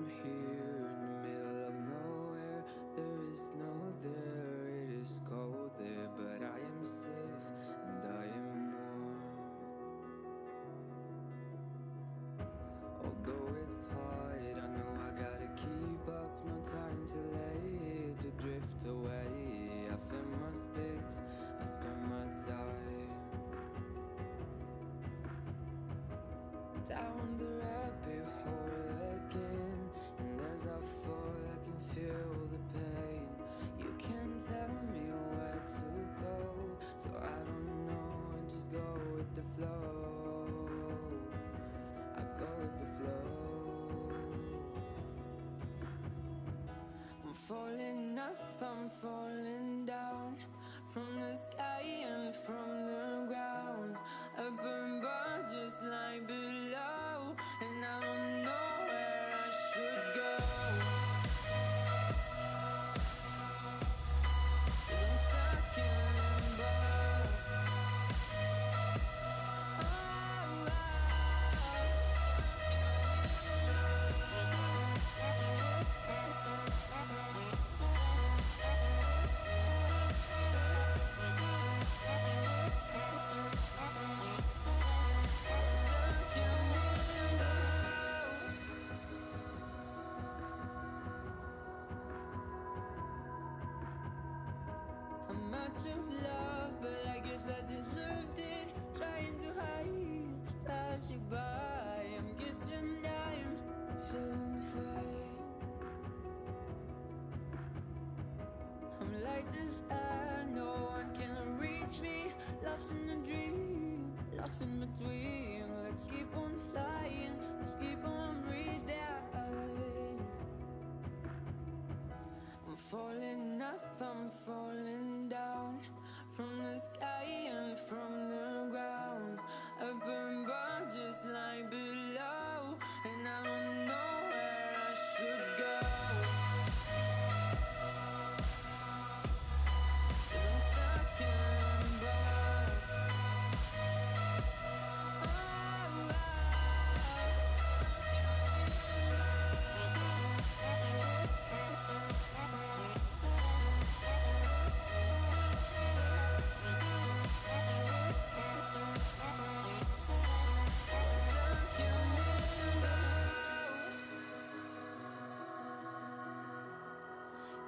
here in the middle of nowhere. There is no there, it is cold there, but I am safe and I am warm. Although it's hard, I know I gotta keep up. No time to late, to drift away. I fill my space, I spend my time down the rabbit hole again. And as I fall, I can feel the pain. You can't tell me where to go, so I don't know, and just go with the flow. I go with the flow. I'm falling up, I'm falling down, from the sky and from the ground. Up above, just like below, and I don't know where I should go. 'Cause I'm stuck in limbo. I'm out to love, but I guess I deserved it. Trying to hide, to pass you by. I'm getting down, feeling fine. I'm light as air, no one can reach me. Lost in a dream, lost in between. Let's keep on flying, let's keep on breathing. I'm falling up, I'm falling down, from the sky and from the ground. Up above, just like below, and I don't know where I should go. 'Cause I'm stuck in limbo.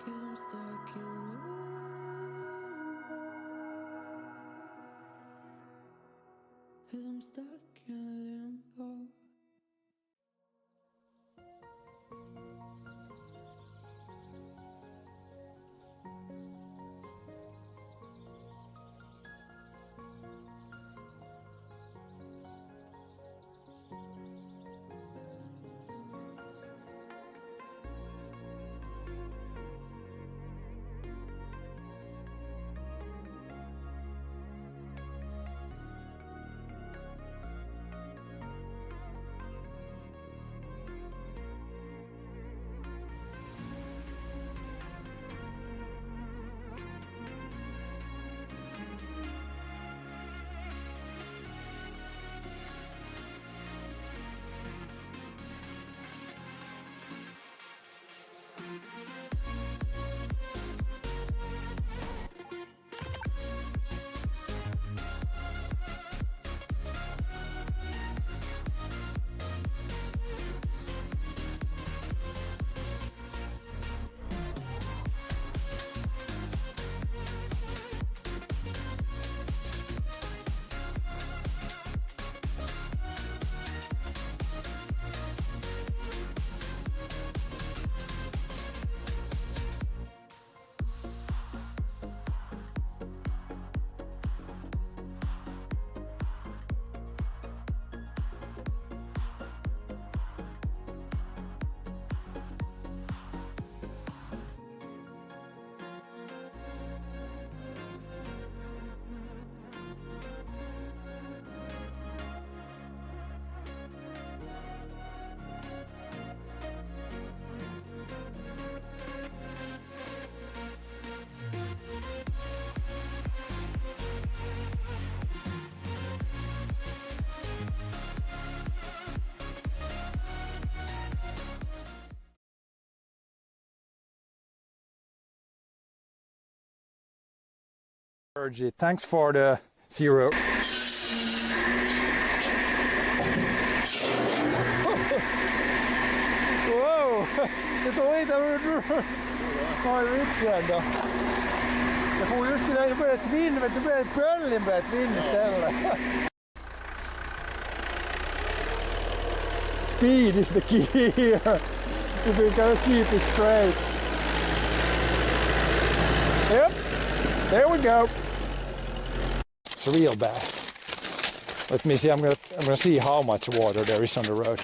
Cause I'm stuck in limbo. Cause I'm stuck in limbo. Thanks for the 0. Wow! Det tog inte oj vitsi ändå. Det får just det där, det blev ett vind, det blev ett böljen med ett vind istället. Speed is the key here. If you gotta keep it straight. Yep, there we go. It's real bad. Let me see, I'm gonna see how much water there is on the road.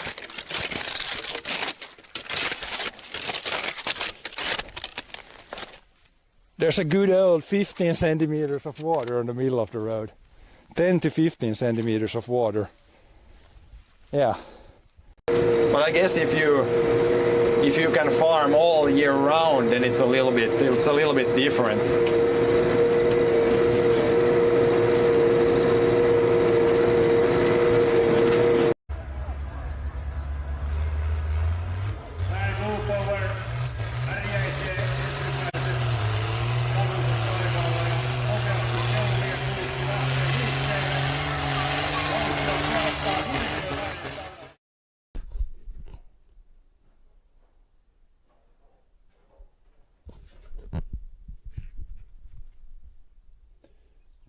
There's a good old 15 centimeters of water in the middle of the road. 10 to 15 centimeters of water. Yeah. But I guess if you can farm all year round, then it's a little bit different.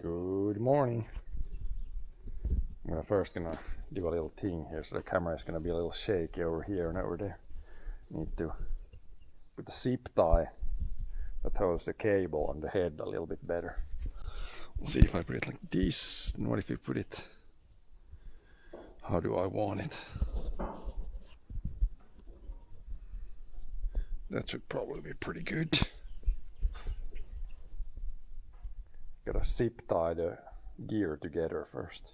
Good morning. I'm first gonna do a little thing here, so the camera is gonna be a little shaky over here and over there. Need to put the zip tie that holds the cable on the head a little bit better. We'll see if I put it like this, and what if you put it, how do I want it? That should probably be pretty good. Gotta zip tie the gear together first.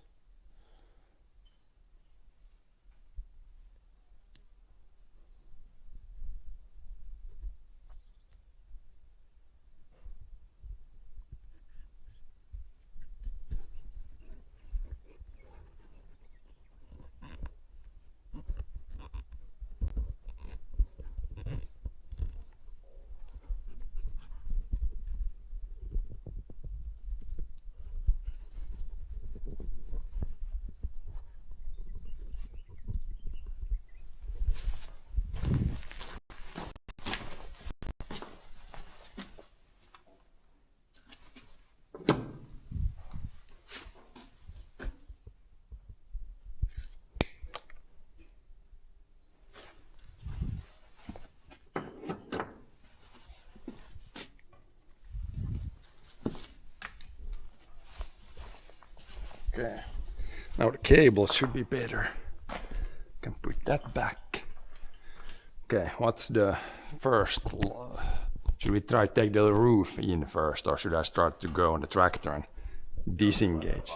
Okay, now the cable should be better. Can put that back. Okay, what's the first? Should we try to take the roof in first, or should I start to go on the tractor and disengage?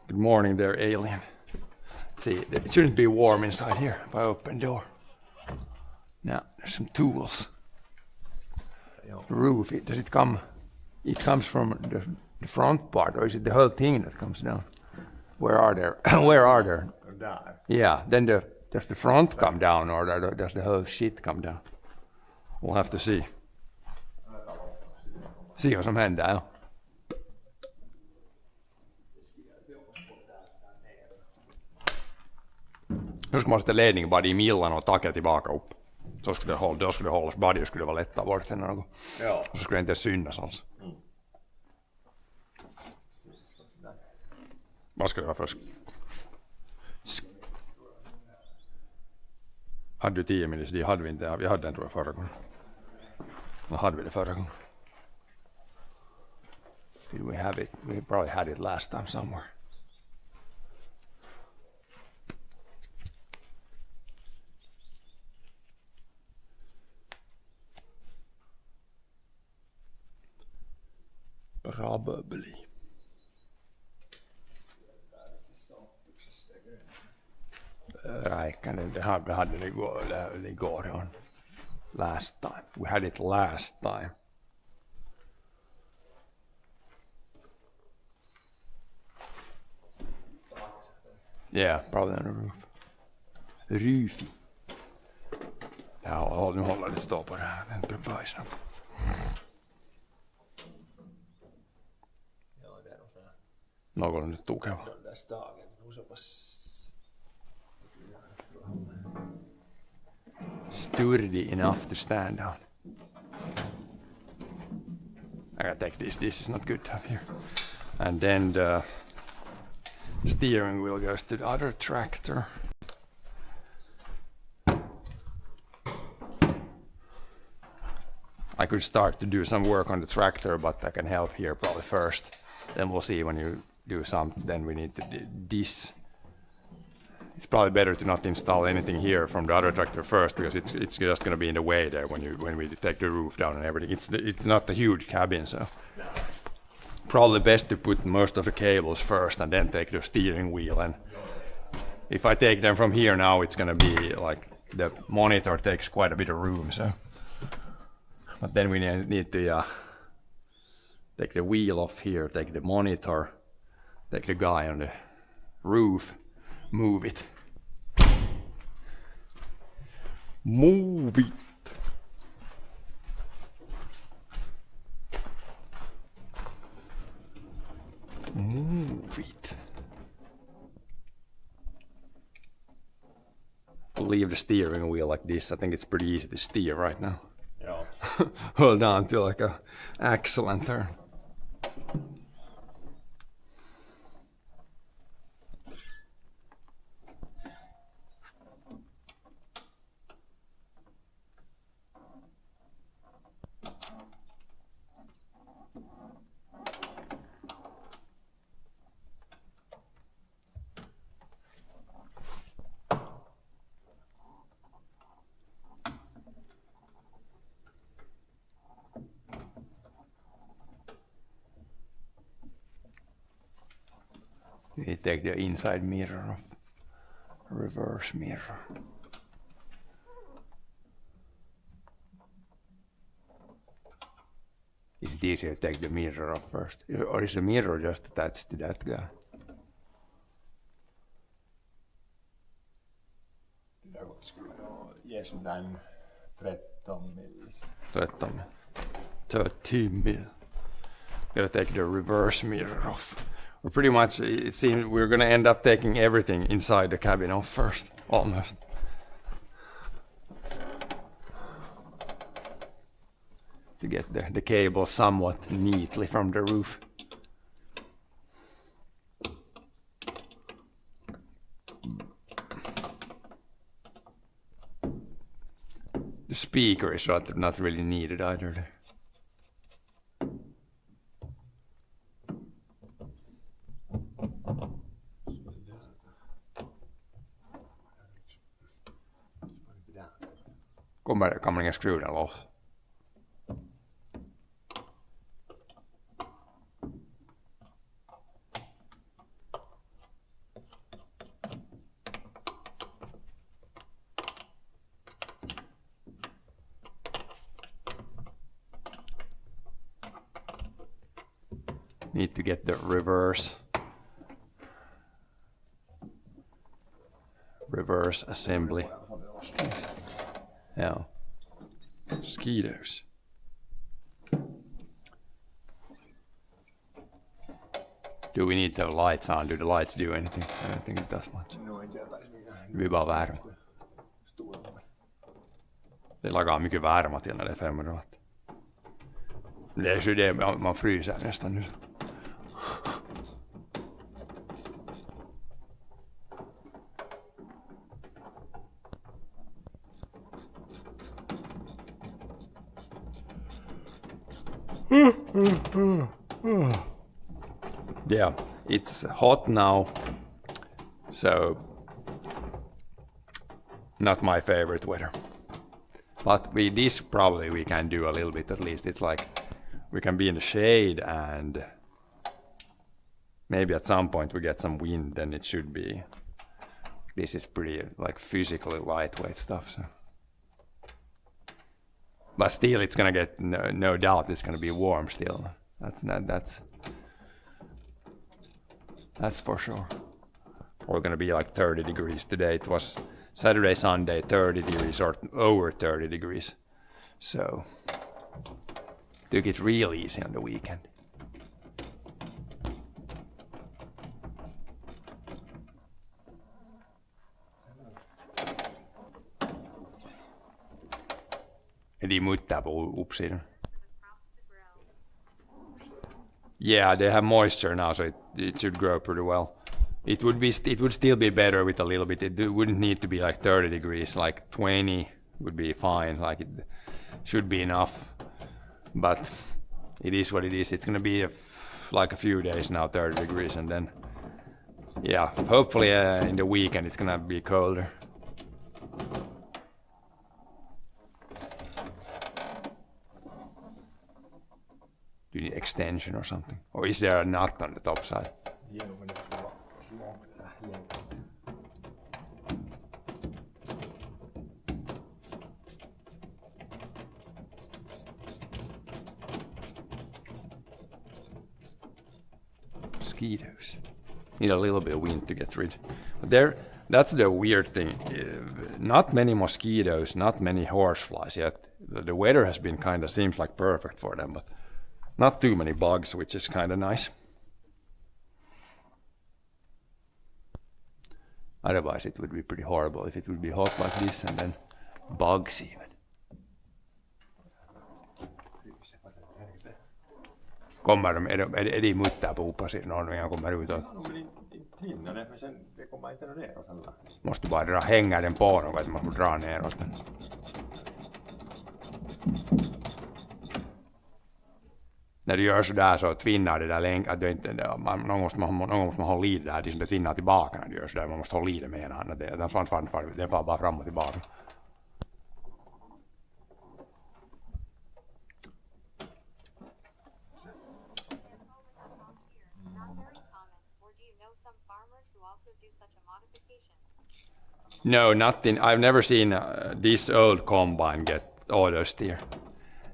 Good morning there, alien. Let's see, it shouldn't be warm inside here if I open the door. Now, there's some tools. The roof, does it come? It comes from the front part, or is it the whole thing that comes down? Where are there? Where are there? Down. Yeah, then does the front come down, or does the whole shit come down? We'll have to see. Se vad som händer, ja. Nu ska man sätta ledningen bara i millan och taket tillbaka upp. Så skulle det hållas, bara skulle vara lätta bort sen något. Ja. Så skulle det inte synas alls. Mm. Vad ska det vara först? Hade du 10 minutes? Det hade vi inte. Vi hade den tror jag förra gången. Då hade vi det förra gången. Did we have it? We probably had it last time somewhere. Probably. Det hade det igår on last time. We had it last time. Yeah, probably on the roof. Roofy. Ja, nu håller det stå på det här. Den blir bajs nu. Onko nyt tukeva? Sturdy enough to stand on. I gotta take this. This is not good to have here. And then the steering wheel goes to the other tractor. I could start to do some work on the tractor, but I can help here probably first. Then we'll see when you do something. Then we need to do this. It's probably better to not install anything here from the other tractor first, because it's just going to be in the way there when we take the roof down and everything. It's not a huge cabin, so probably best to put most of the cables first and then take the steering wheel. And if I take them from here now, it's going to be like the monitor takes quite a bit of room. So, but then we need to take the wheel off here, take the monitor, take the guy on the roof. Move it. Move it. Move it. I'll leave the steering wheel like this. I think it's pretty easy to steer right now. Yeah. Hold on to like a excellent turn. You need to take the inside mirror off. Reverse mirror. Is it easier to take the mirror off first? Or is the mirror just attached to that guy? Yes, näin 13 millissä. 13 mil. Gotta take the reverse mirror off. We're pretty much, it seems we're gonna end up taking everything inside the cabin off first, almost. To get the cable somewhat neatly from the roof. The speaker is not really needed either there. Kan man skruva den loss? Need to get the reverse assembly. Yeah. Mosquitoes. Do we need the lights on? Do the lights do anything? I don't think it does much. Det blir bara värme. Det lagar mycket värme till när det är 500 watt. Det är ju det man fryser nästan nu. Yeah, it's hot now, so not my favorite weather. But with this probably we can do a little bit at least. It's like we can be in the shade and maybe at some point we get some wind, then it should be. This is pretty like physically lightweight stuff. So. But still, it's gonna get no doubt. It's gonna be warm still. That's for sure. We're gonna be like 30 degrees today. It was Saturday, Sunday, 30 degrees or over 30 degrees. So took it real easy on the weekend. Eli muuttaa upp siinä. Yeah, they have moisture now, so it should grow pretty well. It would still be better with a little bit. It wouldn't need to be like 30 degrees. Like 20 would be fine. Like it should be enough. But it is what it is. It's gonna be like a few days now, 30 degrees, and then yeah, hopefully in the weekend it's gonna be colder. Do you need extension or something? Or is there a nut on the top side? Mosquitoes. Need a little bit of wind to get rid. But that's the weird thing. Not many mosquitoes, not many horseflies yet. The weather has been kind of seems like perfect for them, but not too many bugs, which is kind of nice. Otherwise it would be pretty horrible if it would be hot like this and then bugs even. Kommer är det mutta pupa siinä on ihan kommer ut och hinnan että sen det kommer inte ner och sådär. Måste bara dra hänga den på något att man får dra neråt den. När du gör sådär så tvinnar det där länk att någon måste man hålla i det där tills det tvinnar tillbaka när du gör sådär. Man måste hålla i det med ena handen. Den far bara fram och tillbaka. No, nothing. I've never seen this old combine get autosteer.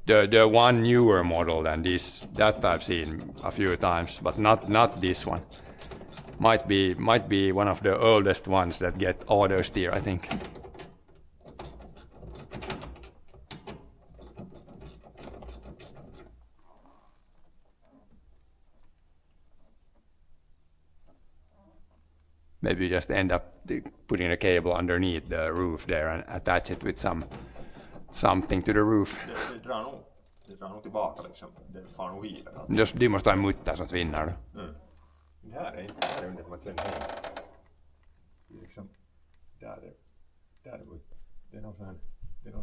The one newer model than this, that I've seen a few times, but not this one. Might be one of the oldest ones that get autosteer, I think. Maybe you just end up putting a cable underneath the roof there and attach it with something to the roof. Det drar nog tillbaka liksom. Det far nog vidare. Du måste ha en mutta så att vinner du. Det här är inte under som att sen hänger. Liksom, där är det är någon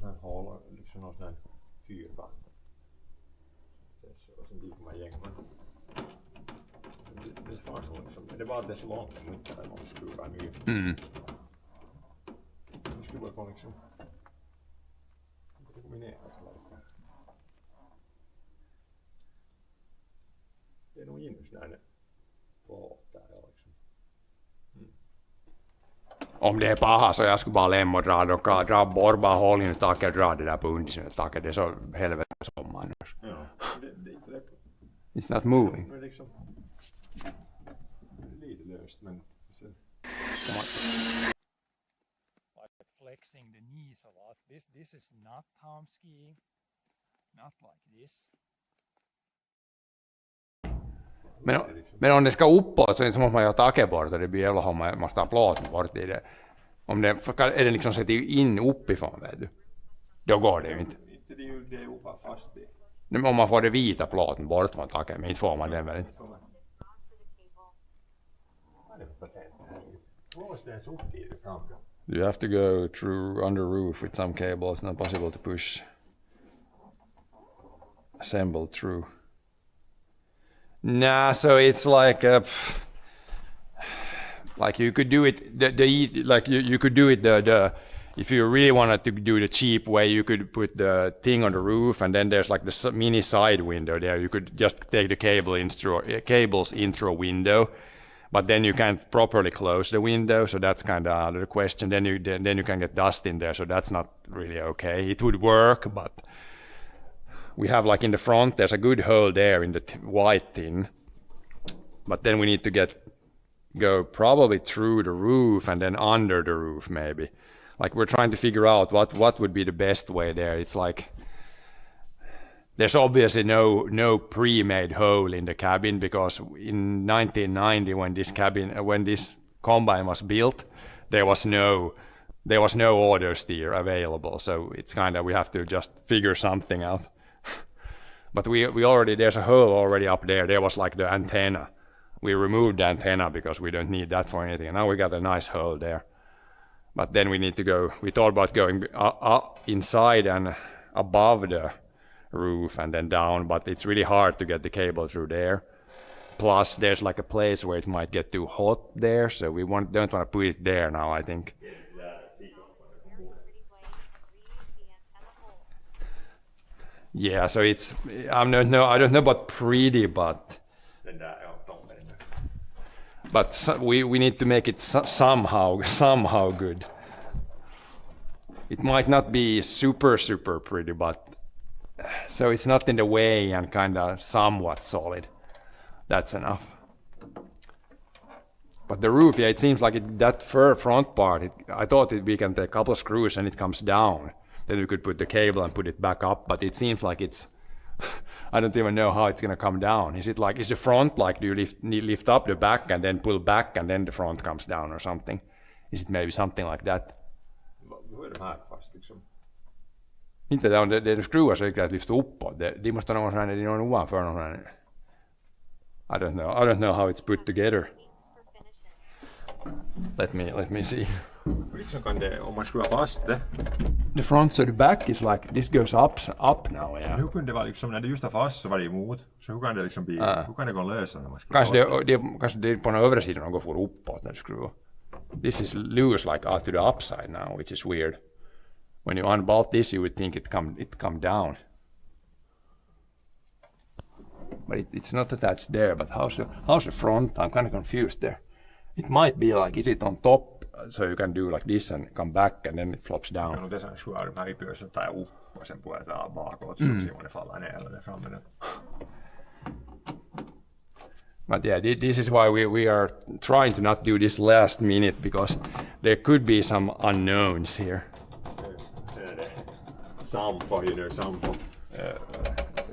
sån här hål, liksom någon sån här fyrband. Och sen dit man gängar. Det far nog liksom. Det var det så långt en mutta där man skruvar nu. Det skulle bara liksom. Det kommer ner alltså. Det är nog inne sådär på där liksom. Om det är paha så jag skulle bara lämna och dra bara hål in i taket och dra det där på undersidan taket. Det är så helvete som annars. Ja, det är inte det. It's not moving. Det är liksom lite löst men sen like flexing the knees a lot. This is not palm skiing, not like this. Men om det ska uppåt så är det som om man gör taket bort och det blir jävla om man måste ha plåten bort i det. Om det är det liksom sätter in uppifrån, vet du. Då går det ju inte. Det är ju bara fast i. Men om man får det vita plåten bort från taket, men inte får man den väl inte. You have to go through under roof with some cable. It's not possible to push assemble through. Nah, so it's like like you could do it you could do it if you really wanted to do the cheap way, you could put the thing on the roof and then there's like the mini side window there. You could just take the cables in through a window, but then you can't properly close the window, so that's kind of out of the question. Then you can get dust in there, so that's not really okay. It would work, but we have like in the front, there's a good hole there in the white tin, but then we need to go probably through the roof and then under the roof maybe. Like we're trying to figure out what would be the best way there. It's like there's obviously no pre-made hole in the cabin because in 1990 when this combine was built, there was no there was no autosteer available, so it's kind of we have to just figure something out. But we already, there's a hole already up there. There was like the antenna. We removed the antenna because we don't need that for anything. And now we got a nice hole there. But then we need to go, we thought about going inside and above the roof and then down, but it's really hard to get the cable through there. Plus there's like a place where it might get too hot there, so we don't want to put it there now, I think. Yeah, so it's, I don't know about pretty, but we need to make it somehow good. It might not be super pretty, but so it's not in the way and kind of somewhat solid. That's enough. But the roof, yeah, it seems like that front part, I thought we can take a couple of screws and it comes down. Then we could put the cable and put it back up, but it seems like it's, I don't even know how it's gonna come down. Is the front like, do you lift up the back and then pull back and then the front comes down or something? Is it maybe something like that? Hur är de här fast liksom? Inte det är skruvar så att lyfta uppåt. De måste ha någon sån här, någon ovanför någon här. I don't know how it's put together. Let me see. Liksom kan det, om man skruvar fast det. The front, so the back is like, this goes up now, yeah. Hur kunde det vara liksom, när det just är fast så var det emot. Så hur kan det liksom bli, hur kan det gå att lösa när man skruvar? Kanske det på den övre sidan och går för uppåt när du skruvar. This is loose like out to the upside now, which is weird. When you unbolt this, you would think it come down. But it's not attached there, but how's the front? I'm kind of confused there. It might be like, is it on top so you can do like this and come back and then it flops down? No, tässä skruvar de här i pösen tai upp och sen puetaan bakåt så ser man faller ner eller framme. But yeah, this is why we are trying to not do this last minute because there could be some unknowns here. Sampo, Sampo,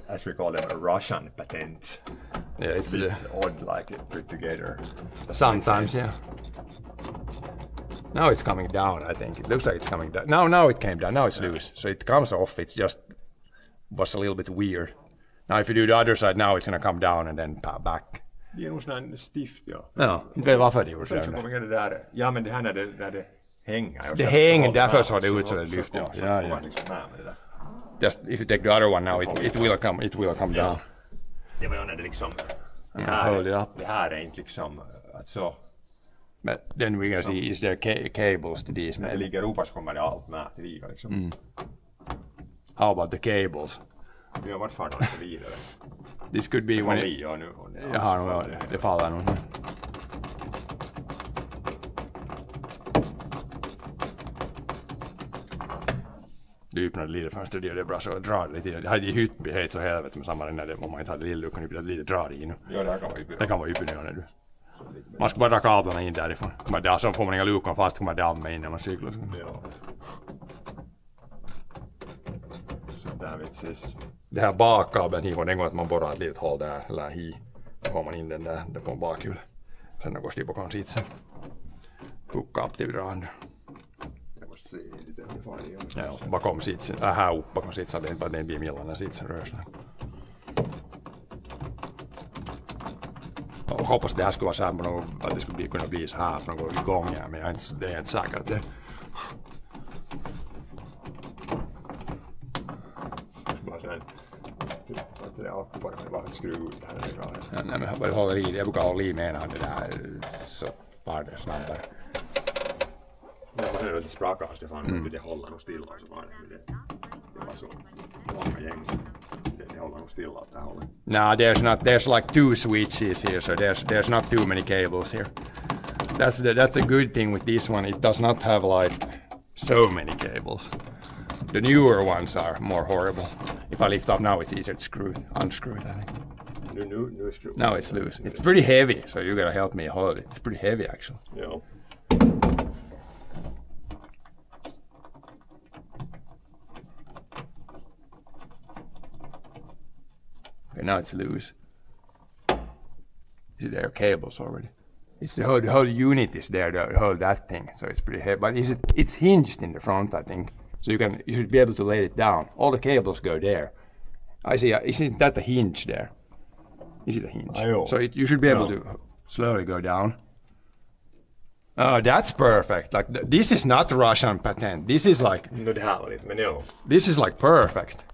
as we call them, a Russian patent. Yeah, it's odd, like it put together. Sometimes, yeah. Now it's coming down, I think. It looks like it's coming down. Now it came down. Now it's loose. So it comes off. It's just was a little bit weird. Now if you do the other side, now it's gonna come down and then back. Det är nog sån här stift, ja. Ja, inte vet varför det gjorde det. Så kommer det där, ja men det här när det hänger. Det hänger, därför så det ut så det lyfter. Ja. Just if you take the other one now, it will come down. Det var ju när det liksom, det här är inte liksom, alltså. But then we're gonna see, is there cables to these? När det ligger uppe så kommer det allt med till liga liksom. How about the cables? Vi har varit färdiga så vidare. This could be when it... Jaha, det faller nog. Du öppnade lite fönster, det är bra så dra lite. Det hade ju hyppighet så helvete med samma när om man inte hade lilla luckan, det lite dra det in. Ja, det kan vara hyppigt. Det kan vara hyppigt när du. Man ska bara dra kablarna in därifrån. Där så får man inga lukan fast, kommer damma in när man cyklar. Ja. Så där vet det här bakkabeln hit, den går att man borrar ett litet hål där, eller hi. Då får man in den där, det får en bakhjul. Sen går det bakom sitsen. Hooka upp till varandra. Jag måste se lite hur fan det är. Ja, bakom sitsen, här uppe bakom sitsen, det är inte bara den blir mellan när sitsen rör sig. Jag hoppas det här skulle vara så här på något, att det skulle kunna bli så här för någon gång, ja, men det är inte säkert att det. Bara ett skruv ut här. Ja, nej, men jag håller i det. Jag brukar hålla i med det där så far det snabbare. Ja, men det sprakar Stefan, det håller nog stilla så bara det var så många gäng. Det håller nog stilla åt det här hållet. No, there's like 2 switches here, so there's not too many cables here. That's a good thing with this one. It does not have like so many cables. The newer ones are more horrible. If I lift up now, it's easier to unscrew it, I think. Now it's loose. It's pretty heavy, so you gotta help me hold it. It's pretty heavy, actually. Yeah. Okay, now it's loose. See, there are cables already. It's the whole unit is there, the whole that thing, so it's pretty heavy. But it's hinged in the front, I think, so you should be able to lay it down. All the cables go there. I see. Isn't that a hinge there? Is it a hinge? So you should be able to slowly go down. Oh, that's perfect. Like this is not Russian patent. This is like. No, det här var lite, men jo. This is like perfect.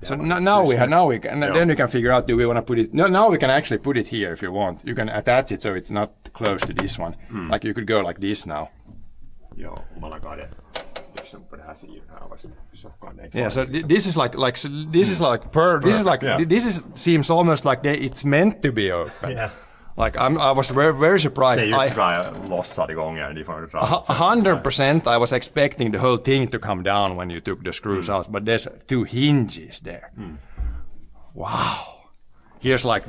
So now we can, and then we can figure out, do we want to put it, no, now we can actually put it here if you want. You can attach it so it's not close to this one. Like you could go like this now. Joo, mä lakaan det. Liksom på det här sidan här vasta. Yeah, so this is this seems almost like it's meant to be open. Yeah. Like I was very surprised. Se just lossade gånger de får 100% I was expecting the whole thing to come down when you took the screws out, but there's 2 hinges there. Wow. Here's like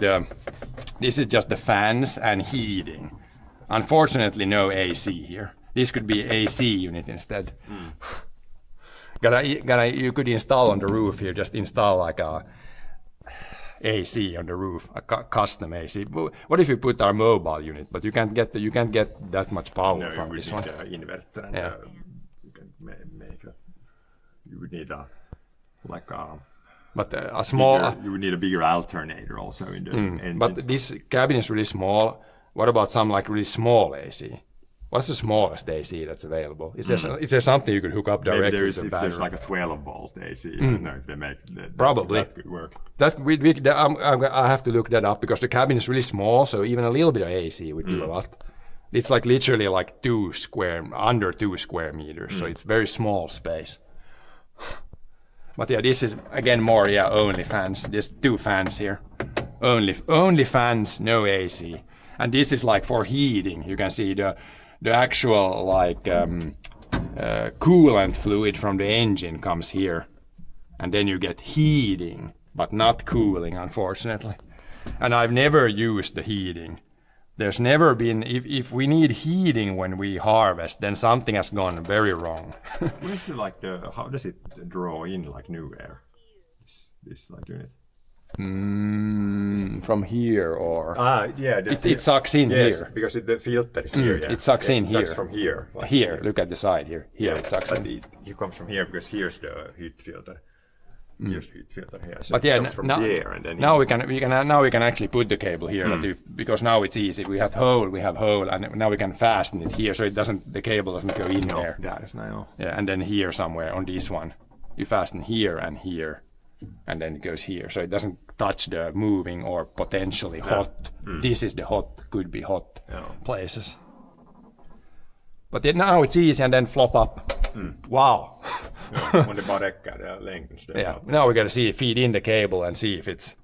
this is just the fans and heating. Unfortunately no AC here. This could be AC unit instead. You could install on the roof here, just install like a AC on the roof, a custom AC. What if you put our mobile unit? But you can't get that much power from this one. Inverter and you can make a. You would need a But a small. You would need a bigger alternator also in the engine. But this cabin is really small. What about some like really small AC? What's the smallest AC that's available? Is there something you could hook up directly to the battery? There's like a 12-volt AC. I don't know if they make Probably. That could work. I have to look that up because the cabin is really small, so even a little bit of AC would do a lot. It's like literally like under 2 square meters, so it's very small space. But yeah, this is again more only fans. There's 2 fans here. Only fans, no AC. And this is like for heating. You can see the actual like coolant fluid from the engine comes here, and then you get heating, but not cooling, unfortunately. And I've never used the heating. There's never been, if we need heating when we harvest, then something has gone very wrong. Where's how does it draw in like new air? This like unit. From here or it sucks in here because the filter is here. It sucks in here. It sucks from here. Like here, look at the side here. Here it sucks in. It comes from here because here's the heat filter. Here's the heat filter here. So but it comes from there and then now we can actually put the cable here because now it's easy. We have hole, and now we can fasten it here so the cable doesn't go in there. Yeah, and then here somewhere on this one, you fasten here and here. And then it goes here, so it doesn't touch the moving or potentially hot. This is the could be hot places. But now it's easy, and then flop up. Wow. Om det bara räcker längden. Yeah. Now we gotta feed in the cable and see if it's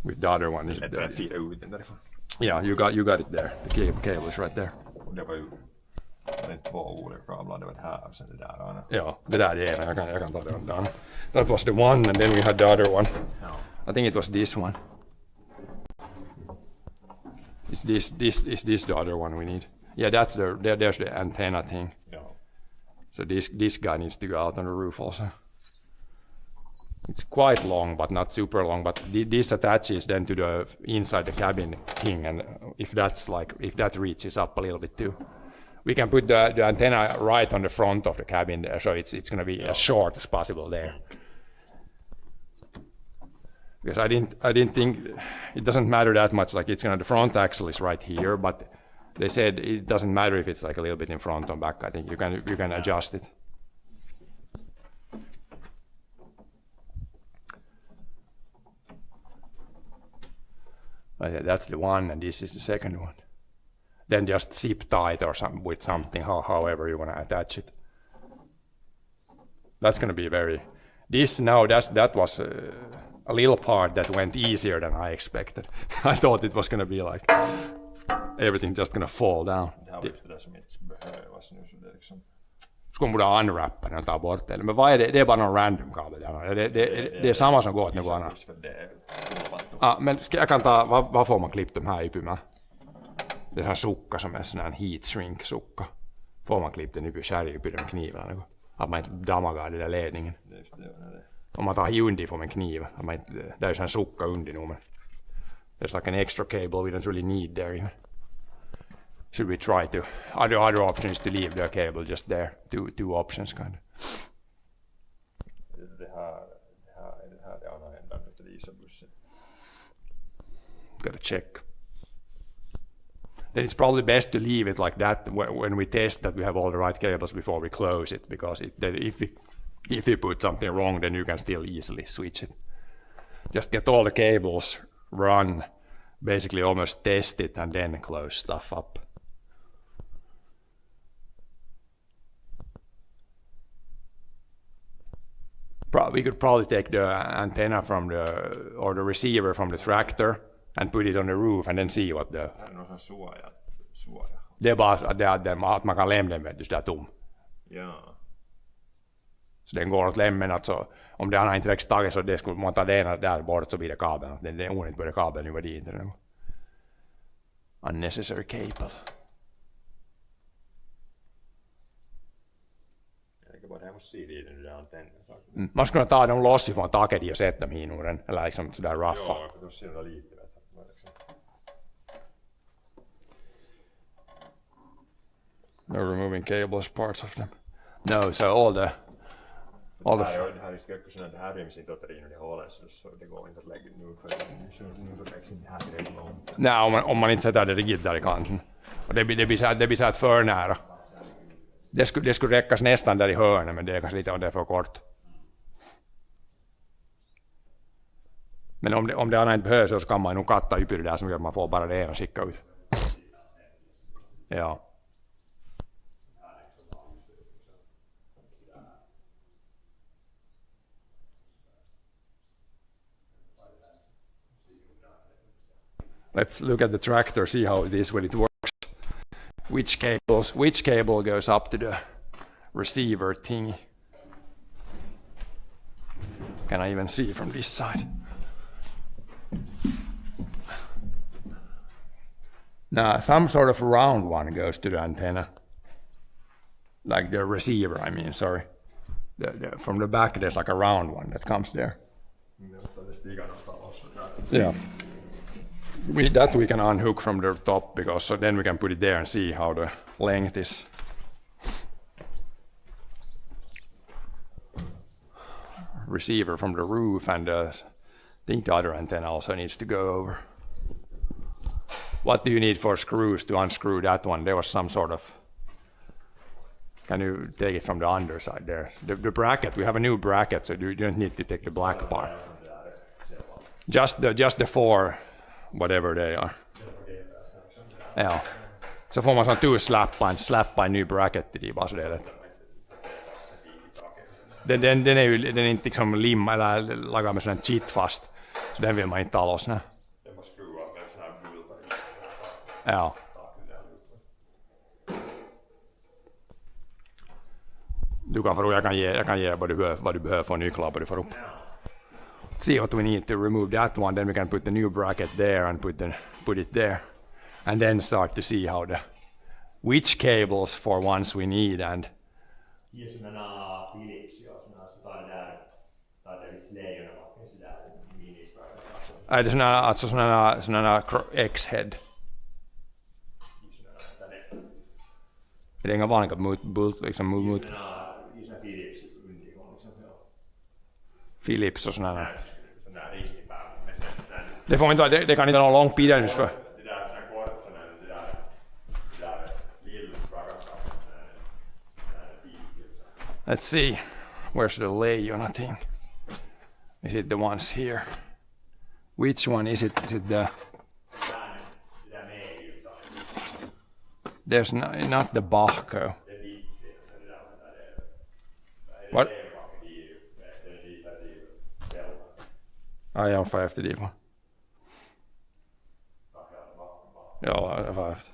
with the other one. Yeah, you got it there. The cable is right there. Det var ju 2 olika kablar, det var det här och sen det där andra. Ja, det där är ena. Jag kan ta den där. That was the one, and then we had the other one. I think it was this one. Is this the other one we need? Yeah, there's the antenna thing. So this guy needs to go out on the roof also. It's quite long, but not super long. But this attaches then to the inside the cabin thing, and if that reaches up a little bit too, we can put the antenna right on the front of the cabin there, so it's going to be as short as possible there. Because I didn't think it doesn't matter that much. Like the front axle is right here, but they said it doesn't matter if it's like a little bit in front or back. I think you can adjust it. But yeah, that's the one, and this is the second one. Then just zip tie it or with something, however you want to attach it. That's going to be that was a little part that went easier than I expected. I thought it was going to be like everything just going to fall down. Skulle borde unwrappa den och ta bort det. Men vad är det? Det är bara någon random kabel. Det är samma som går åt nivåerna. Men jag kan ta, vad får man klippt de här ypymään? Det här sukka som är sån här heat shrink sukka. Får man klippt den ypy den kniven? Att man inte damagar den där ledningen. Om man tar undi får man kniv. Det är ju sån här sukka undi nu. There's like an extra cable we don't really need there even. should we try to, other options to leave the cable just there? Two options kind of. Det här är andra ändan av dieselbussen. Gotta check. Then it's probably best to leave it like that when we test that we have all the right cables before we close it, because if you put something wrong, then you can still easily switch it. Just get all the cables run, basically almost test it, and then close stuff up. We could probably take the antenna from or the receiver from the tractor and put it on the roof and then see what the... Här är någon suoja. Det är bara att man kan lämna den, vet du, där tom. Ja. Så den går åt lämmen, alltså om det har inte växt taget så det skulle man ta det ena där bort så blir det kabeln. Det är onödigt börja kabeln nu var dit. Unnecessary cable. Bara det här måste se i den där antennen. Man skulle kunna ta dem loss ifrån taket och sätta dem i den, eller liksom sådär raffa. Ja, för de ser något lite. No removing cables, parts of them. No, so all the... Det här är skökkusena, det här ryms inte åt in i hålet, så det går inte att lägga nu för nu så läggs inte här direkt långt. Nej, om man inte sätter det rigid där i kanten. Och det blir så här för nära. Det skulle räckas nästan där i hörnet, men det är kanske lite om det är för kort. Men om det annat inte behövs så kan man nog katta upp i det där som gör att man får bara det ena skicka ut. Ja. Let's look at the tractor, see how it is when it works. Which cable goes up to the receiver thingy. Can I even see from this side? Now, some sort of round one goes to the antenna. Like the receiver, I mean, sorry. From the back there's like a round one that comes there. Yeah. That we can unhook from the top, because so then we can put it there and see how the length is. Receiver from the roof, and I think the other antenna also needs to go over. What do you need for screws to unscrew that one? There was some sort of... Can you take it from the underside there? The bracket, we have a new bracket, so you don't need to take the black part. Just the four, whatever they are. Ja. Så får man sån släppa en ny bracket i bara så det är lätt. Den är inte liksom limma eller lagad med sån här chit fast. Så den vill man inte ta loss. Nej. Ja. Du kan få, jag kan ge vad du behöver för nycklar du får upp. See what we need to remove that one, then we can put the new bracket there and put it there, and then start to see how which cables for ones we need and. Det är såna X-head. Är det inga vanliga bult liksom mot Philips och såna där. Det får inte det kan inte ha någon lång pidens för. Let's see. Where's the lay or nothing? Is it the ones here? Which one is it? Is it the... There's not the Bachko. What? Jag får efter det. Ja, jag får efter.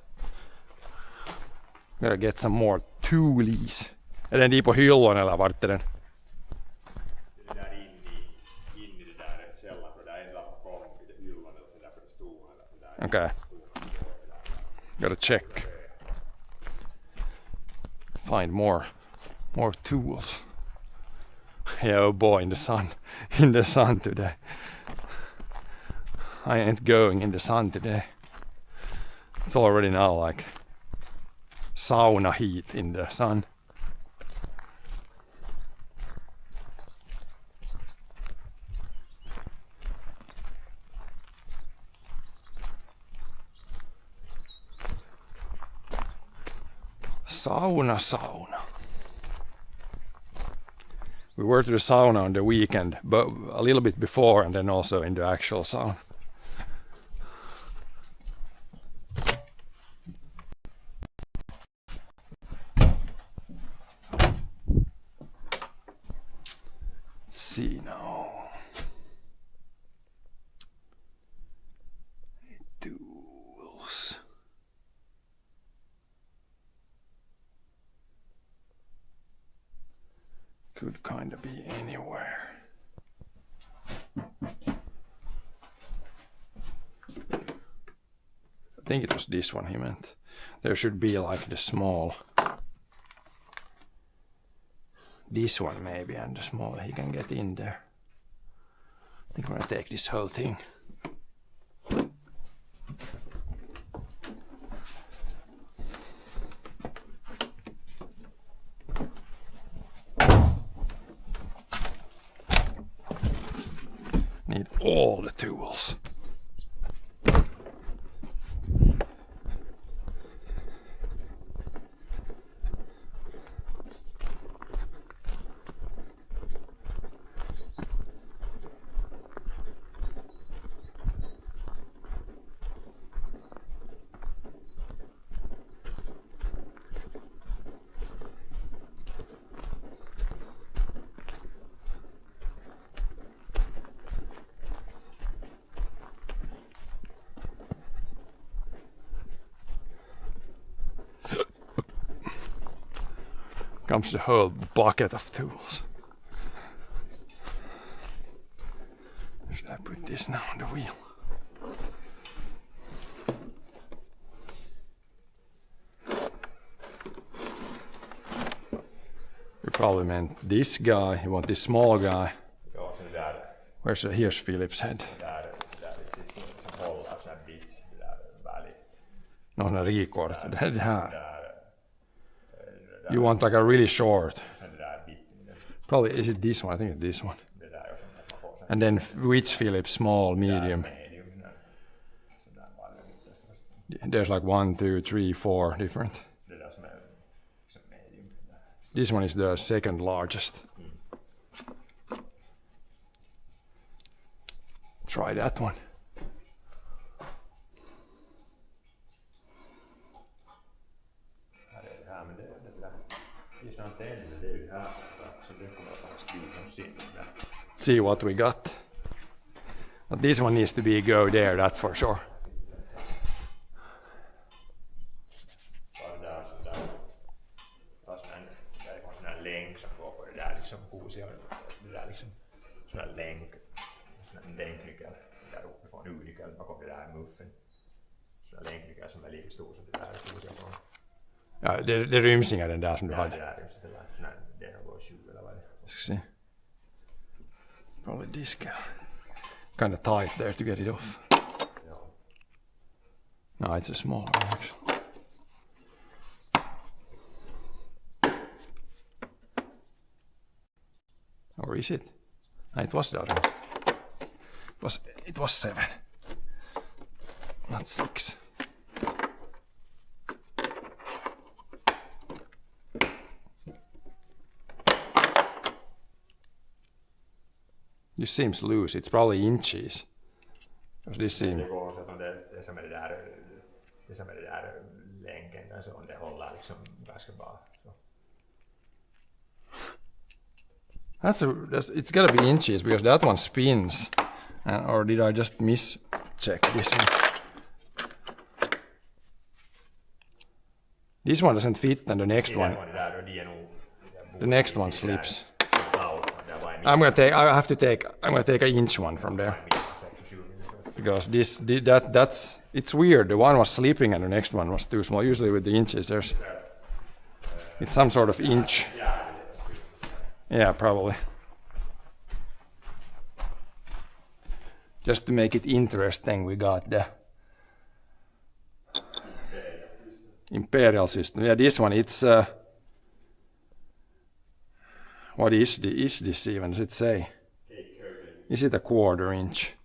Gotta get some more toolies. Är den på hyllon eller vart är den? Det där in i det där källaren, för det är inte på golvet i hyllan eller så där för det stora eller så där. Okay. Gotta check. Find more tools. Yeah, oh boy, in the sun today. I ain't going in the sun today. It's already now like sauna heat in the sun. Sauna. We were to the sauna on the weekend, but a little bit before and then also in the actual sauna. Let's see now. Tools. Could kind of be anywhere. I think it was this one he meant. There should be like the small. This one maybe, and the small he can get in there. I think I'm gonna take this whole thing. Need all the tools. Comes the whole bucket of tools. Should I put this now on the wheel? You probably meant this guy, you want this small guy. Joo, sen där. Here's Philip's head. Där siis se håller sån här bit där väliin. No, sån här rikort. Det här. You want like a really short. Probably, is it this one? I think it's this one. And then which Philip? Small, medium? There's like 1, 2, 3, 4 different. This one is the second largest. Try that one. See what we got. But this one needs to go there, that's for sure. Ja, det ryms inga den där som du hade. See. Probably this guy. Kind of tight there to get it off. No, it's a small one actually. Or is it? No, it was the other one. It was 7. Not 6. This seems loose. It's probably inches. This seems. It's gotta be inches because that one spins. Or did I just mischeck this one? This one doesn't fit, and the next one. The next one slips. I'm gonna take an inch one from there. Because it's weird. The one was sleeping and the next one was too small. Usually with the inches it's some sort of inch. Yeah, probably. Just to make it interesting, we got the Imperial system. Yeah, this one, it's... what is this even? Does it say? Is it a 1/4 inch?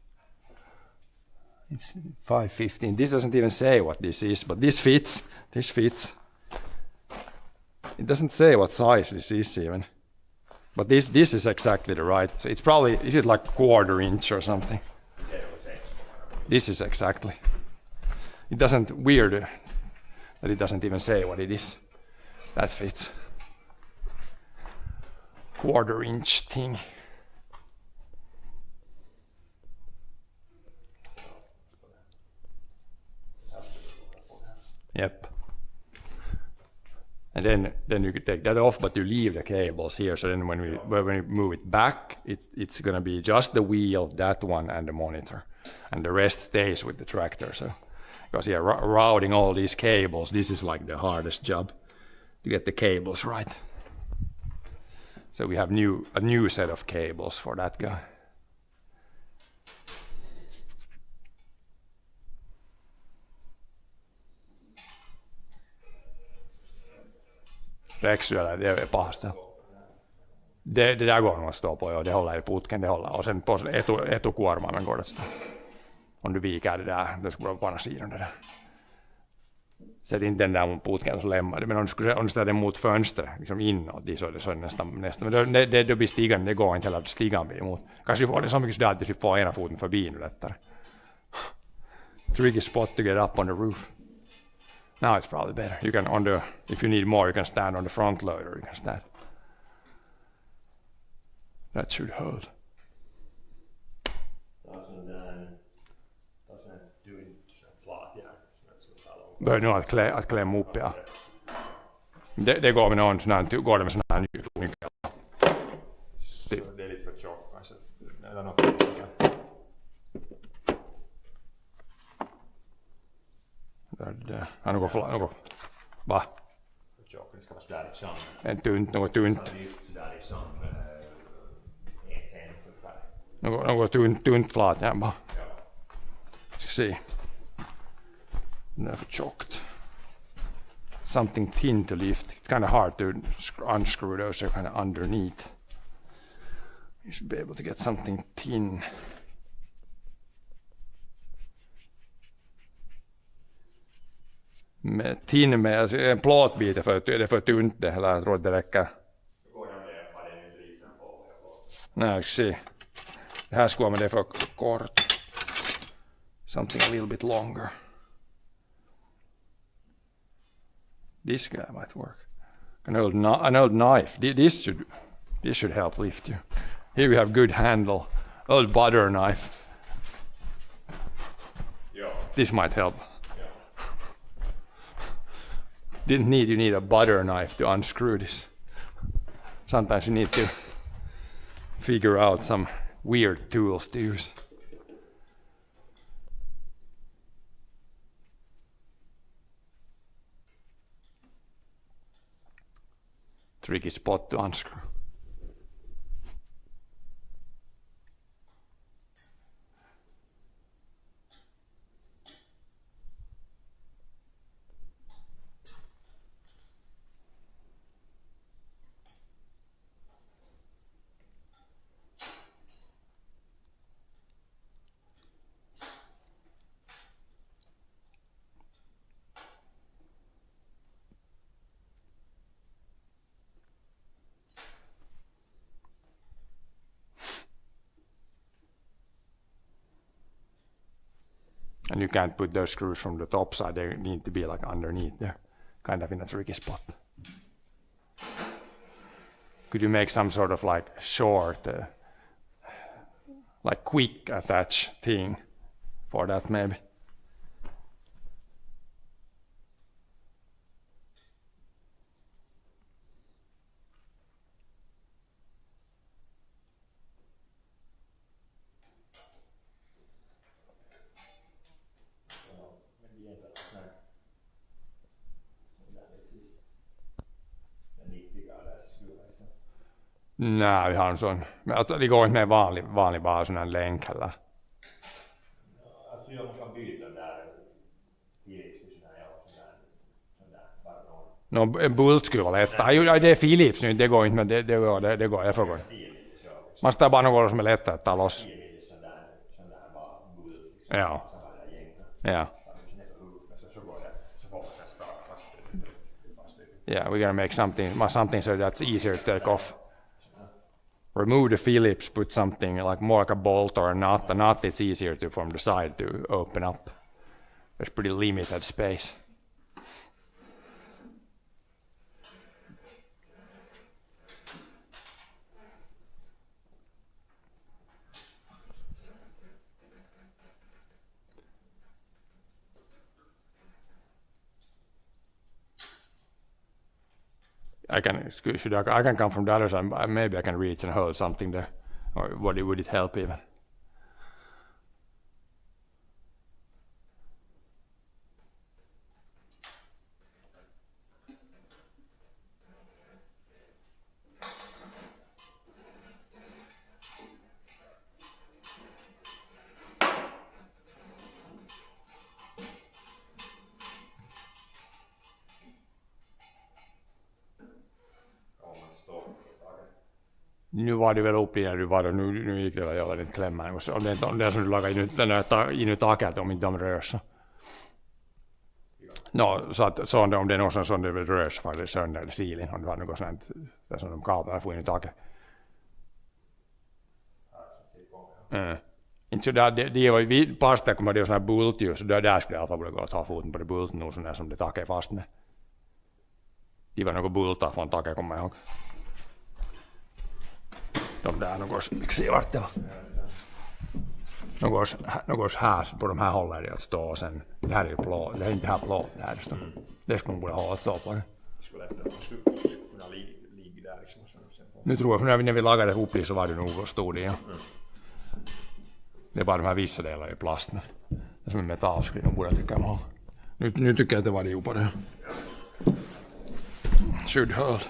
It's 515. This doesn't even say what this is, but this fits. This fits. It doesn't say what size this is even. But this is exactly the right. So it's probably, is it like 1/4 inch or something? This is exactly. It doesn't, weird that it doesn't even say what it is. That fits. 1/4 inch thing. Yep. And then you could take that off, but you leave the cables here. So then when we move it back, it's gonna be just the wheel, that one, and the monitor, and the rest stays with the tractor. So because yeah, routing all these cables, this is like the hardest job to get the cables right. So we have a new set of cables for that guy. Växlar, det är pahasta. Det där går nog att stå på, ja, det håller i putken, det håller. Och sen på etukuormaimen går det att stå. Om du viker det där, det skulle vara på andra sidan det där. Sätt inte den där mot putken så lämnar det. Men om du ställer den mot fönstret, liksom inåt, så är det nästan. Men det blir stigande, det går inte heller att stiga blir emot. Kanske får det så mycket sådär att du får ena foten förbi nu lättare. Tricky spot to get up on the roof. Now it's probably better. You can if you need more, you can stand on the front loader. You can stand. That should hold. Bör nog att klämma upp, ja. Det går med någon sån här, går det med sån här nyckel. Det är lite för tjockt kanske. Eller något. Där. Något. Va? Tjockt, det ska vara sådär liksom. Något tunt. Sådär liksom. En cent ungefär. Något tunt flat, ja bara. Ska se. Det är för tjockt. Something thin to lift. It's kind of hard to unscrew those kind of underneath. You should be able to get something thin. Thin med alltså, en plåtbit är för tunt det, eller jag tror att det räcker. Nej, jag ska se. Det här skulle vara med det för kort. Something a little bit longer. This guy might work. An old knife. This should help lift you. Here we have good handle. Old butter knife. Yeah. This might help. Yeah. You need a butter knife to unscrew this. Sometimes you need to figure out some weird tools to use. Tricky spot to unscrew. And you can't put those screws from the top side, they need to be like underneath there, kind of in a tricky spot. Could you make some sort of like short, like quick attach thing for that maybe? Nej, vi har en sån. Men alltså, det går inte med vanlig bara sån här länk heller. Alltså jag kan byta där. Philips för sån här, ja, sån där En bult skulle vara lättare. Ja, det är Philips nu, det går inte, men det går, jag förstår. Man ska bara något som är lättare att ta loss. Ja. Ja. Yeah, we're gonna make something so that's easier to take off. Remove the Phillips, put something more like a bolt or a nut. A nut it's easier to from the side to open up. There's pretty limited space. I can come from the other side. Maybe I can reach and hold something there, or would it help even? Nu var det väl uppe när du var då, nu gick det väl göra den klämman. Om det är som du lagar in i taket om inte de rör sig. Så att om det är någon som det rör sig för det sönder eller silen, om det var något sånt där som de kablar får in i taket. Inte så där, det var ju pasta kommer det ju sån här bult ju, så där skulle jag i alla fall gå och ta foten på det bulten nu sån där som det taket är fast med. Det var något bultar från taket kommer jag ihåg. De där miksi vart det var. Något här på de här håller det att stå och sen, det här är ju plåt, det är inte här plåt det här står. Det skulle man borde ha att stå på det. Skulle kunna ligga där liksom. Nu tror jag, för när vi lagade ihop det så var det nog stod det ja. Det är bara de här vissa delar i plast, men det som är metall skulle nog borde tycka man. Nu tycker jag att det var det ju på det. Should hold.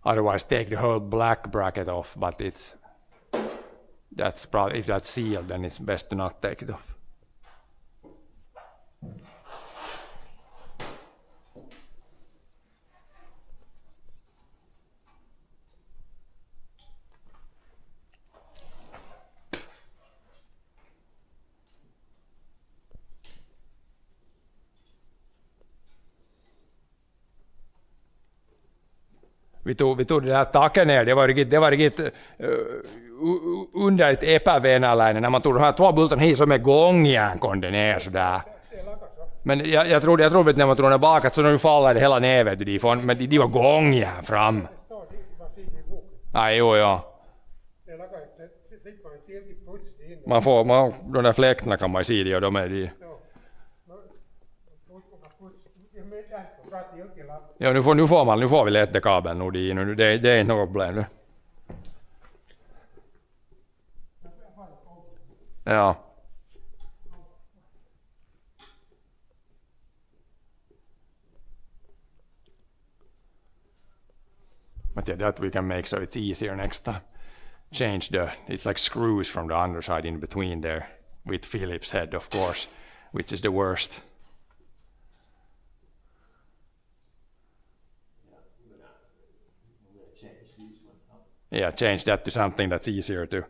Otherwise take the whole black bracket off, but that's probably, if that's sealed then it's best to not take it off. Vi tog det där taket ner, det var riktigt under ett epävenäläinen. När man tog de här två bultarna hit som är gångjärn kom det ner sådär. Men jag trodde att när man tog den bakåt så nu faller det hela ner vet du, men de var gångjärn fram. Nej, jo, ja. De där fläktarna kan man se det och de är de. Ja, nu får vi lätt kabeln nog i nu. Det är inte något problem nu. Ja. But yeah, that we can make so it's easier next time. Change it's like screws from the underside in between there with Phillips head of course, which is the worst. Yeah, change that to something that's easier to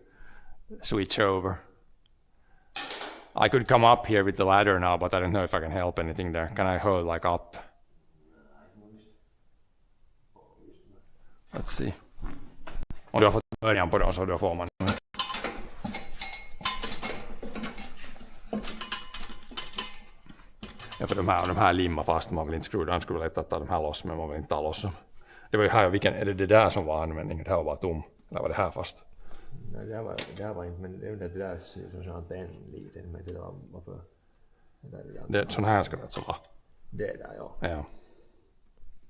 switch over. I could come up here with the ladder now, but I don't know if I can help anything there. Can I hold like up? Let's see. Om du har fått början på dem så då får man. Ja, för de här limmar fast, man vill inte skruva, han skulle lätt att ta de här loss, men man vill inte ta loss dem. Det var ju här, är det där som var användningen? Det här var tom, eller var det här fast? Nej, det här var inte, men det där så antenn liten, men det var varför. Sån här ska det alltså vara. Det är där, ja. Ja.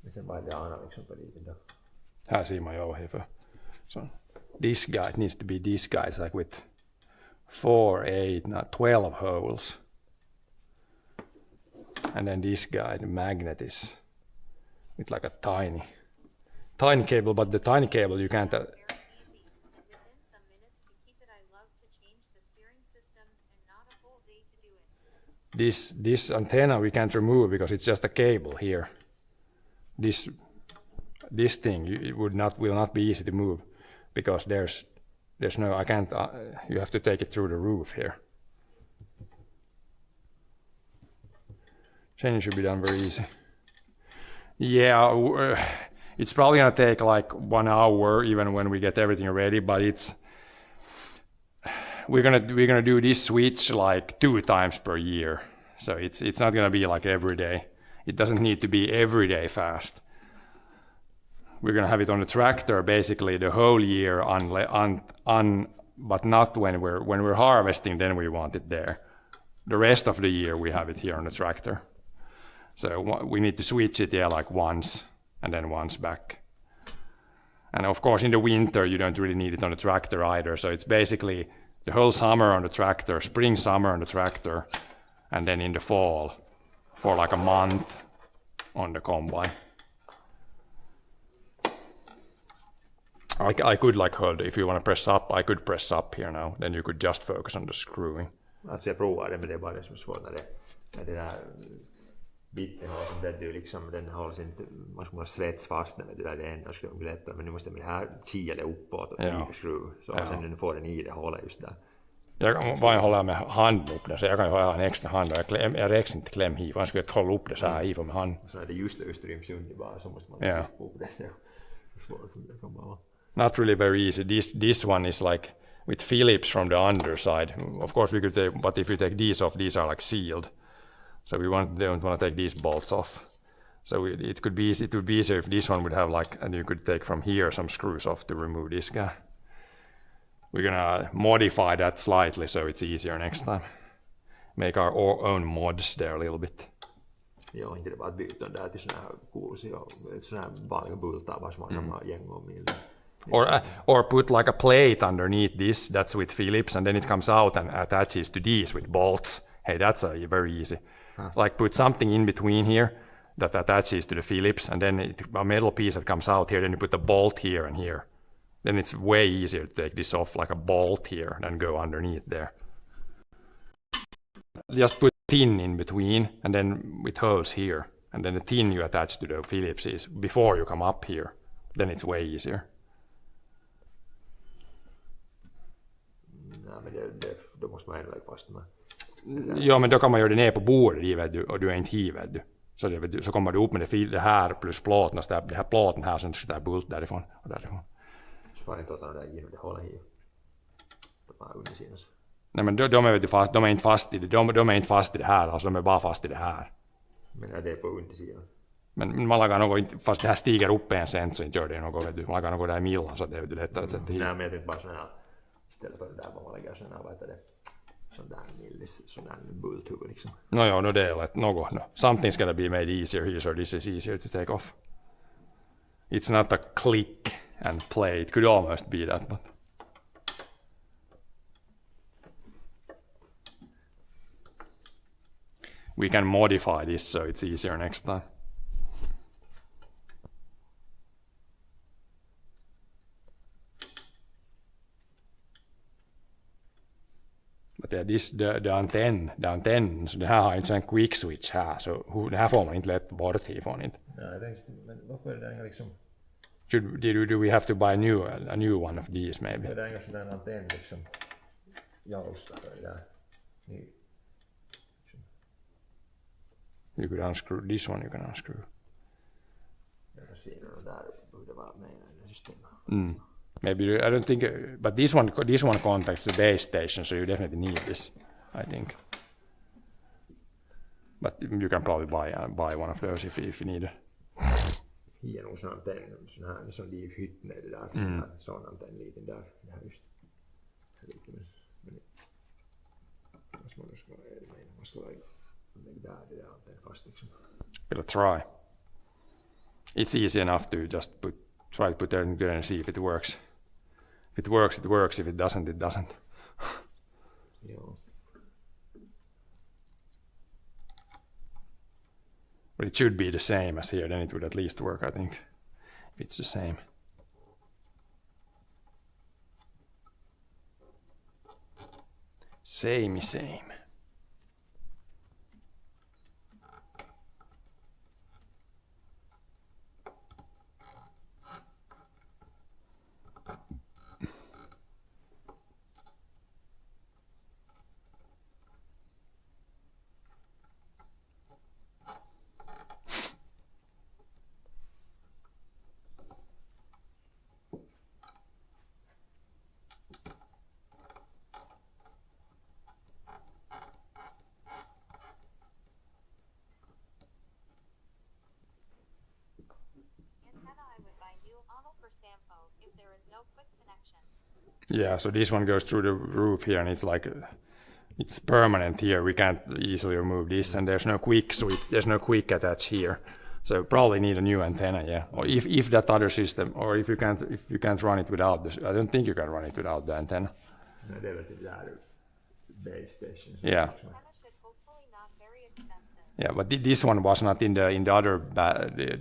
Men sen bara det andra liksom på lite då. Här ser man ju för. So this guy, it needs to be this guy, it's like with 4, 8, not 12 holes. And then this guy, the magnet is with like a tiny cable, but the tiny cable you can't. Within some minutes to keep it, I love to change the steering system and not a whole day to do it. This antenna we can't remove because it's just a cable here. This thing it will not be easy to move because there's no, I can't. You have to take it through the roof here. Changing should be done very easy. Yeah, it's probably gonna take like 1 hour even when we get everything ready, but we're gonna do this switch like 2 times per year. So it's not gonna be like every day. It doesn't need to be every day fast. We're gonna have it on the tractor basically the whole year but not when we're harvesting, then we want it there. The rest of the year we have it here on the tractor. So we need to switch it like once and then once back. And of course in the winter you don't really need it on the tractor either. So it's basically the whole summer on the tractor, spring, summer on the tractor, and then in the fall for like a month on the combine. I could like hold, if you want to press up, I could press up here now. Then you could just focus on the screwing. Alltså jag provade men det är bara det som är svårt när det där biten har som det du liksom, den håller sig inte, man ska svets fast när det där det ändå skulle bli lättare, men nu måste man det här kia det uppåt och tyka skruv så sen den får den i det håller just där. Jag kan bara hålla med handen upp där, så jag kan ju ha en extra hand och jag räcks inte kläm hit, man skulle hålla upp det så här i för med hand. Så är det just ryms under bara så måste man upp det. Det kan bara. Not really very easy. This one is like with Phillips from the underside. Of course we could take, but if you take these off, these are like sealed. So we don't want to take these bolts off. So it would be easier if this one would have like, and you could take from here some screws off to remove this guy. We're gonna modify that slightly so it's easier next time. Make our own mods there a little bit. Joo, inte det bara att byta där till såna här kuuluisia, såna här vanliga bultar vars man samma gäng om i. Or put like a plate underneath this, that's with Phillips, and then it comes out and attaches to these with bolts. Hey, that's very easy. Like put something in between here that attaches to the Phillips, and then a metal piece that comes out here, then you put a bolt here and here. Then it's way easier to take this off like a bolt here than go underneath there. Just put tin in between and then with holes here, and then the tin you attach to the Phillips is before you come up here. Then it's way easier. Nej, men då måste man ändå lägga fast det med. Ja, men då kan man göra det ner på bordet i, vet du, och du är inte hi, vet du. Så kommer du upp med det här plus plåten, så det här plåten här, sen ska det bult därifrån och därifrån. Så får inte ta det där in och hålla i. Bara under sidan. Nej, men de är, vet du, fast, de är inte fast i det, de är inte fast i det här, alltså de är bara fast i det här. Men är det på undersidan? Men man lagar något, fast det här stiger upp en cent så inte gör det något, vet du. Man lagar något där i millan så att det är lättare att sätta hit. Nej, men jag tänkte bara sån här, istället för det där bara man lägger sån här, vad heter det? Sån där bulthuvud liksom. No joo, no det är lätt. Something's gonna be made easier here, so this is easier to take off. It's not a click and play. It could almost be that, but we can modify this so it's easier next time. But yeah, the antenn, så det här har inte en quick switch här, så det här får man inte lätt bort ifrån inte. Nej, men varför är det där liksom? Do we have to buy a new one of these maybe? Det är en sån där antenn liksom. Jausta det där. Niin. You could unscrew this one, you can unscrew. Ja siinä on där borde vara med i systemet. Maybe I don't think, but this one contacts the base station, so you definitely need this, I think. But you can probably buy one of those if you need it. Hieno sån antenn, sån här som livhytten är det där, sån antenn liten där, det här just. Men vad ska vara det? Där det där antenn fast liksom. We'll try. It's easy enough to just try to put everything together and see if it works. If it works, it works. If it doesn't, it doesn't. Joo. But it should be the same as here, then it would at least work, I think. If it's the same. Same. Antenna I would buy new model for Sampo if there is no quick connection. Yeah, so this one goes through the roof here, and it's like it's permanent here. We can't easily remove this, and there's no quick switch. There's no quick attach here, so probably need a new antenna. Yeah, or if that other system, or if you can't run it without this. I don't think you can run it without the antenna. No, det är väl typ där base station. Yeah. Antenna should hopefully not very expensive. Yeah, but this one was not in the other.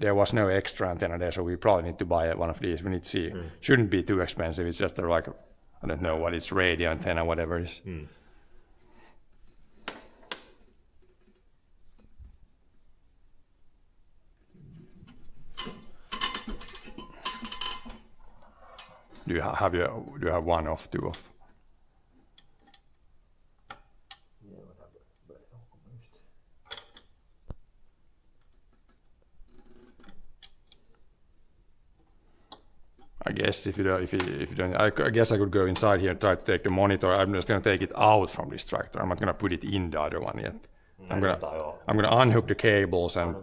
There was no extra antenna there, so we probably need to buy one of these. We need to see. Shouldn't be too expensive. It's just like I don't know what it's, radio antenna, whatever it is. Do you have one off, two off? I guess if you don't, I guess I could go inside here and try to take the monitor. I'm just gonna take it out from this tractor. I'm not gonna put it in the other one yet. I'm gonna unhook the cables and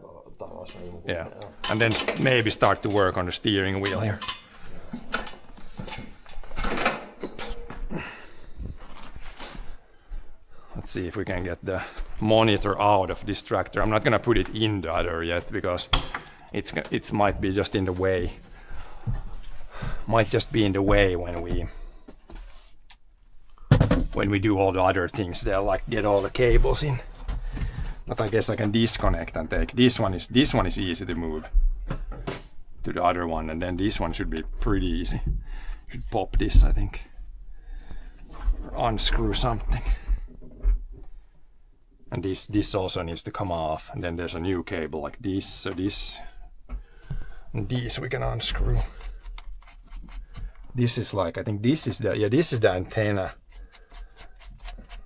yeah, and then maybe start to work on the steering wheel here. Let's see if we can get the monitor out of this tractor. I'm not gonna put it in the other yet because it might be just in the way. Might just be in the way when we do all the other things there, like get all the cables in. But I guess I can disconnect and take this one is easy to move to the other one, and then this one should be pretty easy. Should pop this, I think, or unscrew something. And this also needs to come off, and then there's a new cable like this, so this and these we can unscrew. This is like, I think this is the antenna.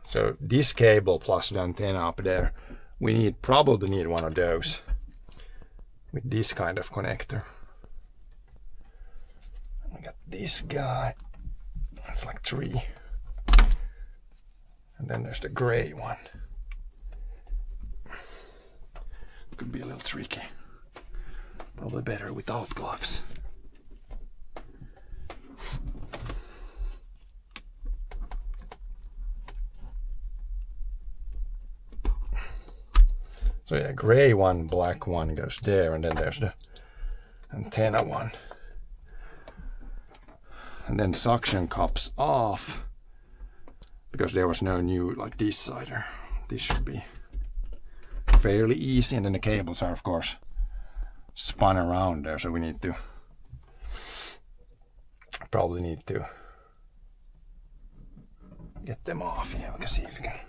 So this cable plus the antenna up there, we probably need one of those with this kind of connector. We got this guy, it's like 3. And then there's the gray one. Could be a little tricky. Probably better without gloves. So yeah, gray one, black one goes there, and then there's the antenna one. And then suction cups off, because there was no new, like this sider. This should be fairly easy, and then the cables are of course spun around there, so we need to probably need to get them off. Yeah, we can see if we can.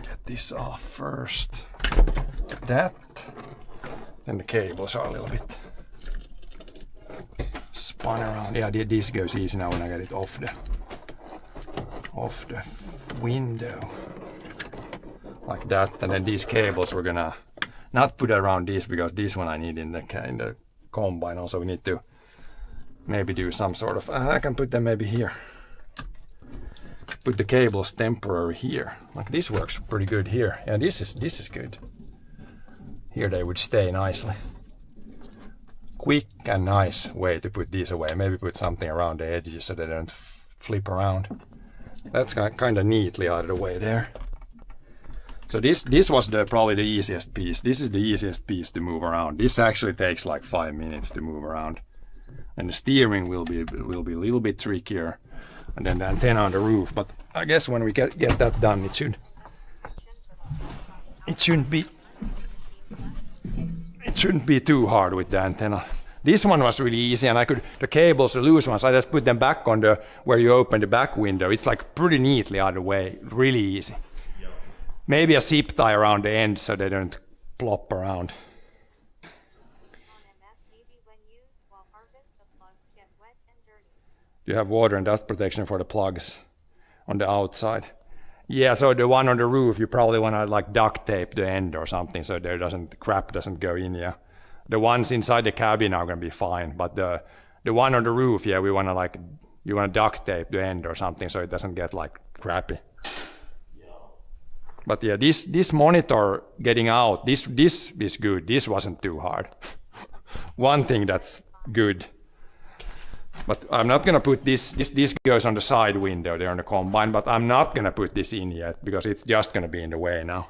Get this off first. Like that. Then the cables are a little bit spun around. Yeah, this goes easy now when I get it off the window. Like that. And then these cables we're gonna not put around this, because this one I need in the combine. Also we need to maybe do some sort of, I can put them maybe here. Put the cables temporary here. Like this works pretty good here. Yeah, this is good. Here they would stay nicely. quick and nice way to put these away. Maybe put something around the edges so they don't flip around. That's kind of neatly out of the way there. So this was probably the easiest piece. This is the easiest piece to move around. This actually takes like 5 minutes to move around. And the steering will be a little bit trickier. And then the antenna on the roof. But I guess when we get that done, it shouldn't be too hard with the antenna. This one was really easy, and the cables, the loose ones, I just put them back on where you open the back window. It's like pretty neatly out of the way, really easy. Maybe a zip tie around the end so they don't plop around. You have water and dust protection for the plugs on the outside. Yeah, so the one on the roof, you probably want to like duct tape the end or something so crap doesn't go in. Yeah, the ones inside the cabin are gonna be fine, but the one on the roof, yeah, you want to duct tape the end or something so it doesn't get like crappy. But yeah, this monitor getting out, this is good. This wasn't too hard. One thing that's good. But I'm not gonna put this goes on the side window there on the combine, but I'm not gonna put this in yet because it's just gonna be in the way now.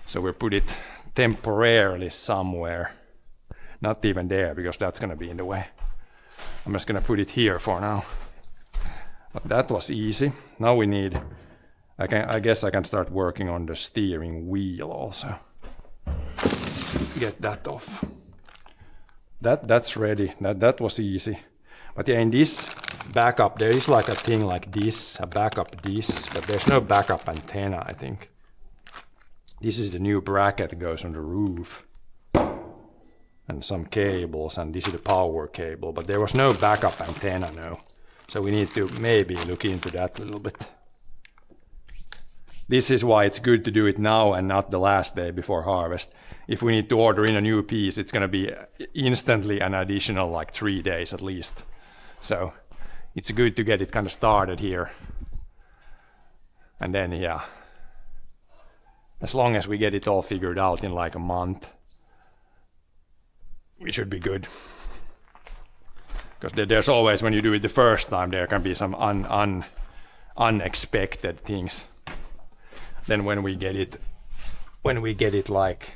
So we'll put it temporarily somewhere. Not even there because that's gonna be in the way. I'm just gonna put it here for now. But that was easy. Now we need, I guess I can start working on the steering wheel also. Get that off. That's ready. That was easy. But yeah, in this backup, there is like a thing like this, a backup this, but there's no backup antenna, I think. This is the new bracket that goes on the roof. And some cables, and this is the power cable, but there was no backup antenna, no. So we need to maybe look into that a little bit. This is why it's good to do it now and not the last day before harvest. If we need to order in a new piece, it's going to be instantly an additional like 3 days at least. So it's good to get it kind of started here. And then, yeah, as long as we get it all figured out in like a month, we should be good. Because there's always, when you do it the first time, there can be some unexpected things. Then when we get it like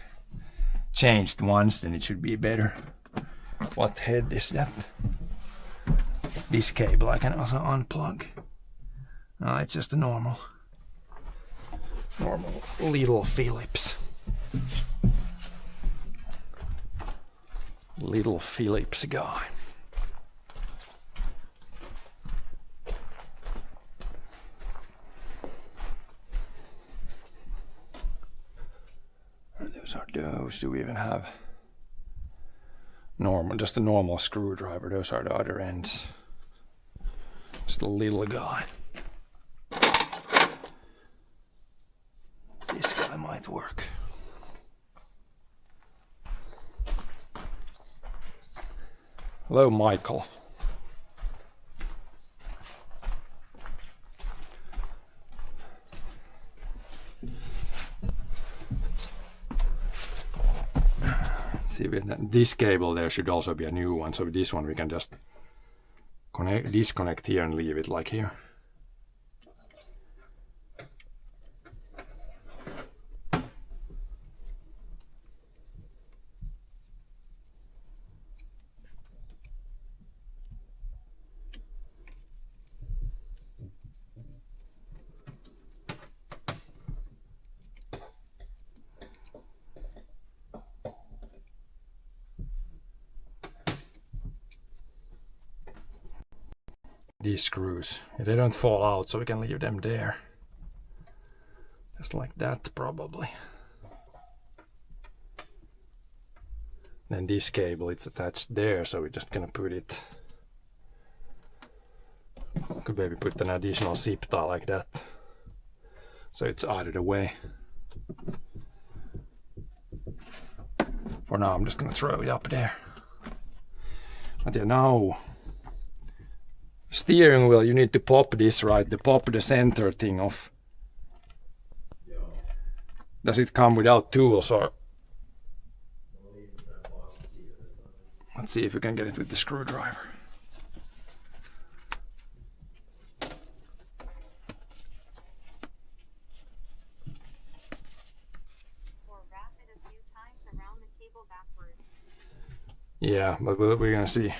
changed once, then it should be better. What head is that? This cable I can also unplug. No, it's just a normal little Phillips. Little Phillips guy. Those are those. Do we even have just a normal screwdriver? Those are the other ends. Just a little guy. This guy might work. Hello, Michael. See, this cable there should also be a new one, so with this one we can just disconnect here and leave it like here. These screws, they don't fall out, so we can leave them there. Just like that, probably. Then this cable, it's attached there, so we're just gonna put it. Could maybe put an additional zip tie like that, so it's out of the way. For now, I'm just gonna throw it up there. But yeah, now. Steering wheel, you need to pop this, right? To pop the center thing off. Does it come without tools or? Let's see if we can get it with the screwdriver. Or wrap it a few times around the cable backwards. Yeah, but we're gonna see.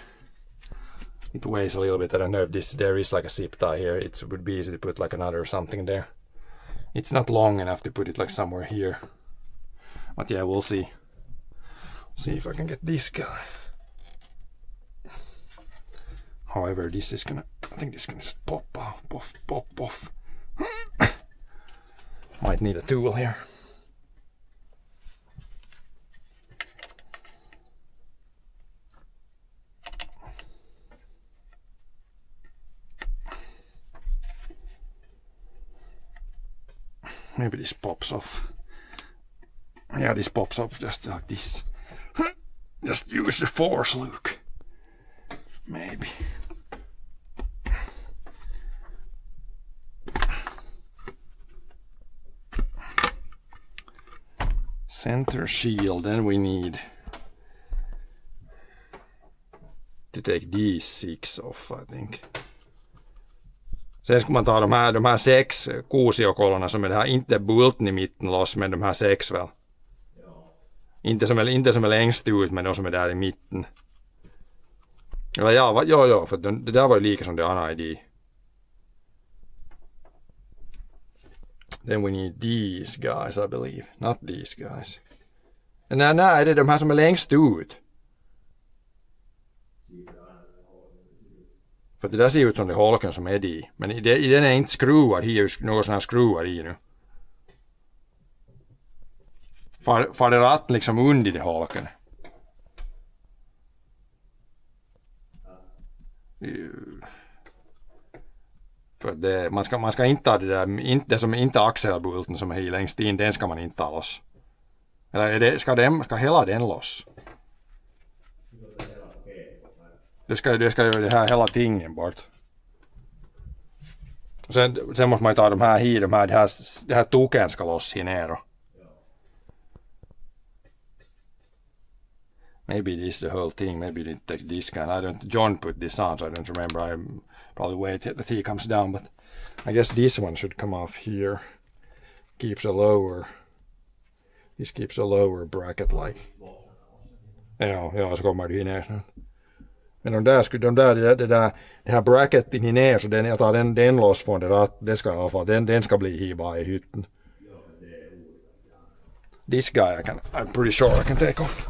It weighs a little bit. I don't know if there is like a zip tie here. It would be easy to put like another something there. It's not long enough to put it like somewhere here. But yeah, we'll see. See if I can get this guy. However, this is gonna, I think this is gonna just pop out, pop off. Might need a tool here. Maybe this pops off. Yeah, this pops off just like this. Just use the force, Luke. Maybe. Center shield, then we need to take these 6 off, I think. Sen kun man tar de här 6 kuusiokolorna så med det här inte bulten i mitten loss men de här 6 väl. Inte som är längst ut men de som är där i mitten. Eller ja, för det där var ju lika som det andra ID. Then we need these guys, I believe. Not these guys. Nej, det är de här som är längst ut. För det där ser ut som det holken som är i. Men i den är inte skruvar i, några sådana skruvar i nu. Far det ratten liksom under det holken. För det, man ska inte ha det där, det som inte axelbulten som är längst in, den ska man inte ta loss. Eller ska hela den loss? Det ska göra det här hela tingen bort. Sen måste man ju ta de här tuken ska loss här nere. Maybe this is the whole thing. Maybe you didn't take this kind. John put this on, so I don't remember. I probably wait till the T comes down, but I guess this one should come off here. Keeps a lower. This keeps a lower bracket like. Ja, så kommer det ner snart. Men det här bracketin i ner så jag tar den loss från det ratt. Det ska i alla fall, den ska bli hiva i hytten. This guy I'm pretty sure I can take off.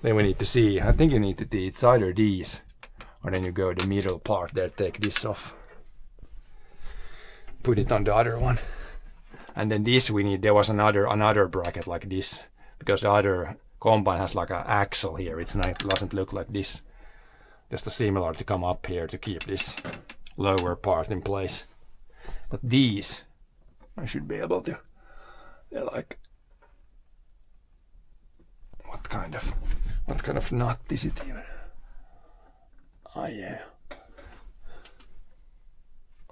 Then we need to see, I think you need to do it's either these or then you go the middle part there, take this off. Put it on the other one. And then this there was another bracket like this because the other combine has like an axle here. It doesn't look like this. Just a similar to come up here to keep this lower part in place. But these, I should be able to. They're like, what kind of nut is it even? Oh yeah.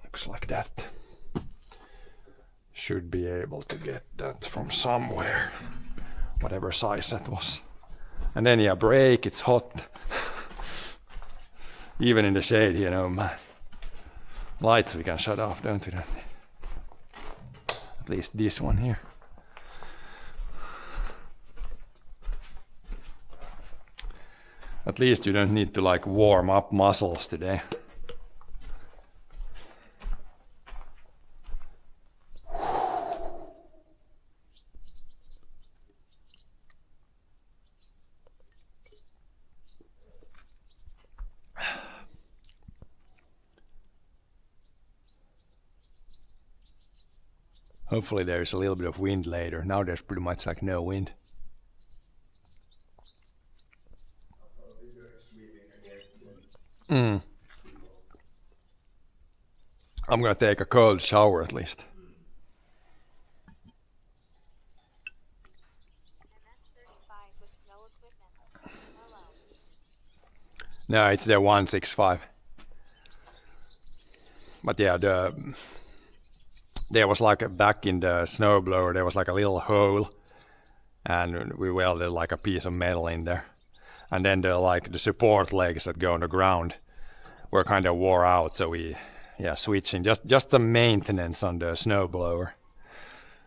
Looks like that. Should be able to get that from somewhere. Whatever size that was. And then yeah, brake, it's hot. Even in the shade, you know, man. Lights we can shut off, don't we? At least this one here. At least you don't need to like warm up muscles today. Hopefully there's a little bit of wind later. Now there's pretty much like no wind. I'm gonna take a cold shower at least. No, it's the 165. But yeah, there was like back in the snowblower, there was like a little hole and we welded like a piece of metal in there. And then the support legs that go on the ground were kind of wore out, so we switching just some maintenance on the snowblower.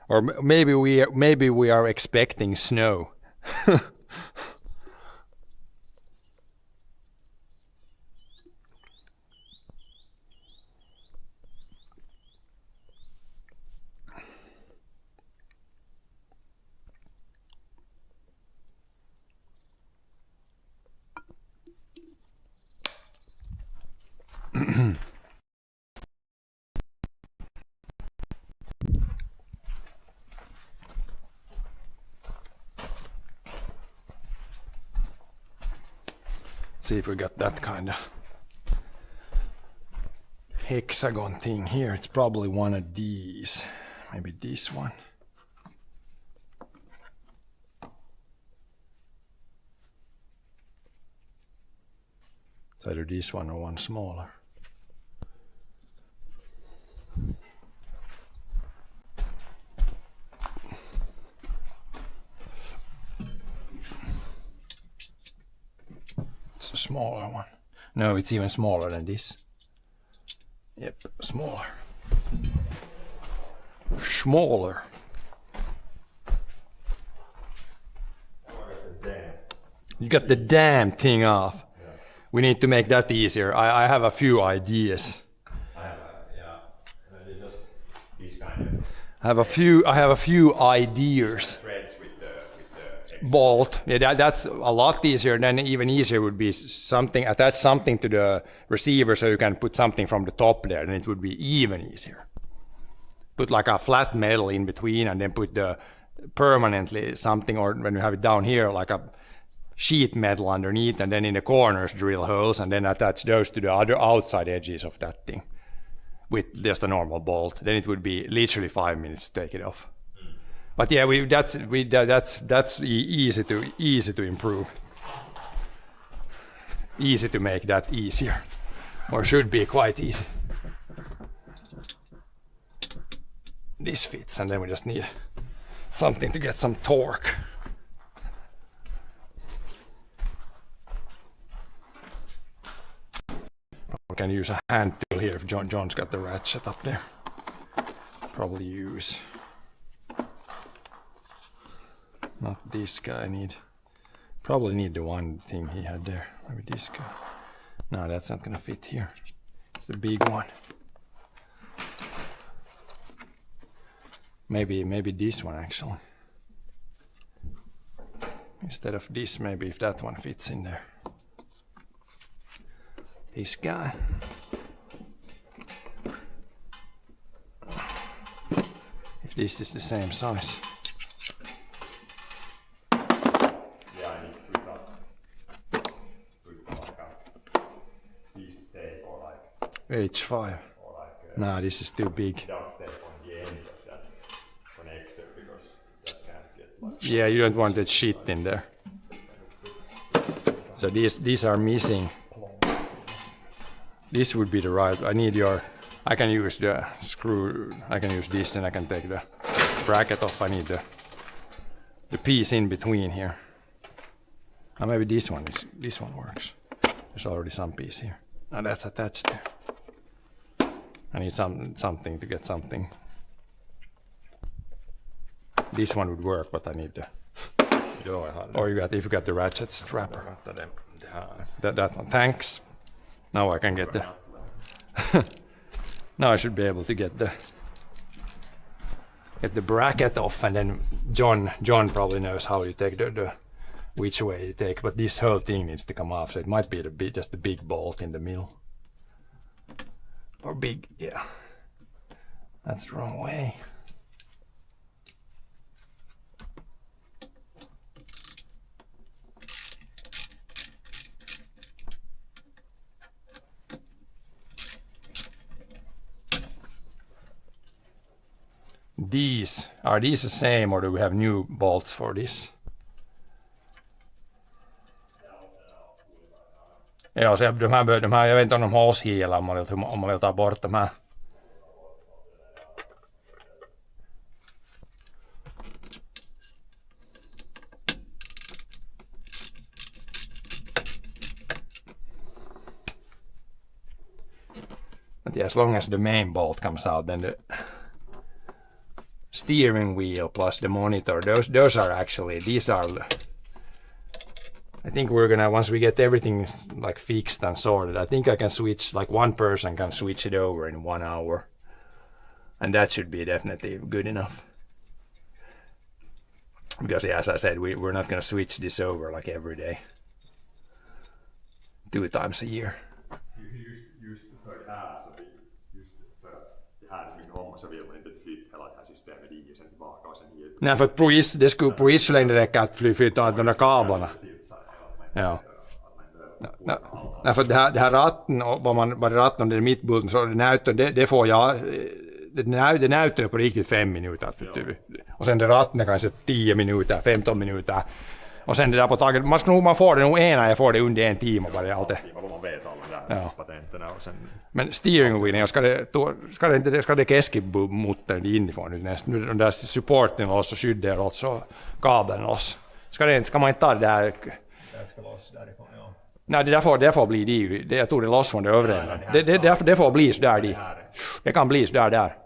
Or maybe we are expecting snow. See if we got that kind of hexagon thing here. It's probably one of these. Maybe this one. It's either this one or one smaller. It's a smaller one. No, it's even smaller than this. Yep, smaller. Smaller. You got the damn thing off. Yeah. We need to make that easier. I have a few ideas. I have a few ideas. Bolt. Yeah, that's a lot easier. Then even easier would be attach something to the receiver so you can put something from the top there, then it would be even easier. Put like a flat metal in between and then put the permanently something, or when you have it down here, like a sheet metal underneath, and then in the corners drill holes and then attach those to the other outside edges of that thing with just a normal bolt. Then it would be literally 5 minutes to take it off. But yeah, that's easy to improve. Easy to make that easier, or should be quite easy. This fits, and then we just need something to get some torque. We can use a hand tool here if John's got the ratchet up there. Probably use. Not this guy, probably need the one thing he had there. Maybe this guy. No, that's not gonna fit here. It's the big one. Maybe this one actually. Instead of this, maybe if that one fits in there. This guy. If this is the same size. H5. No, this is too big. Yeah, you don't want that shit in there. So these are missing. This would be the right. I can use the screw. I can use this, and I can take the bracket off. I need the piece in between here. Maybe this one works. There's already some piece here. Now that's attached there. I need something to get something. This one would work, but I need the. Or if you got the ratchet strapper. That one. Thanks. Now I can get the. Now I should be able to get the bracket off, and then John probably knows how you take which way you take. But this whole thing needs to come off, so it might be just the big bolt in the middle. Or big, yeah. That's the wrong way. Are these the same, or do we have new bolts for this? Ja, de här, jag vet inte om de hålls i eller om man vill ta bort de här. But yeah, as long as the main bolt comes out, then the steering wheel plus the monitor, those are actually, these are, I think we're gonna, once we get everything like fixed and sorted, I think I can switch, like one person can switch it over in 1 hour. And that should be definitely good enough. Because yeah, as I said, we're not gonna switch this over like every day. 2 times a year. Just för det här, så just för det här är mycket om, så vill man inte flytta hela det här systemet i och sen tillbaka och sen hit. Nej, för att det skulle så länge det räcker att flytta de där kablarna. Ja. Nej, för det här ratten, vad ratten och det är mittbulten, så det får jag, det näyttää på riktigt 5 minuter. Och sen det ratten kanske 10 minuter, 15 minuter. Och sen det där på taget, man får det nog jag får det under 1 timme bara allt det. Man vet alla där patenterna och sen. Men steering wheelen, ska det keskimuttern inifrån nu nästan. Nu den där supporten loss och skyddet loss och kabeln loss. Ska man inte ta det där? Det ska loss därifrån, ja. Nej, det får bli det. Jag tog det loss från det övre. Det får bli så där. Det kan bli så där.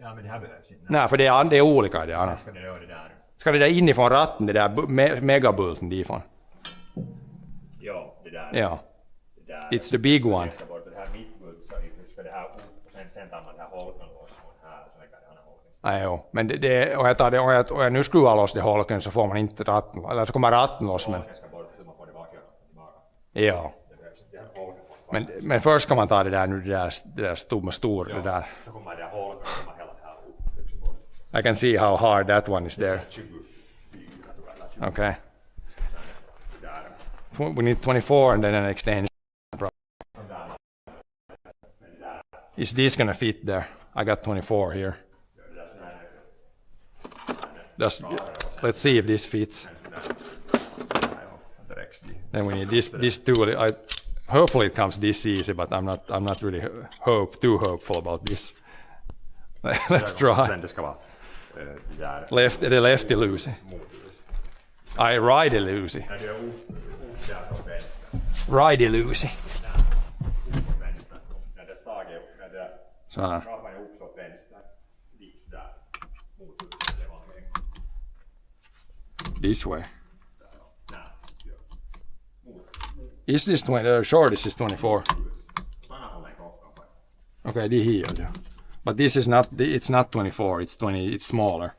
Ja, men det här behövs inte. Nej, för det är olika det andra. Ska det göra det där? Ska det där inifrån ratten, det där megabulten difrån? Ja, det där. Ja. Det där. It's the big one. Ska bort det här mittbult, ska det här upp och sen tar man det här holken loss från här och så lägger det andra holken. Nej, jo. Men det, och jag tar det, och jag nu skruvar loss det holken så får man inte ratten, eller så kommer ratten loss, men. Holken ska bort så man får det tillbaka. Ja. Det behövs inte, det här holken. Men först ska man ta det där nu, det där stor, det där. Så kommer det här holken och kommer hela det här upp. I can see how hard that one is there. 24 tror jag. Okay. We need 24 and then an extension. Is this gonna fit there? I got 24 here. Let's see if this fits. Then we need this tool. Hopefully it comes this easy, but I'm not really too hopeful about this. Let's try. The lefty Lucy. I righty Lucy. Righty Lucy. Så här. This way. Is this 20? Sure, this is 24. Okay, the here. But this is not. It's not 24. It's 20. It's smaller.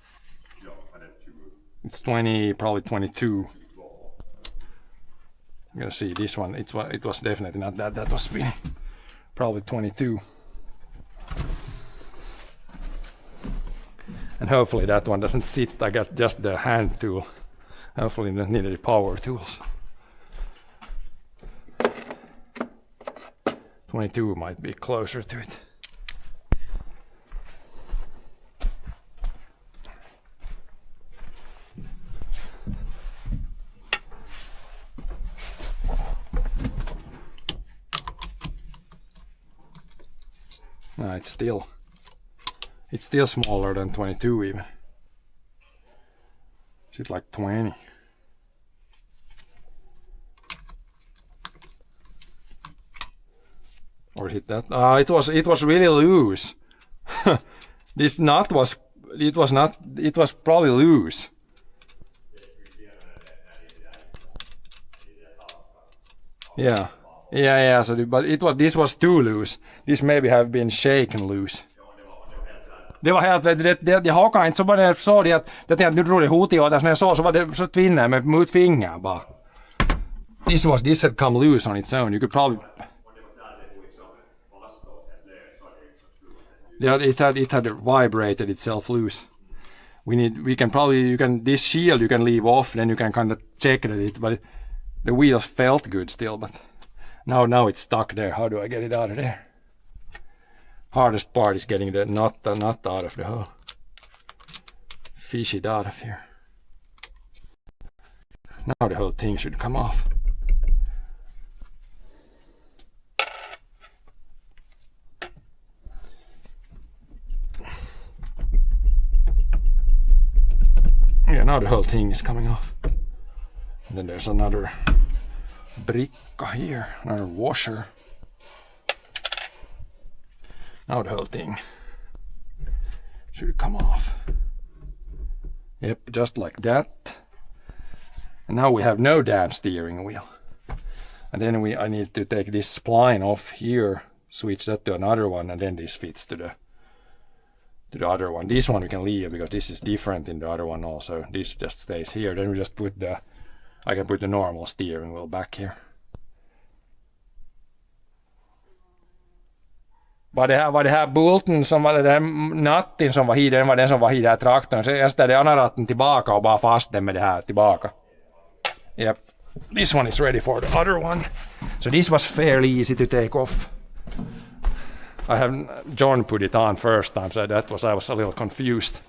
It's 20, probably 22. I'm gonna see this one. It was definitely not that. That was spinning. Probably 22. And hopefully that one doesn't sit. I got just the hand tool. Hopefully not need any power tools. 22 might be closer to it. No, it's still smaller than 22 even. It's like 20. Or is it that? It was really loose. This nut was probably loose. Yeah. So, but this was too loose. This maybe have been shaken loose. Det var helt, jag hakade inte så bara jag såg det att nu drog det hot i och när jag såg så var det så tvinnar med mot fingrar bara. This had come loose on its own. You could probably. Yeah, it had vibrated itself loose. This shield you can leave off, then you can kind of check that but the wheels felt good still, but now it's stuck there. How do I get it out of there? Hardest part is getting the nut out of the hole. Fish it out of here. Now the whole thing should come off. Yeah, now the whole thing is coming off. And then there's another bricka here, another washer. Now the whole thing should come off. Yep, just like that. And now we have no damn steering wheel. And then I need to take this spline off here, switch that to another one, and then this fits to the other one. This one we can leave because this is different in the other one also. This just stays here. Then we just put I can put the normal steering wheel back here. Var det här bulten som var det där natten som var hit, den var den som var hit där traktorn. Så jag ställde andra ratten tillbaka och bara fast den med det här tillbaka. Yep. This one is ready for the other one. So this was fairly easy to take off. John put it on first time, so I was a little confused.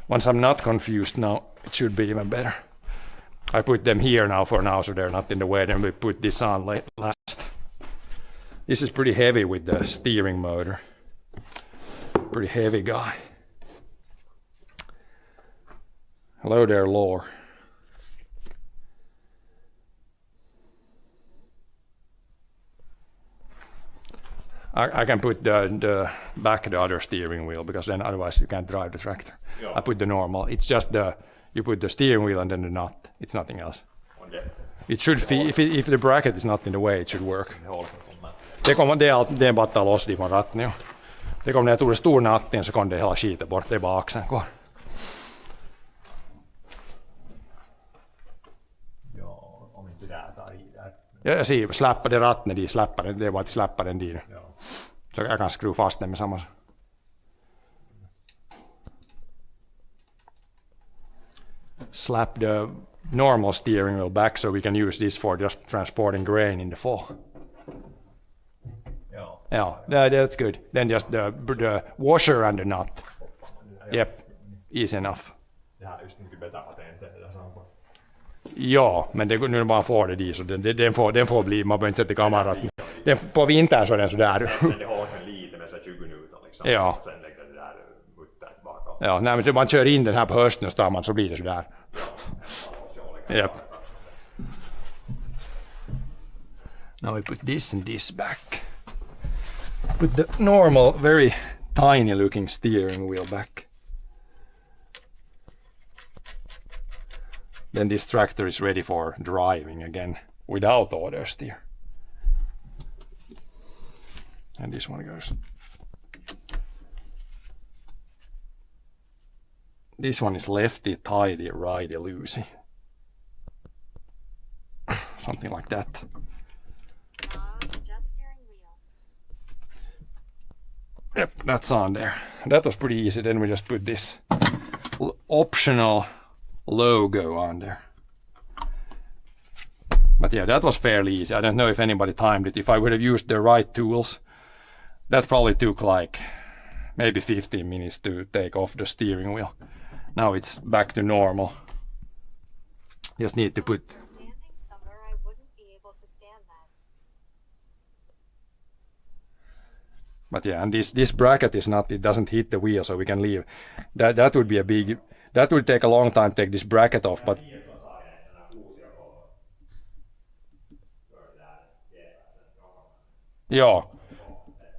Once I'm not confused now, it should be even better. I put them here now for now, so they're not in the way. Then we put this on last. This is pretty heavy with the steering motor. Pretty heavy guy. Hello there, Lore. I can put the back of the other steering wheel because then otherwise you can't drive the tractor. Yeah. I put the normal. It's just you put the steering wheel and then the nut. It's nothing else. It should fit if the bracket is not in the way. It should work. Det är bara att ta loss från ratten. Jo. Det kommer när jag tog en stor natten så kom det hela skiten bort. Det är bara axeln kvar. Ja, om inte det tar i där. Jag ser, släppade ratten dit, det är bara att släppa den dit. Ja. Så jag kan skruva fast den med samma. Slap the normal steering wheel back so we can use this for just transporting grain in the fall. Yeah, that's good. Then just the washer and the nut. Yep, easy enough. Det här är just mycket bättre patentet eller så. Ja, men det nu bara får det dit så den får bli, man behöver inte sätta kameran. Den på vintern så är den så där. Men det håller kan lite med så 20 minuter liksom. Ja. Sen lägger det där muttern tillbaka. Ja, nej men så man kör in den här på hösten och står man så blir det så där. Ja. Yep. Now we put this and this back. Put the normal, very tiny looking steering wheel back. Then this tractor is ready for driving again without autosteer. And this one goes. This one is lefty, tighty, righty, loosey. Something like that. Yep, that's on there. That was pretty easy. Then we just put this optional logo on there. But yeah, that was fairly easy. I don't know if anybody timed it. If I would have used the right tools, that probably took like maybe 15 minutes to take off the steering wheel. Now it's back to normal. Just need to put... Standing somewhere, I wouldn't be able to stand that. But yeah, and this bracket is not, it doesn't hit the wheel, so we can leave. That would be a big, that would take a long time to take this bracket off, but... Yeah.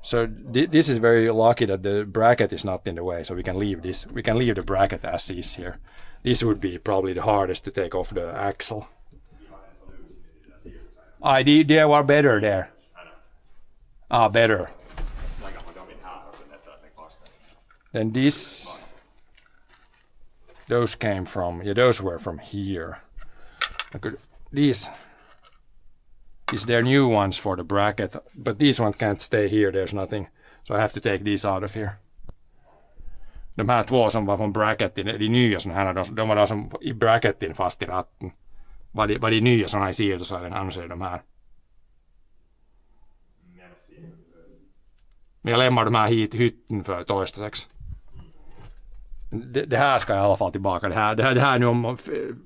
So this is very lucky that the bracket is not in the way, so we can leave this. We can leave the bracket as is here. This would be probably the hardest to take off the axle. They were better there. Better. Then those came from, yeah, those were from here. These they're new ones for the bracket, but these ones can't stay here, there's nothing. So I have to take these out of here. De här två som var från bracketin, de nya såna här, de var de som i bracketin fast i ratten. Var de nya såna här siirtosaaren anser de här. Men jag lämnar de här hit hytten för toistaiseksi. Det här ska i alla fall tillbaka. Det här nu om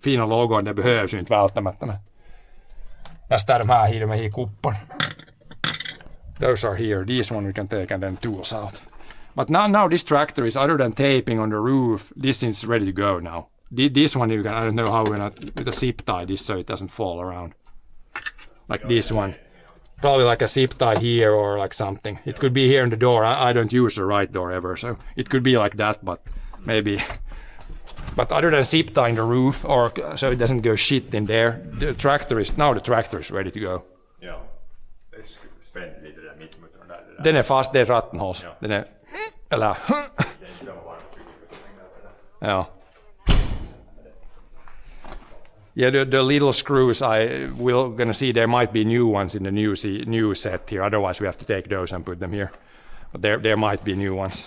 fina logon, det behövs ju inte välttämättä. Jag ställer de här i kuppan. Those are here. These one we can take and then tools out. But now this tractor is, other than taping on the roof, this is ready to go now. This one you can, I don't know how we're gonna with a zip tie this so it doesn't fall around. Like this one. probably like a zip tie here or like something. It could be here in the door. I don't use the right door ever, so it could be like that, but maybe. But other than zip tie in the roof, or so it doesn't go shit in there, the tractor is ready to go. Joo. Spänn lite där mittmotorn där. Den är fast, det är rattenhåls. Ja. Den är, eller, ja. Yeah, the little screws I will gonna see, there might be new ones in the new set here. Otherwise, we have to take those and put them here. But there might be new ones.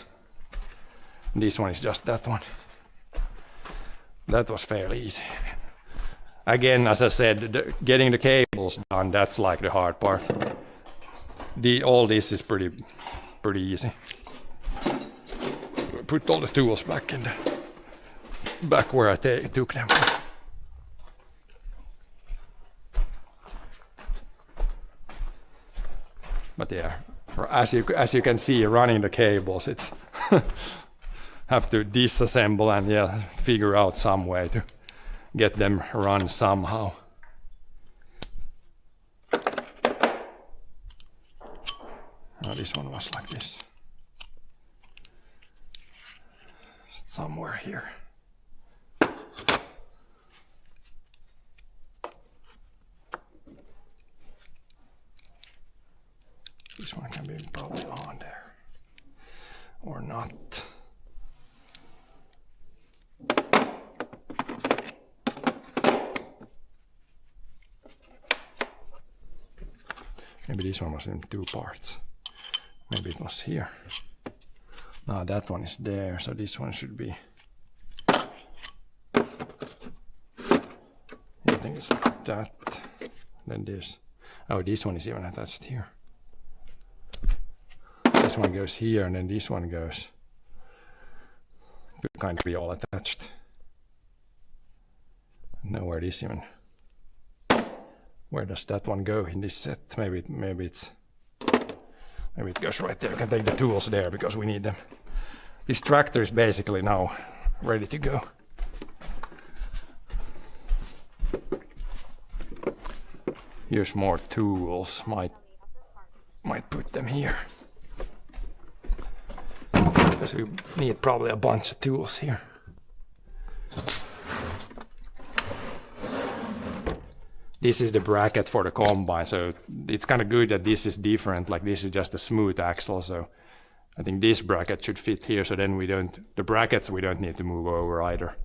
And this one is just that one. That was fairly easy. Again, as I said, getting the cables done, that's like the hard part. All this is pretty easy. Put all the tools back where I took them. But yeah, as you can see, running the cables, it's have to disassemble and figure out some way to get them run somehow. Oh, this one was like this. Just somewhere here. This one can be probably on there. Or not. Maybe this one was in two parts. Maybe it was here. No, that one is there, so this one should be. I think it's like that. Then this. Oh, this one is even attached here. This one goes here, and then this one goes. Could kind of be all attached. Know where this even. Where does that one go in this set? Maybe it goes right there. We can take the tools there because we need them. This tractor is basically now ready to go. Here's more tools. Might put them here. Because we need probably a bunch of tools here. This is the bracket for the combine, so it's kind of good that this is different. Like this is just a smooth axle, so I think this bracket should fit here. So then the brackets we don't need to move over either.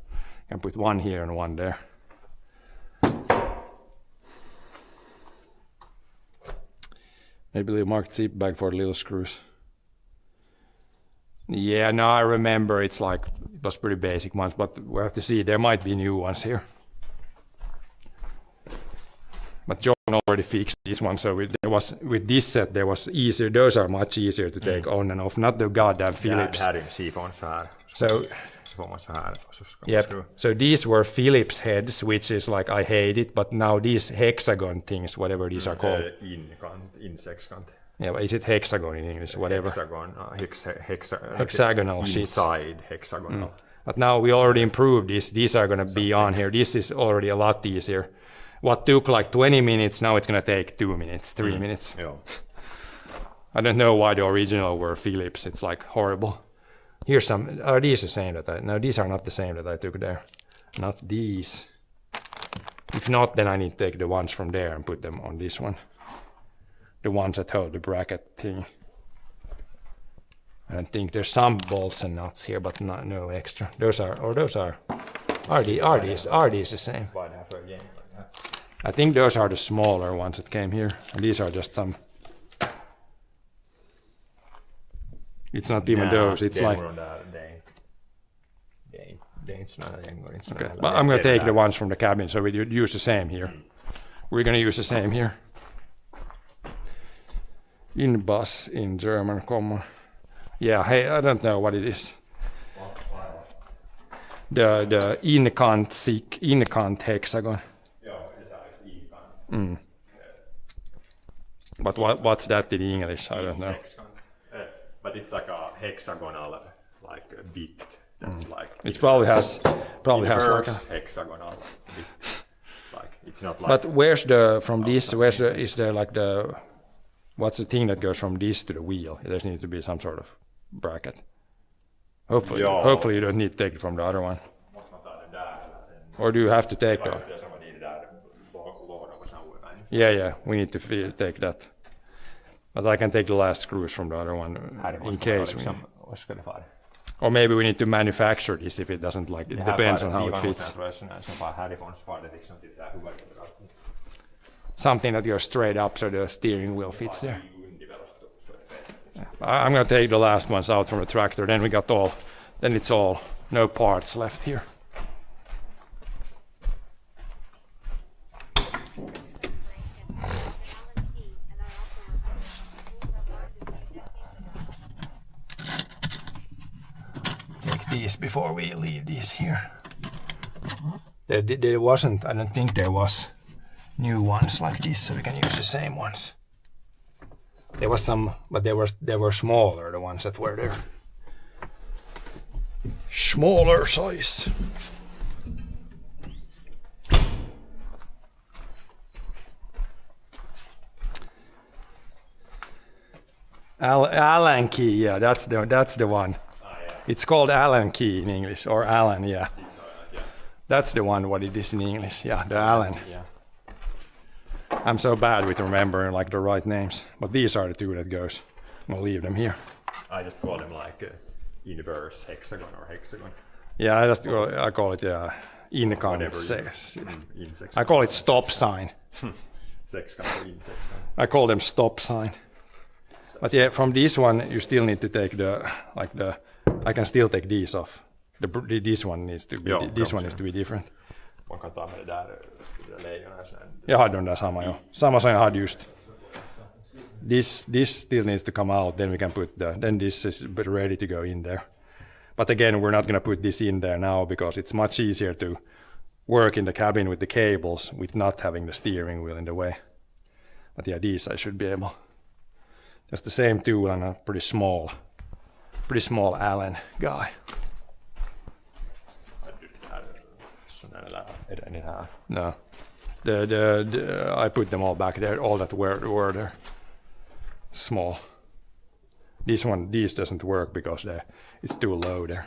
Can put one here and one there. Maybe a marked zip bag for the little screws. Yeah, no, I remember it was pretty basic ones, but we have to see. There might be new ones here. But John already fixed this one, so with this set there was easier. Those are much easier to take on and off, not the goddamn Phillips. Det här är sifon så här. So får man så här. Yep. So these were Phillips heads, which is like I hate it, but now these hexagon things, whatever these are called. Sexkant. Yeah, but is it hexagon in English? Whatever. Hexagonal sheets. Inside hexagonal. But now we already improved this. These are going to be on here. This is already a lot easier. What took like 20 minutes, now it's going to take 2 minutes, 3 minutes. Yeah. I don't know why the original were Phillips. It's like horrible. Here's some. Are these the same No, these are not the same that I took there. Not these. If not, then I need to take the ones from there and put them on this one. The ones that hold the bracket thing. I don't think there's some bolts and nuts here, but no extra. These the same? I think those are the smaller ones that came here. And these are just some. It's not even those. It's like. Okay, but I'm going to take the ones from the cabin, so we use the same here. We're going to use the same here. In bus in German, common. Yeah, hey, I don't know what it is. The inkant hexagon. But what's that in English? I don't know. But it's like a hexagonal like a bit. That's like it probably has like a hexagonal bit. Like it's not like. But where's the from this? Is there like the what's the thing that goes from this to the wheel? There needs to be some sort of bracket. Hopefully you don't need to take it from the other one. Måste man ta den där eller sen? Or do you have to take that? Det är som att det där lådan var samma. Yeah, we need to take that. But I can take the last screws from the other one in case. Vad ska det vara? Or maybe we need to manufacture this if it doesn't like it depends on how it fits. Something that goes straight up so the steering wheel fits there. I'm gonna take the last ones out from the tractor, then it's all no parts left here. Take these before we leave these here. There wasn't, I don't think there was new ones like this, so we can use the same ones. There was some, but they were smaller, the ones that were there. Smaller size. Allen key, yeah, that's the one. It's called Allen key in English, or Allen, yeah. That's the one, what it is in English, yeah, the Allen. Yeah. I'm so bad with remembering like the right names, but these are the two that goes. I'll leave them here. I just call them like inverse hexagon or hexagon. Yeah, I call it incon. I call it stop sign. Sexkan or insexkan. I call them stop sign. But yeah, from this one you still need to take I can still take these off. This one needs to be needs to be different. Man kan ta med det där lejonen sen. Jag hade den där samma, jo. Samma som jag hade just. This still needs to come out, then we can put then this is ready to go in there. But again, we're not going to put this in there now because it's much easier to work in the cabin with the cables with not having the steering wheel in the way. But yeah, these I should be able. Just the same tool and a pretty small Allen guy. No. I put them all back there, all that were there. Small. These doesn't work because it's too low there.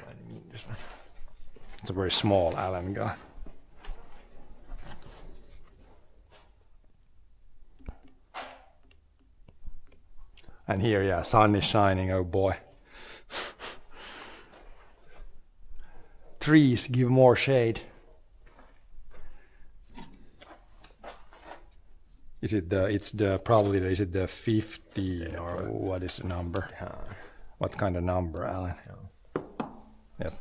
It's a very small Allen guy. And here, yeah, sun is shining, oh boy. Trees give more shade. Is it the 50 or what is the number? What kind of number, Alan? Yep.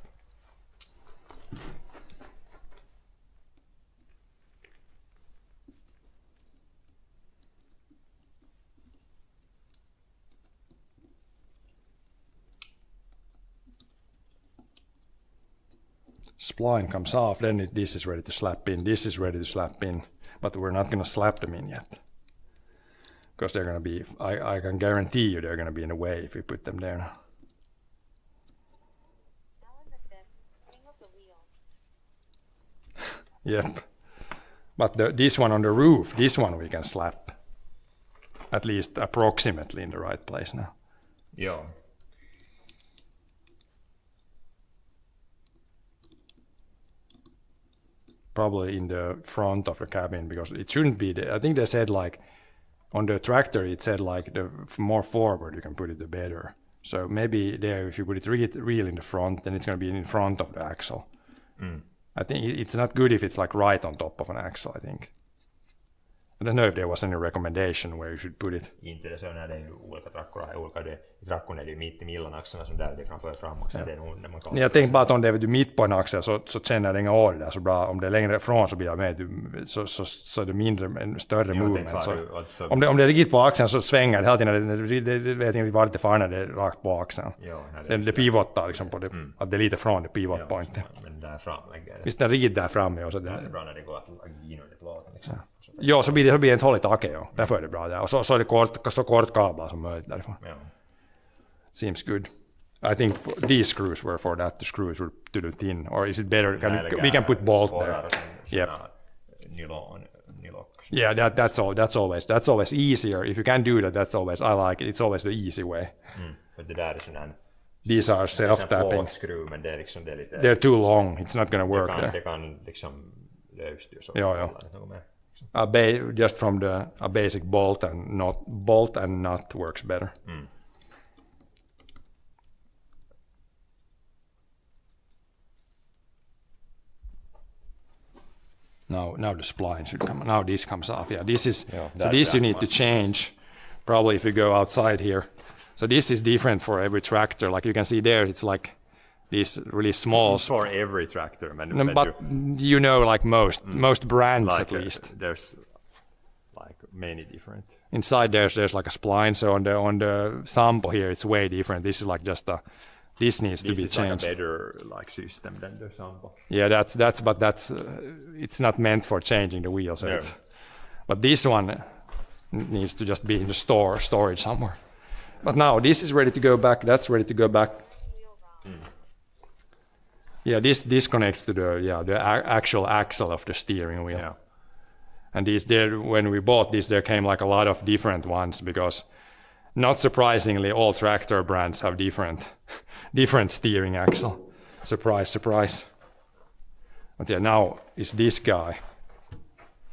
Spline comes off, then this is ready to slap in, this is ready to slap in, but we're not going to slap them in yet. Because they're going to be, I can guarantee you they're going to be in the way if we put them there now. Yep. But this one on the roof, this one we can slap. At least approximately in the right place now. Yeah. Probably in the front of the cabin because it shouldn't be there. I think they said like on the tractor it said like the more forward you can put it the better. So maybe there if you put it real in the front then it's going to be in front of the axle. I think it's not good if it's like right on top of an axle, I think. I don't know if there was any recommendation where you should put it. Inte det så när det är olika traktorn är det mitt emellan axlarna som där det framför framaxeln. Det är nog när man kan. Jag tänkte bara att om det är mitt på en axel så känner jag inga år där så bra. Om det är längre ifrån så blir jag med så är det en större movement. Så, om det är riktigt på axeln så svänger det hela tiden. Det vet inte vart det far när det är rakt på axeln. Ja, det pivottar liksom på det, att det är lite från det pivot pointet. Men där fram lägger det. Visst den riktigt där framme. Så det är bra när det går att lägga in under plåten. Liksom. Ja, så blir det inte hålligt take, jo. Därför är det bra där. Och så är det så kort kablar som möjligt därifrån. Ja. Seems good. I think these screws were for that, the screws were to the tin. Or is it better, we can put bolt there. Yep. nilokkas. Yeah, that's always easier. If you can do that, that's always, I like it. It's always the easy way. För det där är sån här These are self-tapping. plåtskruv, men det är liksom det är lite... They're too long. It's not gonna work there. Det kan liksom löst ju så. Ja. Just from a basic bolt and nut works better. Now the spline should come. Now this comes off. Yeah, this is so this you need to change. Probably if you go outside here. So this is different for every tractor. Like you can see there, it's like these really small. For every tractor, but you know, like most brands like at least. There's like many different. Inside there's like a spline. So on the sample here, it's way different. This is like just a. This needs to be changed. Like a better like system than the sample. Yeah, that's it's not meant for changing the wheel. So but this one needs to just be in the storage somewhere. But now this is ready to go back. That's ready to go back. Yeah, this disconnects to the actual axle of the steering wheel. Yeah. And these there, when we bought this, there came like a lot of different ones because, not surprisingly, all tractor brands have different steering axle. Surprise, surprise. But yeah, now is this guy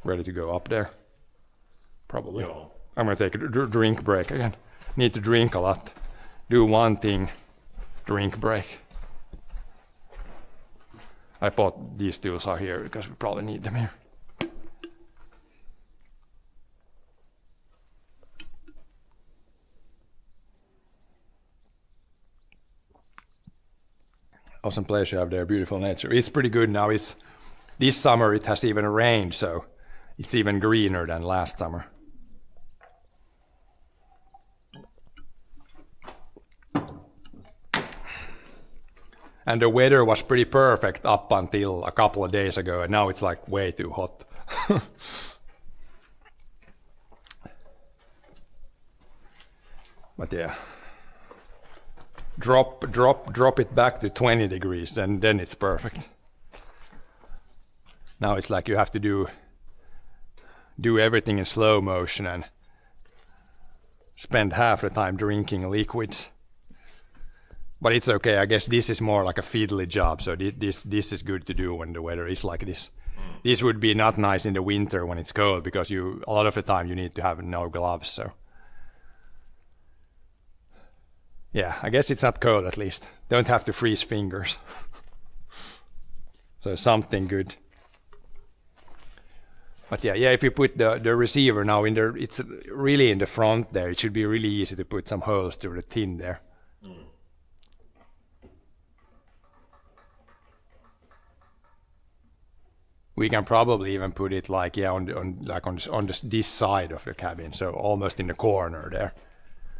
ready to go up there? Probably. Yeah. I'm gonna take a drink break again. Need to drink a lot. Do one thing, drink break. I thought these tools are here because we probably need them here. Awesome place you have there, beautiful nature. It's pretty good now. This summer it has even rained, so it's even greener than last summer. And the weather was pretty perfect up until a couple of days ago, and now it's like way too hot. But yeah. Drop it back to 20 degrees, then it's perfect. Now it's like you have to do everything in slow motion and spend half the time drinking liquids. But it's okay. I guess this is more like a fiddly job, so this is good to do when the weather is like this. This would be not nice in the winter when it's cold because a lot of the time you need to have no gloves. So yeah, I guess it's not cold at least. Don't have to freeze fingers. So something good. But yeah, if you put the receiver now in there, it's really in the front there. It should be really easy to put some holes through the tin there. We can probably even put it like on this side of the cabin, so almost in the corner there.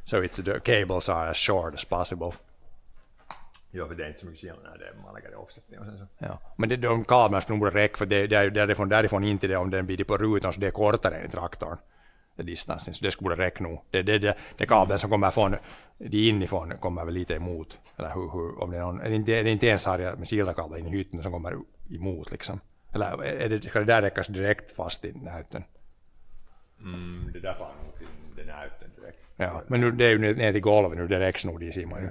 So the cables are as short as possible. Ja, för det är inte så mycket skillnad där man lägger det offset och sen så. Ja, men de kablarna skulle nog räcka för därifrån inte det om den blir på rutan så det är kortare än i traktorn. Det distansen, så det skulle räcka nog. Det kabeln som kommer från inifrån kommer väl lite emot. Eller hur om det är någon, är det inte ens här med kilakablar in i hytten som kommer emot liksom. Eller ska det där räckas direkt fast i näten? Det där fan nog till den näten direkt. Ja, men nu det är ju ner till golvet nu, det räcks nog, det ser man ju.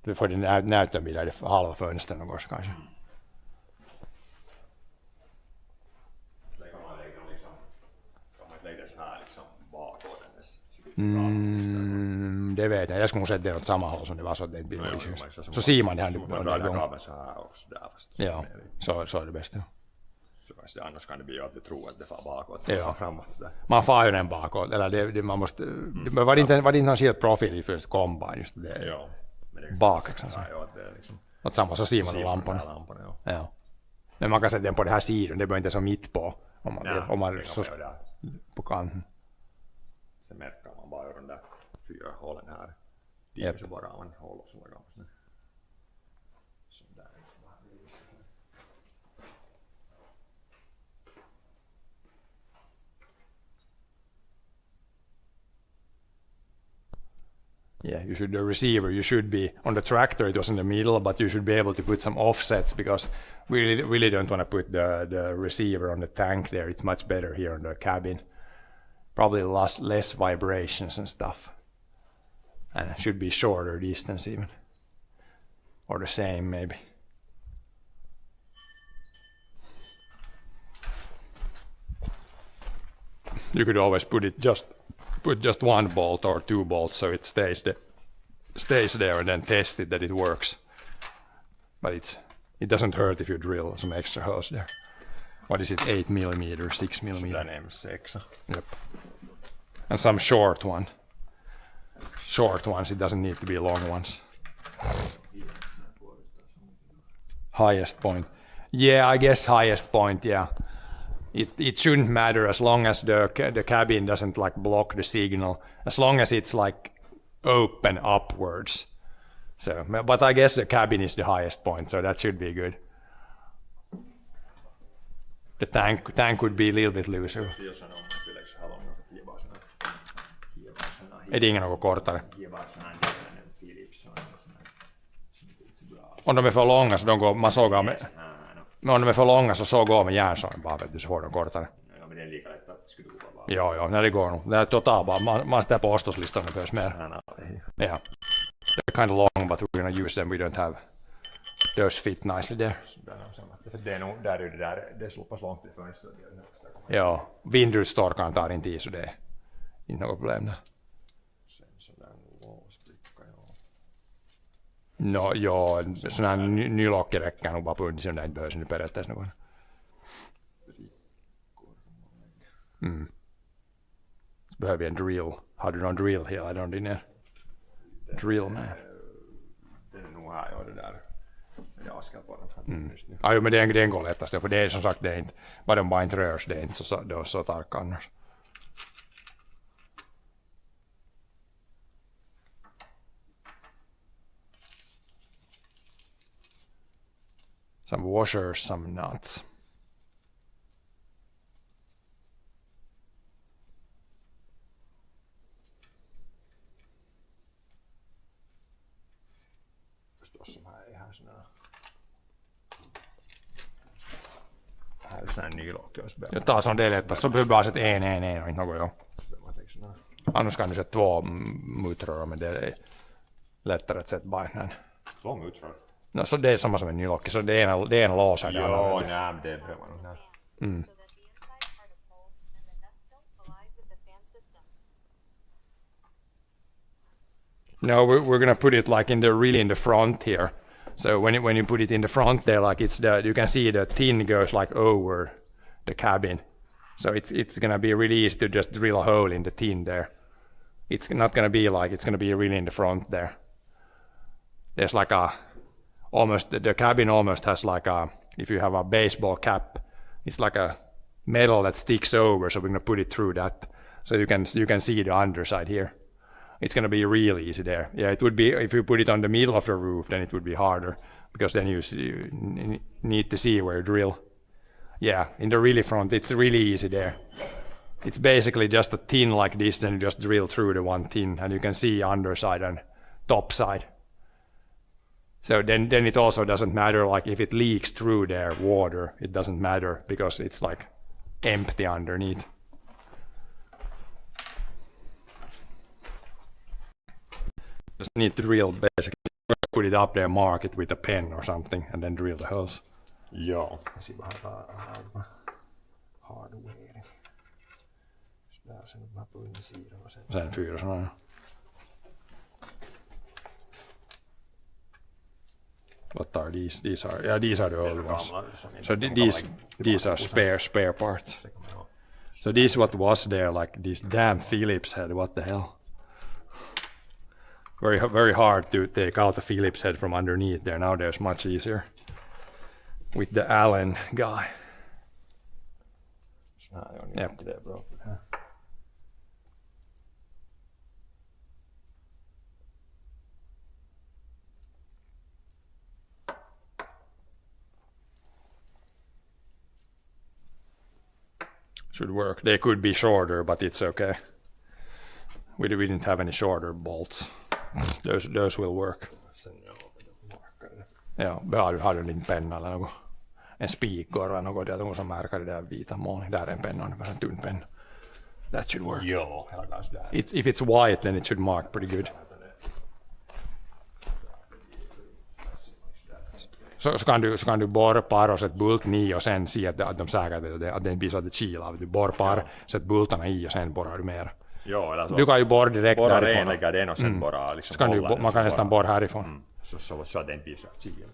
Du får den näten vid halva fönstren och gås kanske. Det kan man lägga liksom, kan man lägga så här liksom bakåt hennes. Det vet jag skulle nog sätta det åt samma håll som det var så att det inte blir issues. Så ser man det här nu. Man drar den kabeln så här och så där fast. Ja, så är det bästa. Så kanske annars kan det bli att du tror att det far bakåt och far framåt. Där. Man far ju den bakåt, eller man måste... Var det inte någon helt profil i först kombine just det? Ja. Bak liksom. Ja, det är liksom... Att samma så ser man lamporna. Ja. Men man kan sätta den på den här sidan, det behöver inte så mitt på. Om man så på kanten. Sen märker man bara de där 4 hålen här. Det är så bara man håller så där. Så där. Yeah, you should, the receiver, you should be, on the tractor it was in the middle, but you should be able to put some offsets because we really don't want to put the receiver on the tank there. It's much better here in the cabin. Probably less vibrations and stuff. And it should be shorter distance even. Or the same maybe. You could always put just one bolt or 2 bolts so it stays there and then test it that it works. But it doesn't hurt if you drill some extra holes there. What is it, 8mm, 6mm? M6. Yep. And some short ones, it doesn't need to be long ones. Highest point. Yeah, I guess highest point, yeah. It shouldn't matter as long as the cabin doesn't like block the signal, as long as it's like open upwards. So, but I guess the cabin is the highest point, so that should be good. The tank would be a little bit looser. Är det ingen något kortare? Om de är för långa så man sågar med... Men om de är för långa så går med järnsågen bara, vet du, så får de kortare. Ja, men det är lika lätt att skulle gå bara. Ja, nej, det går nog. Det är totalt bara, man sitter på ostoslistan och behövs mer. Yeah. They're kind of long, but we're gonna use them. We don't have those fit nicely there. Det är nog där det är så pass långt till fönstret. Ja, vindrutstorkaren tar inte i så det är inte något problem där. Sen sådär låsbricka, ja. No, ja, sån här nylokki räcker nog bara på under, så det inte behövs nu periaatteessa någon. Behöver vi en drill? Har du någon drill hela dagen din ner? Drill med. Det är nog här, ja, det där. Jag ska på den just nu. Ja, men den går lättast, för det är som sagt, det är inte, bara de bara inte rörs, det är inte så tarka annars. Some washers, some nuts. Ja, taas on deletat, så behöver bara sätta en och inte något, ja. Annars kan du sätta 2 muttrar, men det är lättare att sätta bara en. 2 muttrar? No, så det är samma som en nylokki, så det är en låsa där. Ja, nej, det behöver man nog. So that the inside part of holds and the nuts don't collide with the fan system. No, we're gonna put it like really in the front here. So when you put it in the front there, like you can see the tin goes like over the cabin. So it's gonna be really easy to just drill a hole in the tin there. It's not gonna be like, it's gonna be really in the front there. There's like the cabin almost has like if you have a baseball cap, it's like a metal that sticks over, so we're gonna put it through that. So you can see the underside here. It's going to be really easy there. Yeah, it would be, if you put it on the middle of the roof, then it would be harder, because then you need to see where you drill. Yeah, in the really front, it's really easy there. It's basically just a tin like this, then you just drill through the one tin, and you can see underside and top side. So then it also doesn't matter, like if it leaks through there, water, it doesn't matter, because it's like empty underneath. Just need to drill, basically put it up there, mark it with a pen or something, and then drill the holes. Joo. Hardware. Där sen mä puhuin siirroa sen. Sen 400. What are these? These are the old ones. So these are spare parts. So this what was there, like this damn Phillips head, what the hell? Very hard to take out the Phillips head from underneath there. Now there's much easier with the Allen guy. Yep. Should work. They could be shorter, but it's okay. We didn't have any shorter bolts. Those will work. Sen jag markade. Ja, har du en liten penna eller något? En spikor eller något där de som märker det där vita molnet. Där är en penna, det var en tunn penna. That should work. Joo, jag kanske där. If it's white then it should mark pretty good. Så kan du borra par och sätta bulten i och sen se att de säkert att den blir så att det kilar. Du borrar par, sätter bultarna i och sen borrar du mer. Joo, eller så. Du kan ju borra direkt Borra därifrån. renlägga den och sen borra liksom. Så kan man kan nästan borra härifrån. Så att den blir så att kilar. Not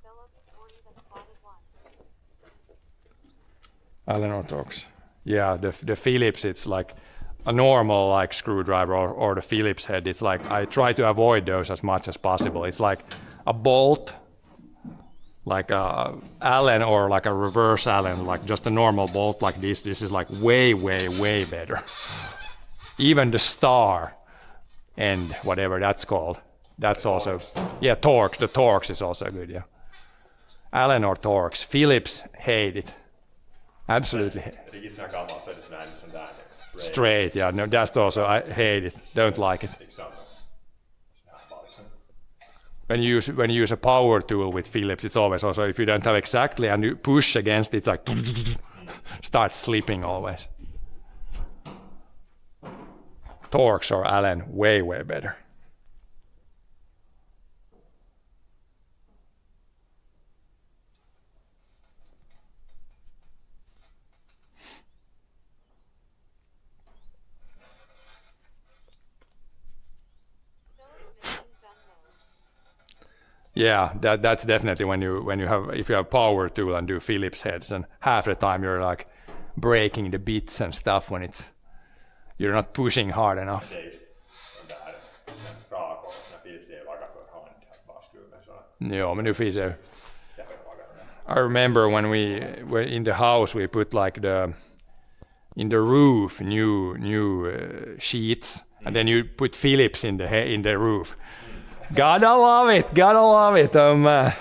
Phillips or even slotted one. Allen or Torx. Yeah, the Phillips, it's like a normal like screwdriver or the Phillips head. It's like I try to avoid those as much as possible. It's like a bolt, like a Allen or like a reverse Allen, like just a normal bolt like this. This is like way better. Even the star and whatever that's called, that's also, yeah, Torx. The Torx is also good, yeah. Allen or Torx. Phillips, hate it. Absolutely. Riktigt såna gamla så är det såna här sån där Straight, yeah. No, that's also, I hate it. Don't like it. liksom. When you use a power tool with Phillips, it's always also, if you don't have exactly and you push against it, it's like starts slipping always. Torx or Allen, way better. Phillips machine gun mode. Yeah, that's definitely when you have, if you have power tool and do Phillips heads, and half the time you're like breaking the bits and stuff when you're not pushing hard enough. Det är just de där såna rakor, såna Philips det är lagat för hand bara skruva med såna. Ja, men nu finns det. Därför lagar det. I remember when we were in the house, we put like in the roof new sheets, and then you put Phillips in the roof. Gotta love it, oh man.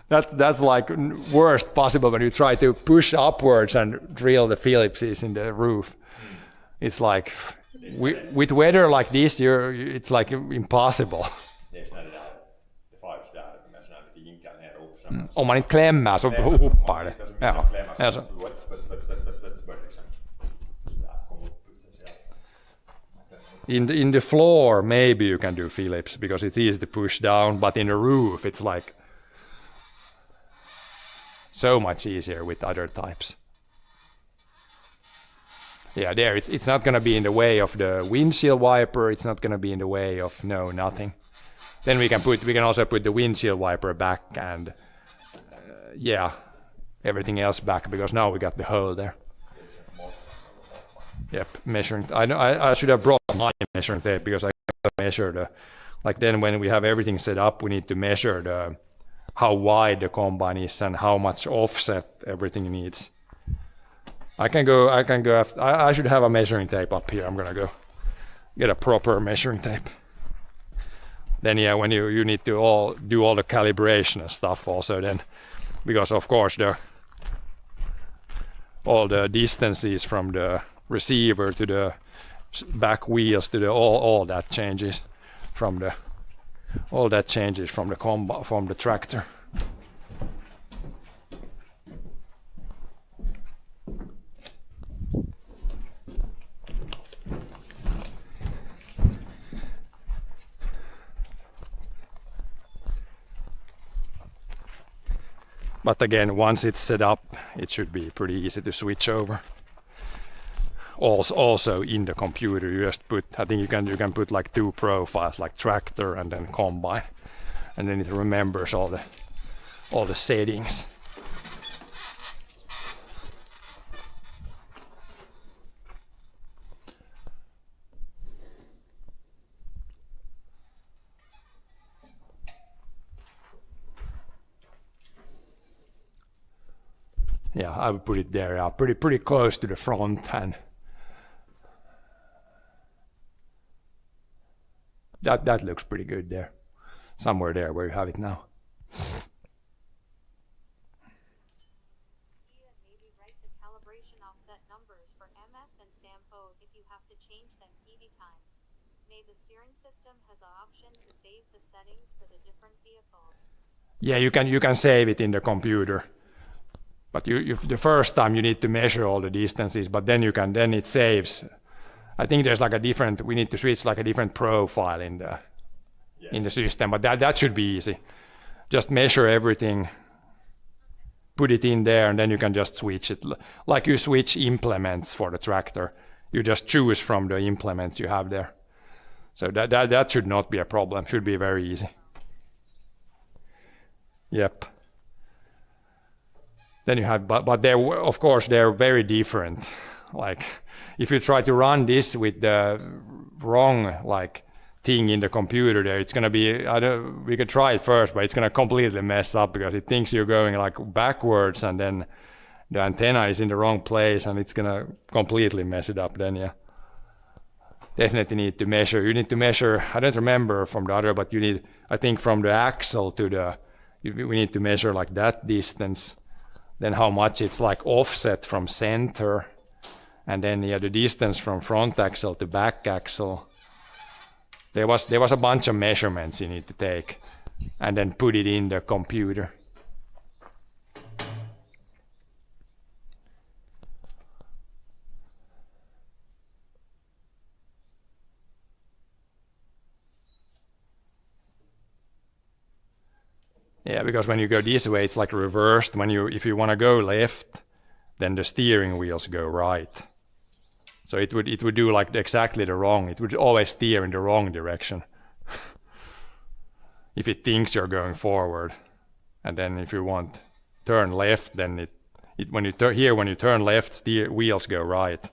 That's like worst possible when you try to push upwards and drill the Phillipses in the roof. It's like with weather like this, it's like impossible. Det är såna där det far just där med såna lite jinkar ner upp så. Om man inte klämmer så hoppar det. Ja. Alltså. In the floor, maybe you can do Phillips because it's easy to push down, but in the roof, it's like so much easier with other types. Yeah, there, it's not gonna be in the way of the windshield wiper. It's not gonna be in the way of nothing. Then we can also put the windshield wiper back and yeah, everything else back because now we got the hole there. Yep, measuring. I should have brought my measuring tape because I measure like then when we have everything set up, we need to measure how wide the combine is and how much offset everything needs. I can go after, I should have a measuring tape up here. I'm gonna go get a proper measuring tape. Then yeah, when you need to do all the calibration and stuff also then, because of course all the distances from the receiver to the back wheels to the all that changes from the from the tractor. But again, once it's set up, it should be pretty easy to switch over. Also in the computer, you just put, I think you can put like two profiles, like tractor and then combine, and then it remembers all the settings. Yeah, I would put it there, yeah, pretty close to the front, and that looks pretty good there. Somewhere there where you have it now. And maybe write the calibration offset numbers for MF and SAMPO if you have to change them TV time. Nay, the steering system has an option to save the settings for the different vehicles. Yeah, you can save it in the computer. But you the first time you need to measure all the distances, but then it saves. I think there's like a different, we need to switch like a different profile in the system, but that should be easy. Just measure everything, put it in there, and then you can just switch it. Like you switch implements for the tractor. You just choose from the implements you have there. So that should not be a problem, should be very easy. Yep. Then you have, but they're, of course, they're very different. Like, if you try to run this with the wrong, like, thing in the computer there, it's gonna be, we could try it first, but it's gonna completely mess up because it thinks you're going, like, backwards, and then the antenna is in the wrong place, and it's gonna completely mess it up then, yeah. Definitely need to measure. You need to measure, I don't remember from the other, but you need, I think from the axle to the, we need to measure like that distance, then how much it's like offset from center, and then the distance from front axle to back axle. There was a bunch of measurements you need to take, and then put it in the computer. Yeah, because when you go this way, it's like reversed. If you want to go left, then the steering wheels go right. So it would do like exactly the wrong. It would always steer in the wrong direction. If it thinks you're going forward, and then if you want turn left, then when you turn left, wheels go right,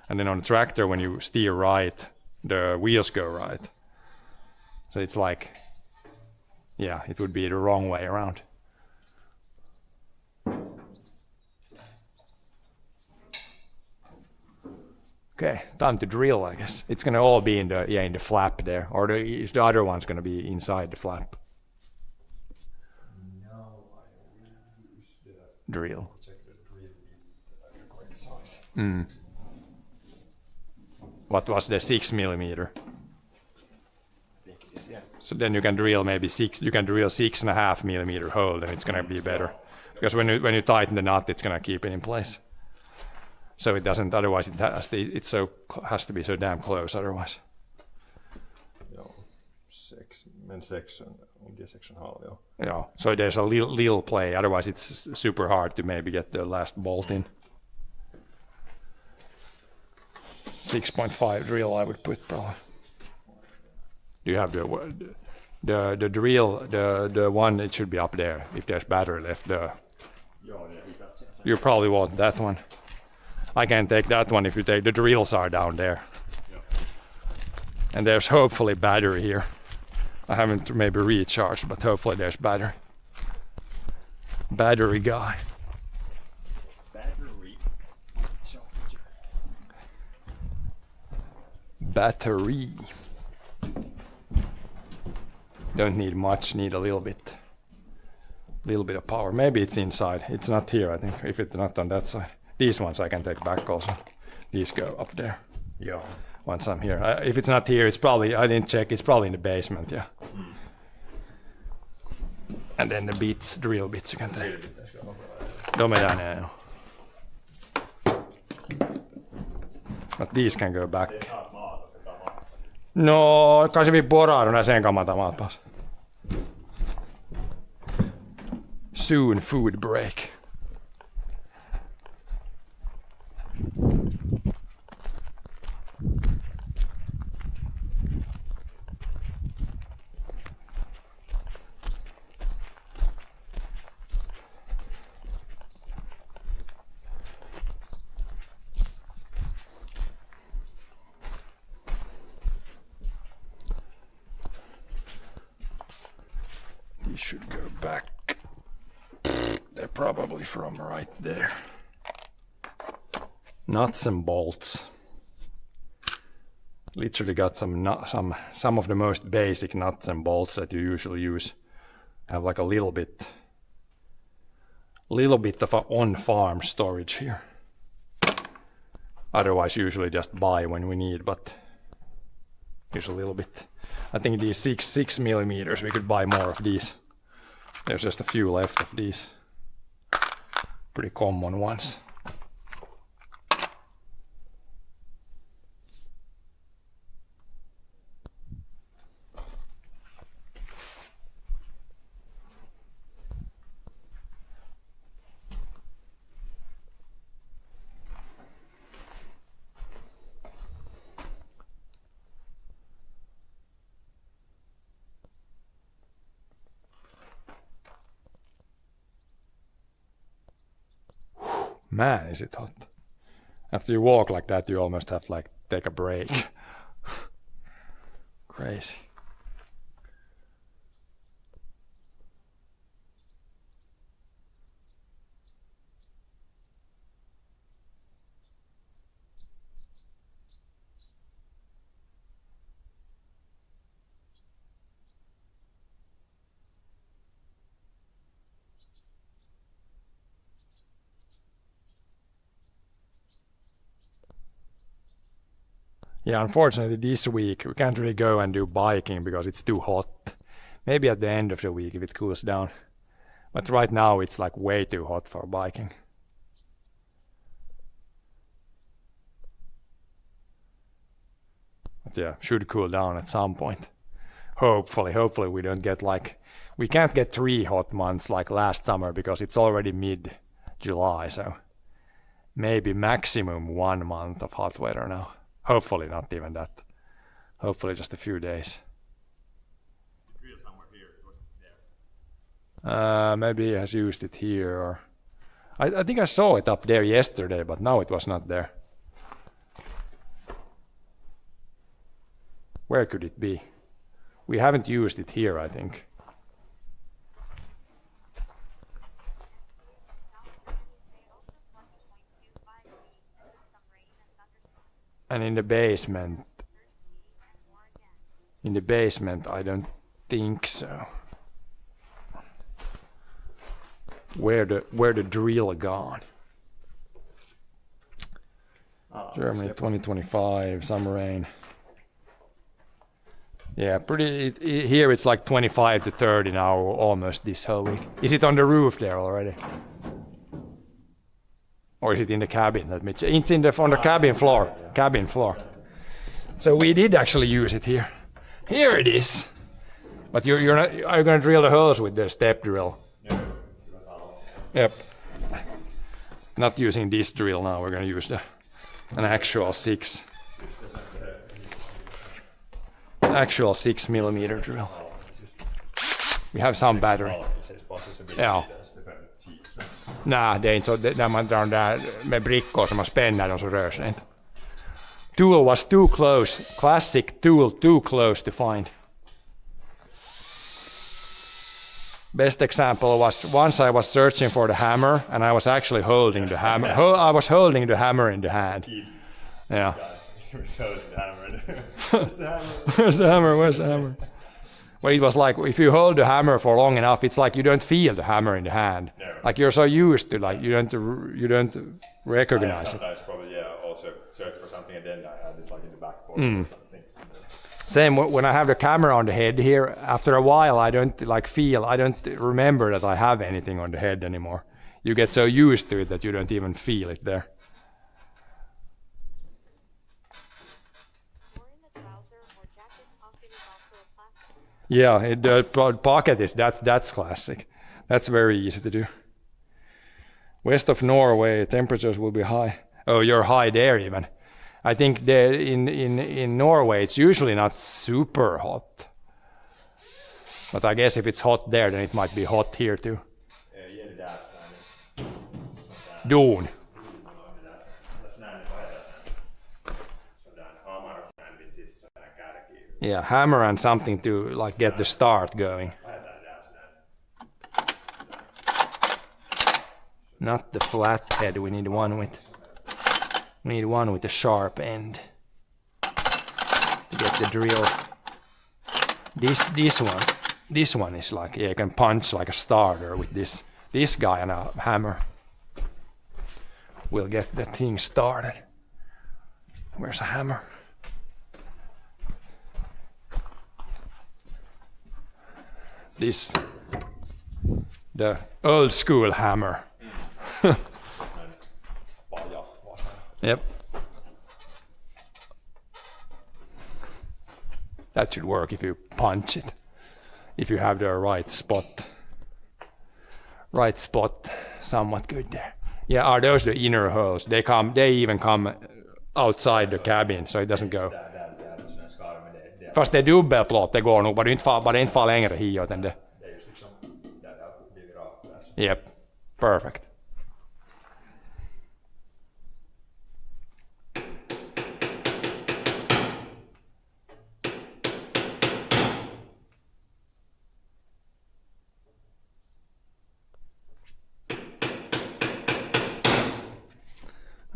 and then on the tractor when you steer right, the wheels go right. So it's like, yeah, it would be the wrong way around. Okay, time to drill, I guess. It's gonna all be in the flap there, or the other one's gonna be inside the flap. Now I will use the Drill. check the drill bit at the correct size. What was the 6 millimeter? I think it is, yeah. So then you can drill maybe 6.5 millimeter hole, and it's gonna be better. Because when you tighten the nut, it's gonna keep it in place. So it doesn't, otherwise it has to be so damn close otherwise. Joo, 6, men 6 on det 6,5, joo. Yeah, so there's a little play, otherwise it's super hard to maybe get the last bolt in. 6.5 drill I would put probably. Do you have the drill, the one, it should be up there, if there's battery left. You probably want that one. I can take that one if you take, the drills are down there. And there's hopefully battery here. I haven't maybe recharged, but hopefully there's battery. Battery guy. Battery. Don't need much, need a little bit of power. Maybe it's inside. It's not here, I think, if it's not on that side. These ones I can take back also. These go up there. Joo. Once I'm here. If it's not here, it's probably, I didn't check, it's probably in the basement, yeah. And then the drill bits you can take. De är där nere. But these can go back. No, kai se vi poraa då när sen kamata maat pass. Soon food break. These should go back. They're probably from right there. Nuts and bolts. Literally got some of the most basic nuts and bolts that you usually use. Have like a little bit of a on-farm storage here. Otherwise usually just buy when we need, but Here's a little bit. I think these 6 millimeters, we could buy more of these. There's just a few left of these. Pretty common ones. Man, is it hot. After you walk like that, you almost have to like take a break. Crazy. Yeah, unfortunately this week we can't really go and do biking because it's too hot. Maybe at the end of the week if it cools down. But right now it's like way too hot for biking. But yeah, should cool down at some point. Hopefully we don't get like... We can't get 3 hot months like last summer because it's already mid-July, so... Maybe maximum 1 month of hot weather now. Hopefully not even that. Hopefully just a few days. Maybe he has used it here. Or I think I saw it up there yesterday, but now it was not there. Where could it be? We haven't used it here, I think. And in the basement, I don't think so. Where the drill gone? Germany 2025, some rain. Yeah, pretty. Here it's like 25 to 30 now, almost this whole week. Is it on the roof there already? Or is it in the cabin? It's in on the cabin floor. Cabin floor. So we did actually use it here. Here it is. But you're not. Are you going to drill the holes with the step drill? Yep. Not using this drill now. We're going to use an actual 6 millimeter drill. We have some battery. Yeah. Nej, det är inte så. När man drar där med brickor som man spänner dem så rör sig inte. Tool was too close. Classic tool, too close to find. Best example was once I was searching for the hammer and I was actually holding the hammer. I was holding the hammer in the hand. Yeah. Where's the hammer? Where's the hammer? Where's the hammer? Well, it was like if you hold the hammer for long enough, it's like you don't feel the hammer in the hand. No. Like you're so used to, like you don't recognize it. Sometimes probably also search for something and then I had it like in the back pocket or something. Same when I have the camera on the head here. After a while, I don't remember that I have anything on the head anymore. You get so used to it that you don't even feel it there. Yeah, the pocket is that's classic. That's very easy to do. West of Norway, temperatures will be high. Oh, you're high there even. I think there in Norway it's usually not super hot. But I guess if it's hot there, then it might be hot here too. Doon. Yeah, hammer and something to like get the start going. Not the flat head, we need one with a sharp end to get the drill. This one is like, yeah, you can punch like a starter with this guy and a hammer. We'll get the thing started. Where's a hammer? this, the old school hammer. Yep. That should work if you punch it. If you have the right spot. Right spot, somewhat good there. Yeah, are those the inner holes? They even come outside the cabin, so it doesn't go. Fast det är dubbelplåt, det går nog, bara inte far längre hiåt än det. Yep, perfect.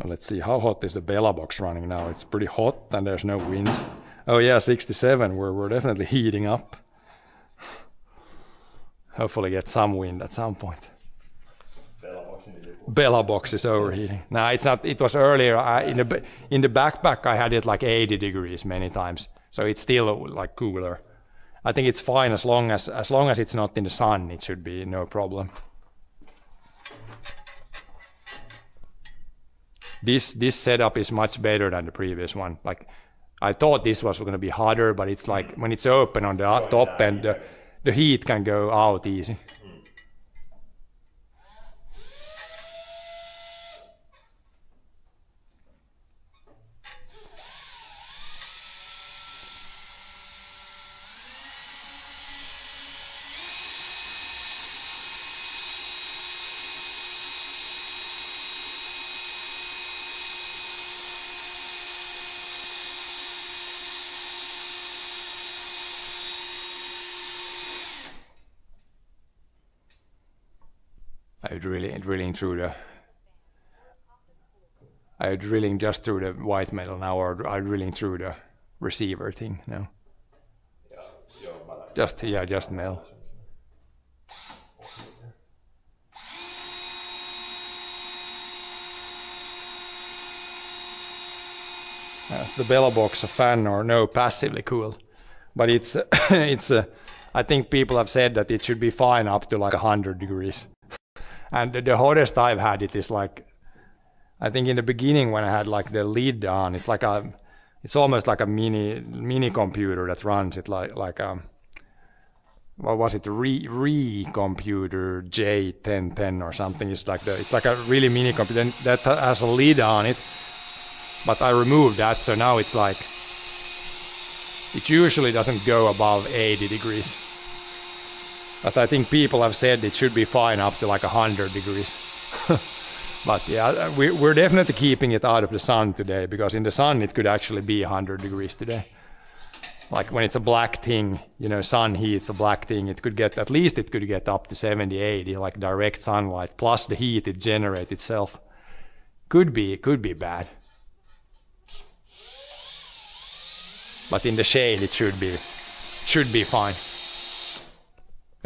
Let's see, how hot is the Bella box running now? It's pretty hot and there's no wind. Oh yeah, 67, we're definitely heating up. Hopefully get some wind at some point. Bella box is overheating. No, it's not, it was earlier, in the backpack I had it like 80 degrees many times. So it's still like cooler. I think it's fine as long as it's not in the sun, it should be no problem. This setup is much better than the previous one. Like, I thought this was going to be hotter, but it's like when it's open on the top end, the heat can go out easy. Are you drilling just through the white metal now, or are you drilling through the receiver thing? No. Just metal. Is the Bella box a fan or no? Passively cool, but it's I think people have said that it should be fine up to like 100 degrees. And the hottest I've had it is like, I think in the beginning when I had like the lid on, it's almost like a mini computer that runs it like what was it, Re computer J1010 or something. It's like a really mini computer that has a lid on it, but I removed that, so now it's like, it usually doesn't go above 80 degrees. But I think people have said it should be fine up to like 100 degrees. But yeah, we're definitely keeping it out of the sun today, because in the sun it could actually be 100 degrees today. Like when it's a black thing, you know, sun heat's a black thing, it could get up to 70, 80, like direct sunlight, plus the heat it generates itself. Could be bad. But in the shade it should be fine.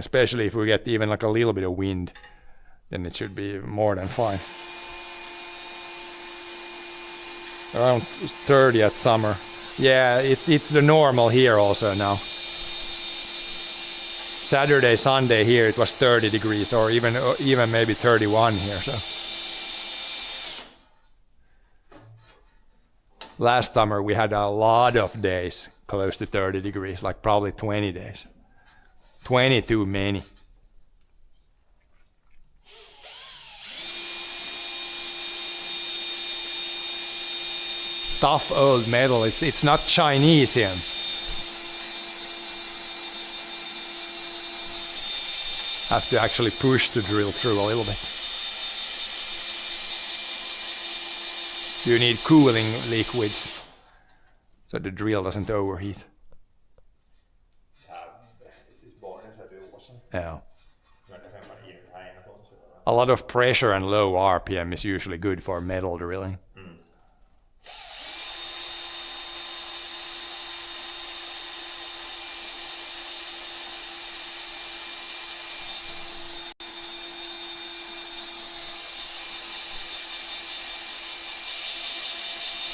Especially if we get even like a little bit of wind, then it should be more than fine. Around 30 at summer. Yeah, it's the normal here also now. Saturday, Sunday here it was 30 degrees, or even maybe 31 here. So last summer we had a lot of days close to 30 degrees, like probably 20 days. 20 too many. Tough old metal. It's not Chinese here. Have to actually push the drill through a little bit. You need cooling liquids so the drill doesn't overheat. Yeah. A lot of pressure and low RPM is usually good for metal drilling.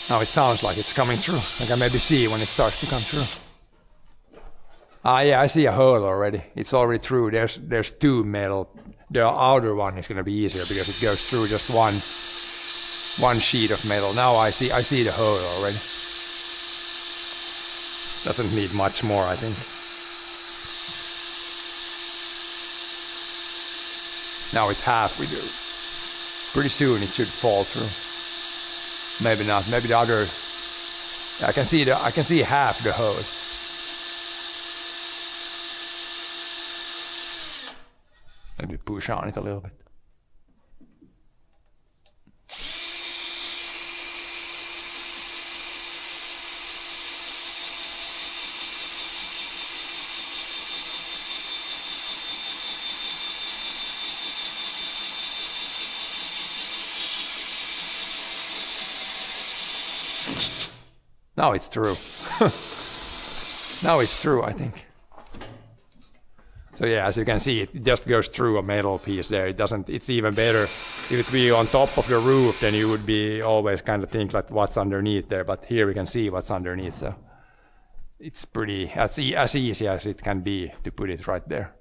Now it sounds like it's coming through. I can maybe see when it starts to come through. Ah, yeah, I see a hole already. It's already through. There's two metal. The outer one is gonna be easier because it goes through just one sheet of metal. Now I see the hole already. Doesn't need much more, I think. Now it's half we do. Pretty soon it should fall through. Maybe not. Maybe the other. I can see half the hole. Maybe push on it a little bit. Now it's through. Now it's through, I think. So yeah, as you can see, it just goes through a metal piece there. It doesn't. It's even better if it be on top of the roof. Then you would be always kind of think like what's underneath there. But here we can see what's underneath. So it's pretty as easy as it can be to put it right there.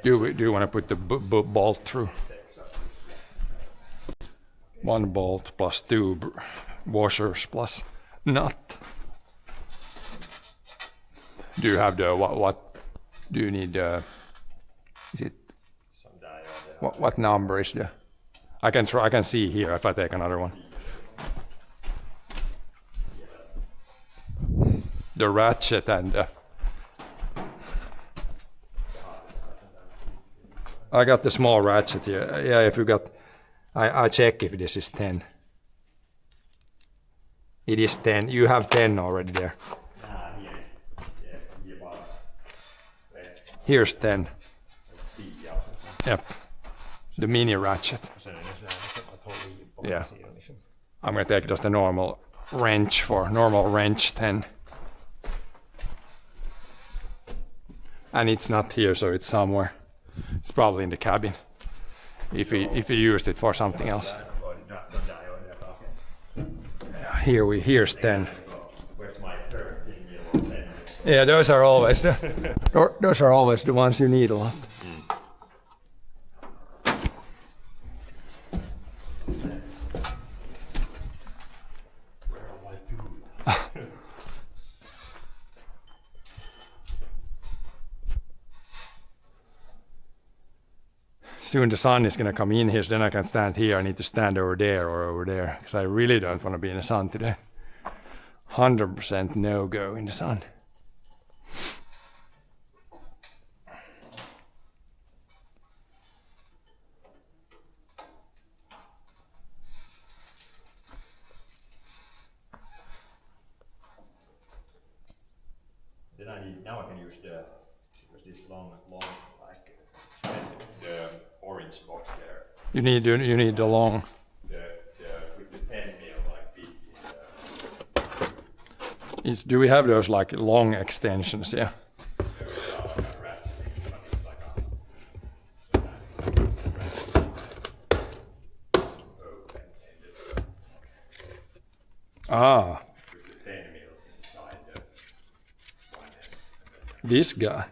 Do you want to put the bolt through? One bolt plus two washers plus nut. Do you have the what do you need? Is it what number is the? I can see here if I take another one. The ratchet and. I got the small ratchet here. Yeah, if you got. I check if this is 10. It is 10. You have 10 already there. Here's 10. Yep. The mini ratchet. Yeah. I'm gonna take just a normal wrench 10. And it's not here, so it's somewhere. It's probably in the cabin. If he used it for something else. Here's 10. Yeah, those are always the ones you need a lot. Soon the sun is gonna come in here, so then I can stand here. I need to stand over there or over there, because I really don't want to be in the sun today. 100% no-go in the sun. Then now I can use this long like the orange box there. You need the long. With the 10 mil like big. Do we have those like long extensions? Yeah. Ah. This guy.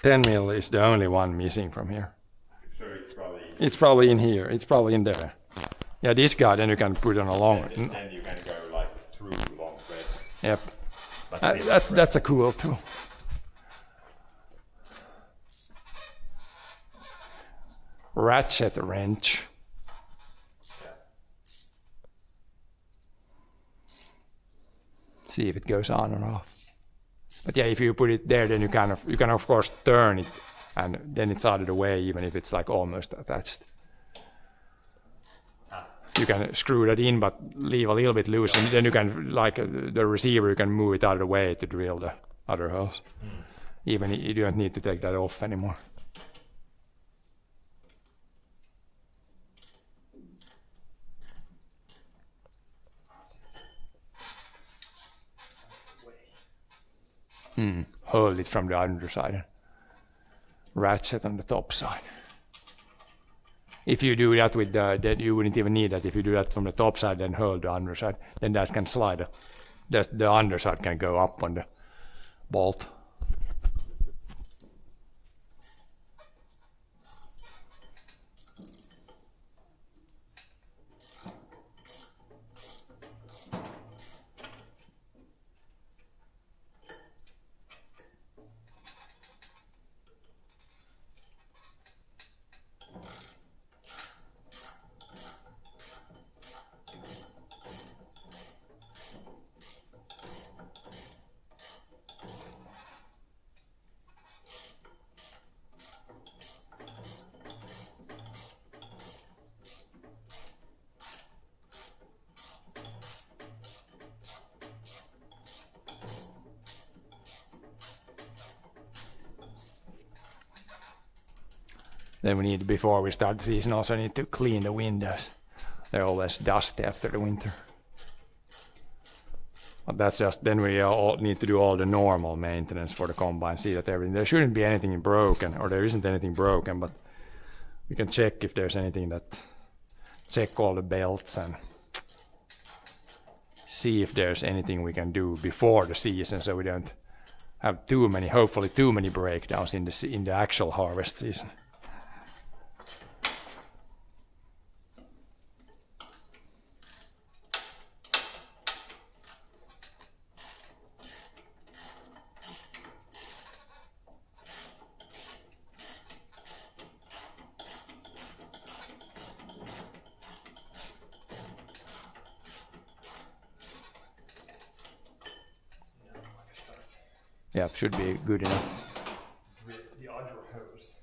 $10 mil is the only one missing from here. So it's probably in here. It's probably in there. Yeah, this guy. Then you can put on a long. Then you can go like through long threads. Yep. That's a cool tool. Ratchet wrench. See if it goes on or off. But yeah, if you put it there, then you can of course turn it, and then it's out of the way, even if it's like almost attached. You can screw that in, but leave a little bit loose, and then you can, like the receiver, you can move it out of the way to drill the other holes. Even you don't need to take that off anymore. Hold it from the underside. ratchet on the top side. If you do that with that, you wouldn't even need that. If you do that from the top side, then hold the underside, then that can slide. The underside can go up on the bolt. Then we need, before we start the season, also need to clean the windows. They're always dusty after the winter. But that's just, then we all need to do all the normal maintenance for the combine, see that everything, there shouldn't be anything broken, or there isn't anything broken, but we can check if there's anything that, check all the belts and see if there's anything we can do before the season so we don't have too many, hopefully too many breakdowns in the actual harvest season. Yeah, should be good enough. The other hose.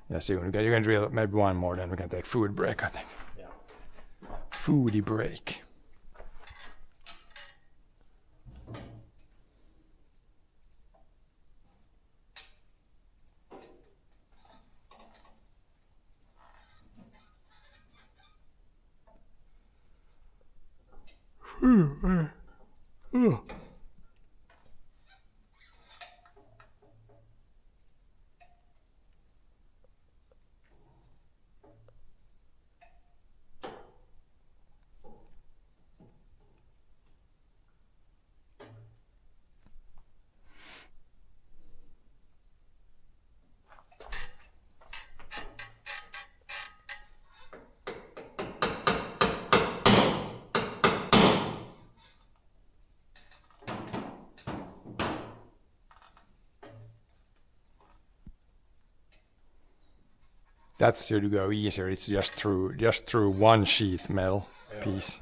Yeah, see, you can drill maybe one more, then we can take food break, I think. Yeah. Foodie break. That should go easier. It's just through one sheet metal piece.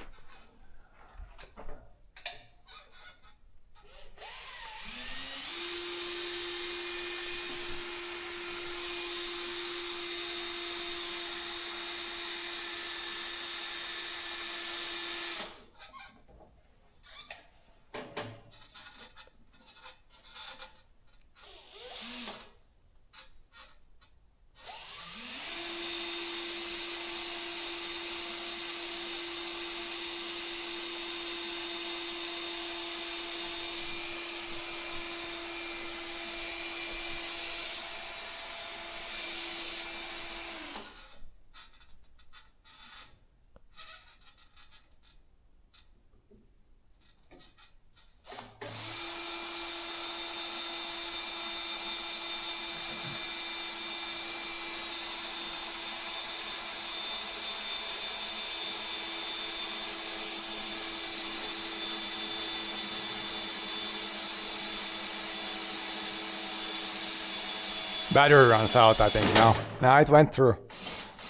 Battery runs out, I think, now. Now it went through.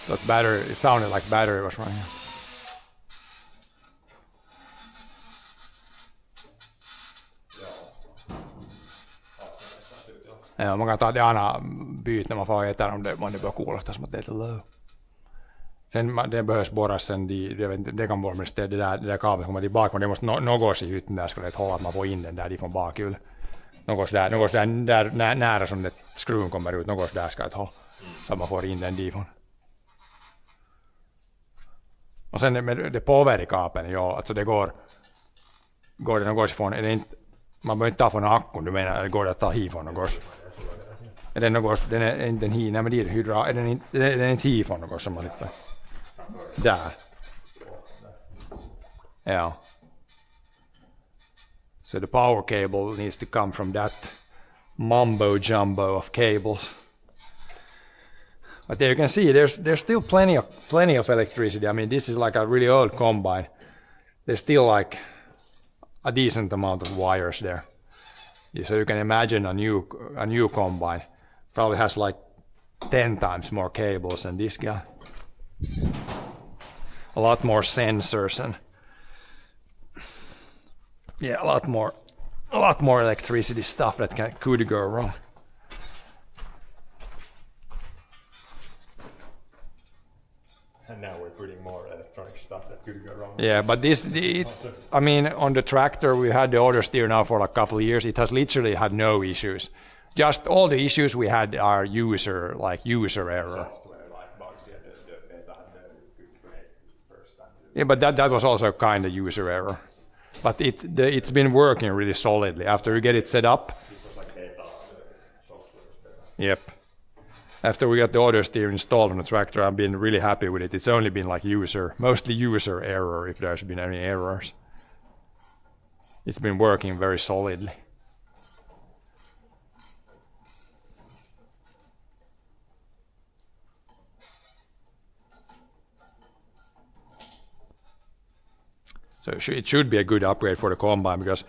That battery, it sounded like battery was running out. Ja, man kan ta det andra byt när man får äta om det börjar kuulostaa, men det är low. Sen det behövs borras sen, det kan borras det där kabeln kommer tillbaka, men det måste något i hytten där skulle det hålla att man får in den där ifrån bakhjul. Något där nära som det skruven kommer ut, något där ska det hålla. Så att man får in den difrån. Och sen med det power i kabeln, ja, alltså det går det något ifrån, är det inte, man behöver inte ta från akkun, du menar, går det att ta hit från något? Är det något, den är inte hi, nej men det är hydra, är den inte hi från något som man lite där. Yeah. So the power cable needs to come from that mumbo jumbo of cables. But there you can see there's still plenty of electricity. I mean, this is like a really old combine. There's still like a decent amount of wires there. So you can imagine a new combine probably has like 10 times more cables than this guy. A lot more sensors and yeah, a lot more electricity stuff that could go wrong. And now we're putting more electronic stuff that could go wrong. Yeah, but I mean, on the tractor we had the autosteer now for like a couple of years. It has literally had no issues. Just all the issues we had are user error. Software like bugs, yeah, the beta had the good break first time. Yeah, but that was also kind of user error. But it's been working really solidly after you get it set up. It was like beta, the software was beta. Yep. After we got the autosteer installed on the tractor, I've been really happy with it. It's only been like mostly user error if there's been any errors. It's been working very solidly. So it should be a good upgrade for the combine, because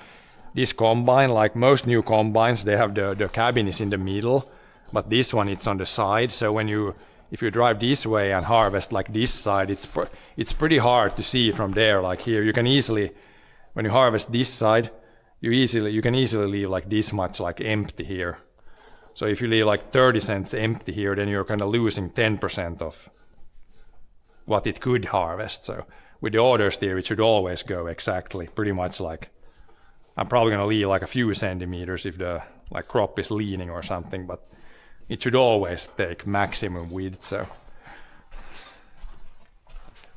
this combine, like most new combines, they have the cabin is in the middle, but this one it's on the side. So if you drive this way and harvest like this side, it's pretty hard to see from there. Like here, you can easily, when you harvest this side, you can easily leave like this much like empty here. So if you leave like 30 cents empty here, then you're kind of losing 10% of what it could harvest. So with the autosteer, it should always go exactly, pretty much like, I'm probably gonna leave like a few centimeters if the like crop is leaning or something, but it should always take maximum width. So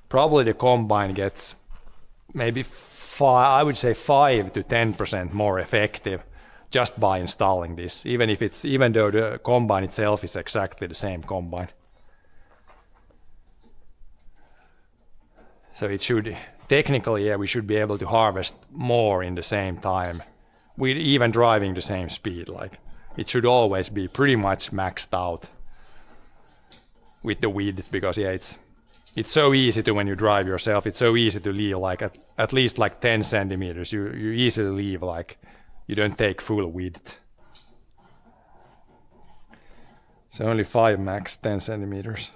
probably the combine gets maybe I would say 5 to 10% more effective just by installing this, even though the combine itself is exactly the same combine. So it should, technically, yeah, we should be able to harvest more in the same time, with even driving the same speed. Like, it should always be pretty much maxed out with the width, because yeah, it's so easy to, when you drive yourself, it's so easy to leave like at least like 10 centimeters. You easily leave, like, you don't take full width. So only 5 max, 10 centimeters.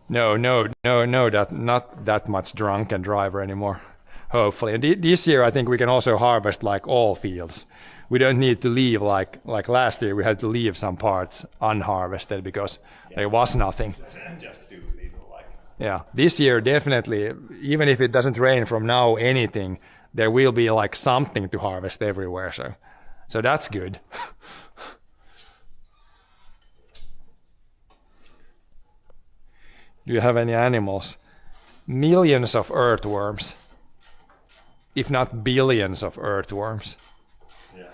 No, not that much drunken driver anymore, hopefully. And this year I think we can also harvest like all fields. We don't need to leave like last year we had to leave some parts unharvested because there was nothing. Just too little, like. Yeah, this year definitely, even if it doesn't rain from now anything, there will be like something to harvest everywhere, so that's good. Do you have any animals? Millions of earthworms, if not billions of earthworms. Yeah.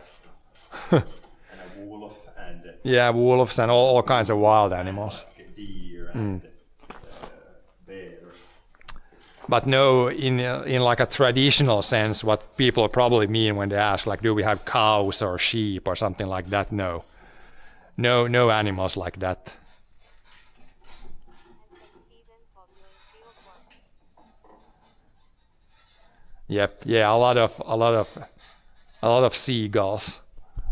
And a wolf and yeah, wolves and all kinds of wild animals. like a deer and bears. But no, in like a traditional sense, what people probably mean when they ask, like, do we have cows or sheep or something like that? No animals like that. Yep, yeah, a lot of seagulls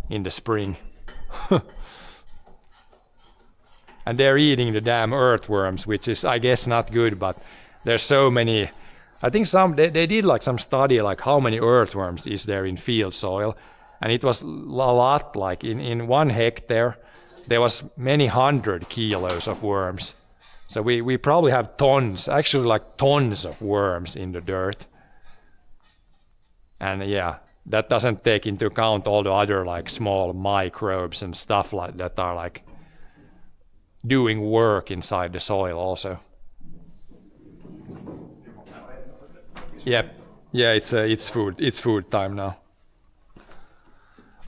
in the spring. And they're eating the damn earthworms, which is, I guess, not good, but there's so many. I think they did like some study like how many earthworms is there in field soil, and it was a lot. Like in 1 hectare there was many 100 kilos of worms. So we probably have tons, actually like tons of worms in the dirt. And yeah, that doesn't take into account all the other like small microbes and stuff like that are like doing work inside the soil also. Yep. Yeah, it's food time now.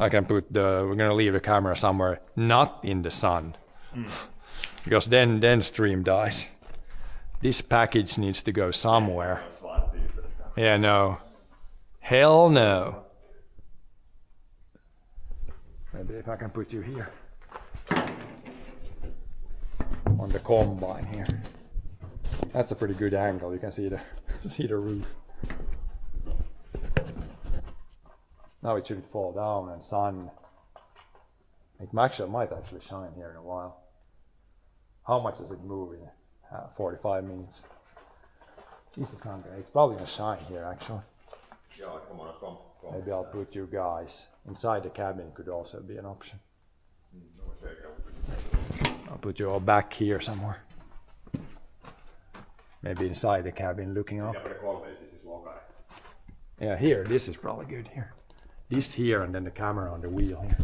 I can put we're gonna leave the camera somewhere not in the sun. Because then stream dies. This package needs to go somewhere. Yeah, no. Hell no. Maybe if I can put you here. On the combine here. That's a pretty good angle. You can see the roof. Now it shouldn't fall down and sun. It might actually shine here in a while. How much does it move in 45 minutes? Jesus, it's probably gonna shine here actually. Maybe I'll put you guys inside the cabin. Could also be an option. I'll put you all back here somewhere. Maybe inside the cabin looking up. Yeah, here, this is probably good here. This here and then the camera on the wheel here.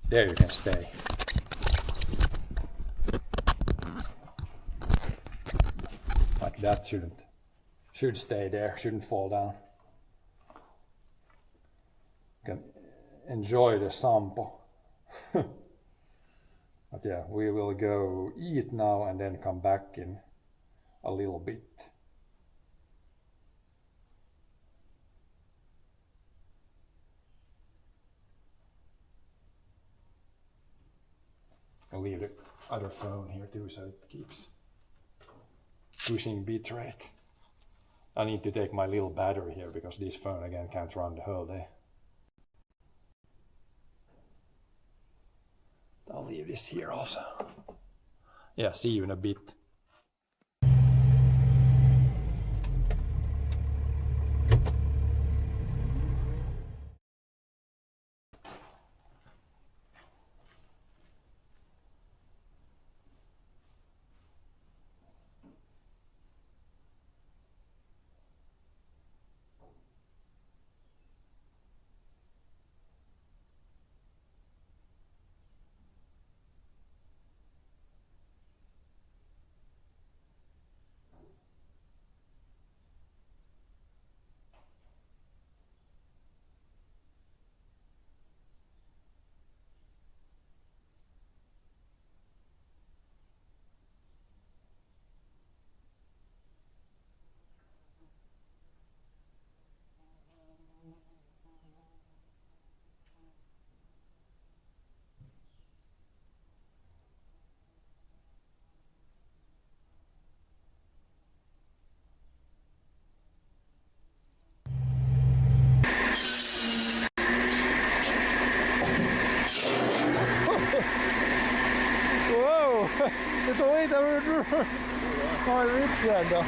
There you can stay. Like that should stay there, shouldn't fall down. You can enjoy the sample. But yeah, we will go eat now and then come back in a little bit. I'll leave the other phone here too so it keeps pushing bitrate. I need to take my little battery here because this phone again can't run the whole day. I'll leave this here also. Yeah, see you in a bit. Wow! Det tog inte en vits ändå.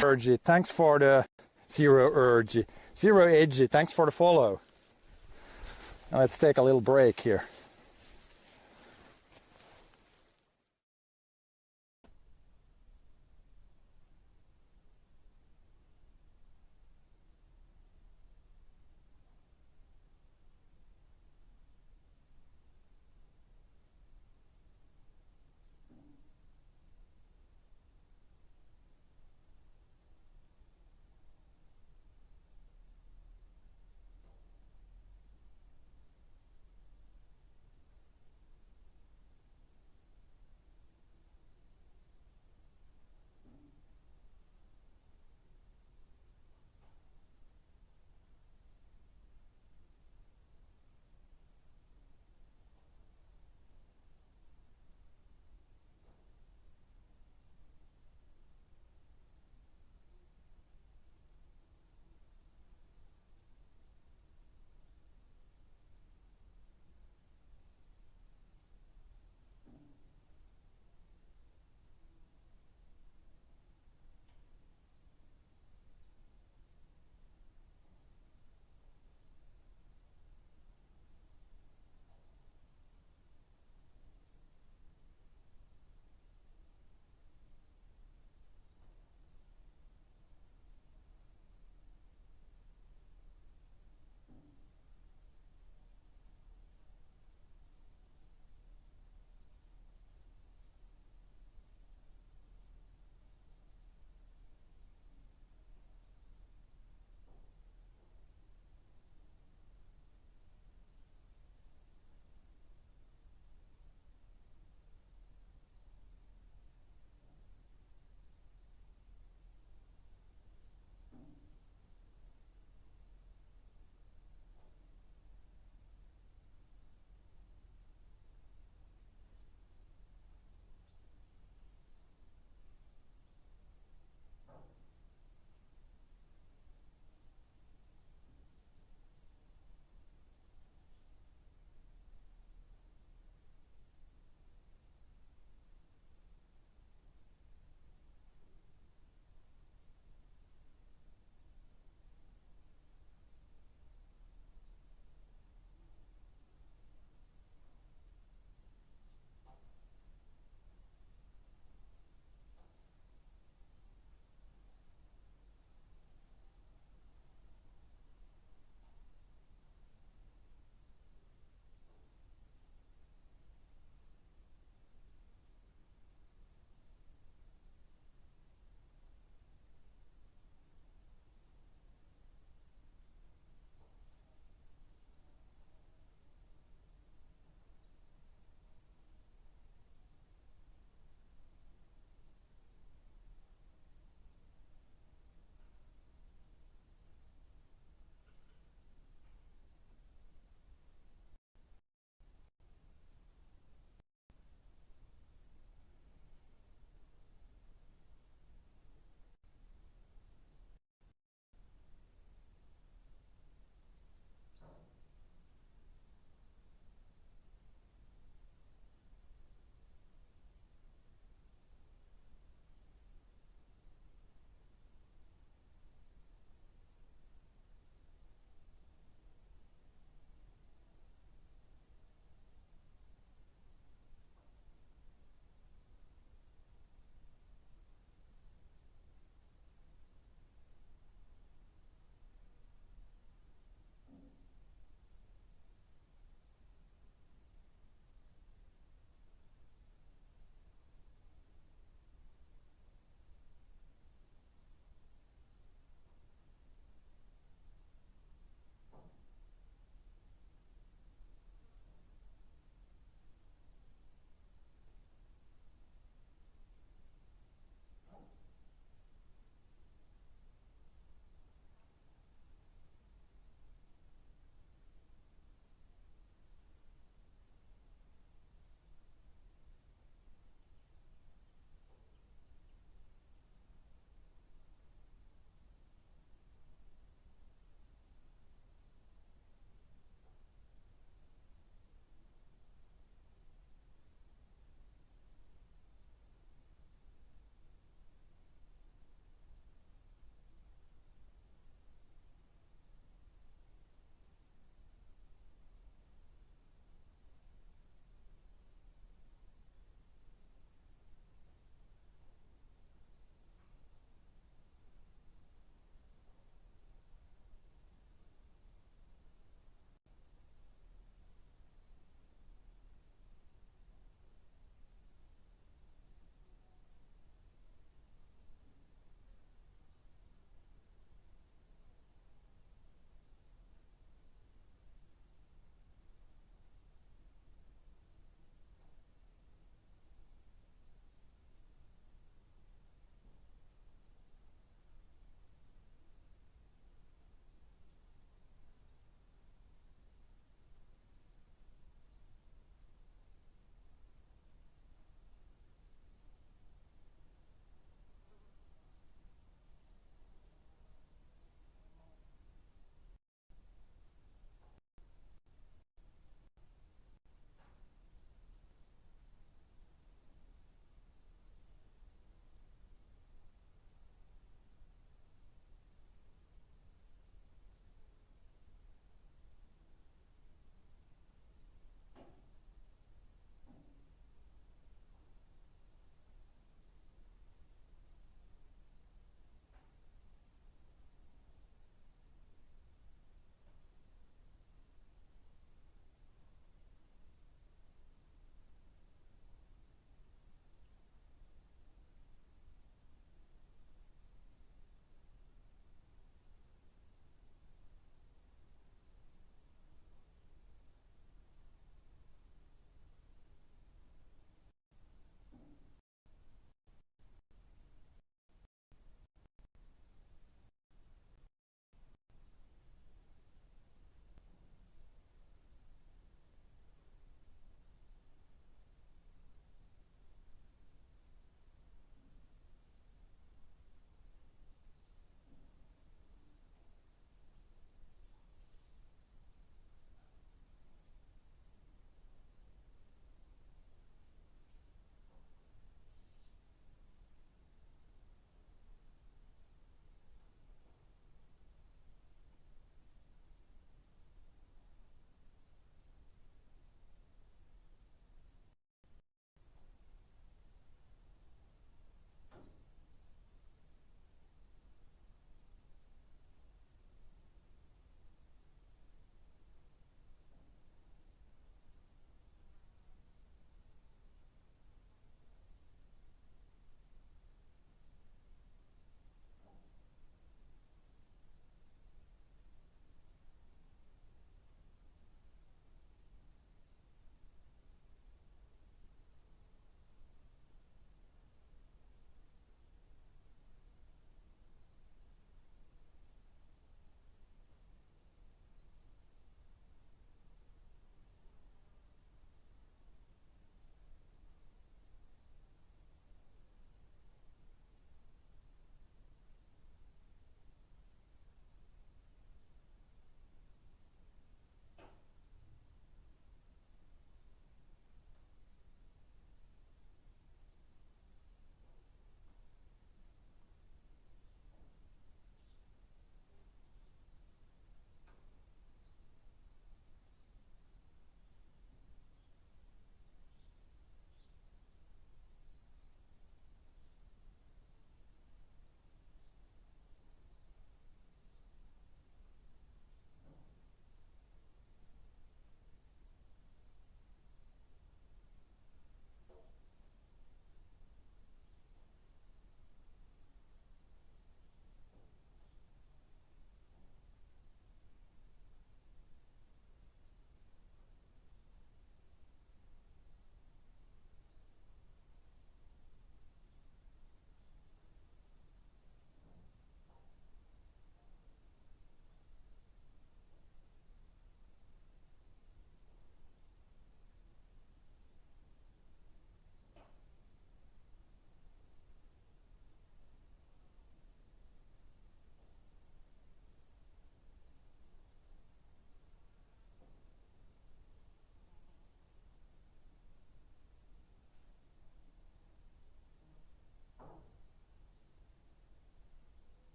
Urgy, thanks for the Zero Urgy. Zero Edgy, thanks for the follow. Now let's take a little break here.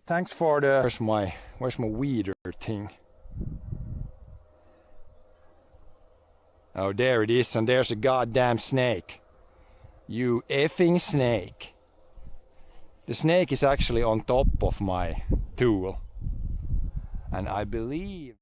Thanks for the... Where's my weeder thing? Oh, there it is, and there's a goddamn snake. You effing snake. The snake is actually on top of my tool. And I believe...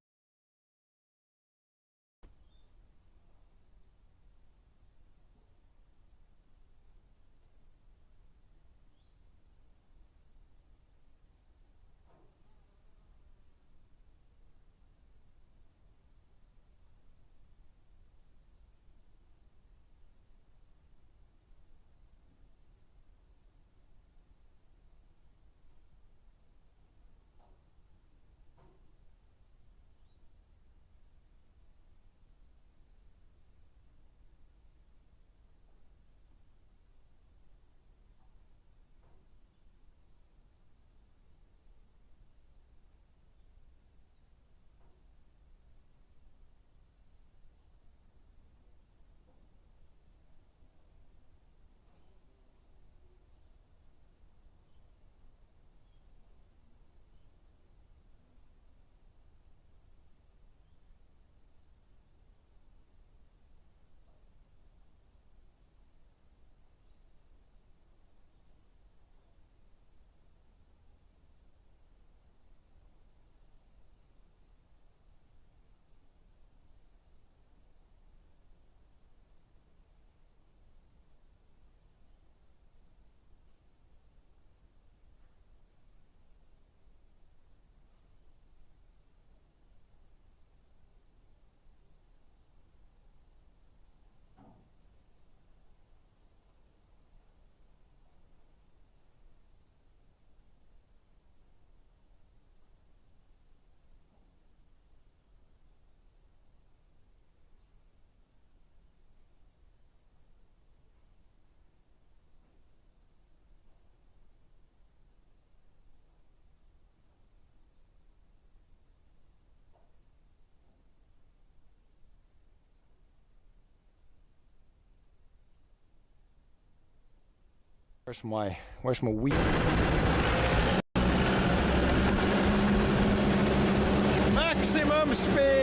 Where's my weed? Maximum speed!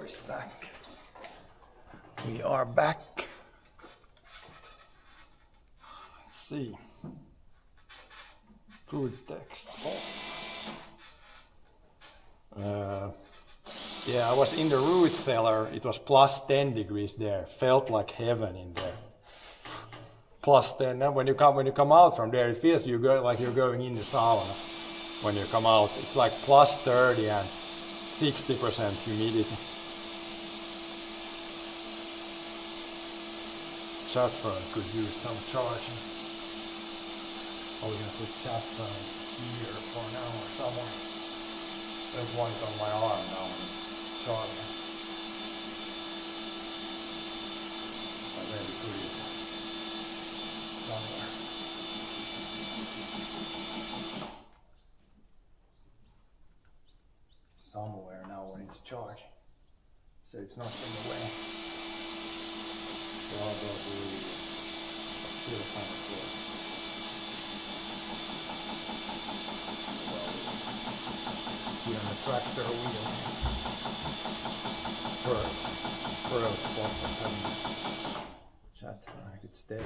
is back. We are back. Let's see. Food text off. Yeah, I was in the root cellar. It was plus 10 degrees there. Felt like heaven in there. Plus 10. Now when you come out from there, it feels like you're going in the sauna. When you come out, it's like plus 30 and 60% humidity. Chat phone could use some charging. Oh, we're gonna put chat phone here for now or somewhere. There's one on my arm now and it's charging. I maybe put it somewhere. Somewhere now when it's charging. So it's not in the way. Probably still kind of close. Here on the tractor wheel. Pro spot of having chat I could stay.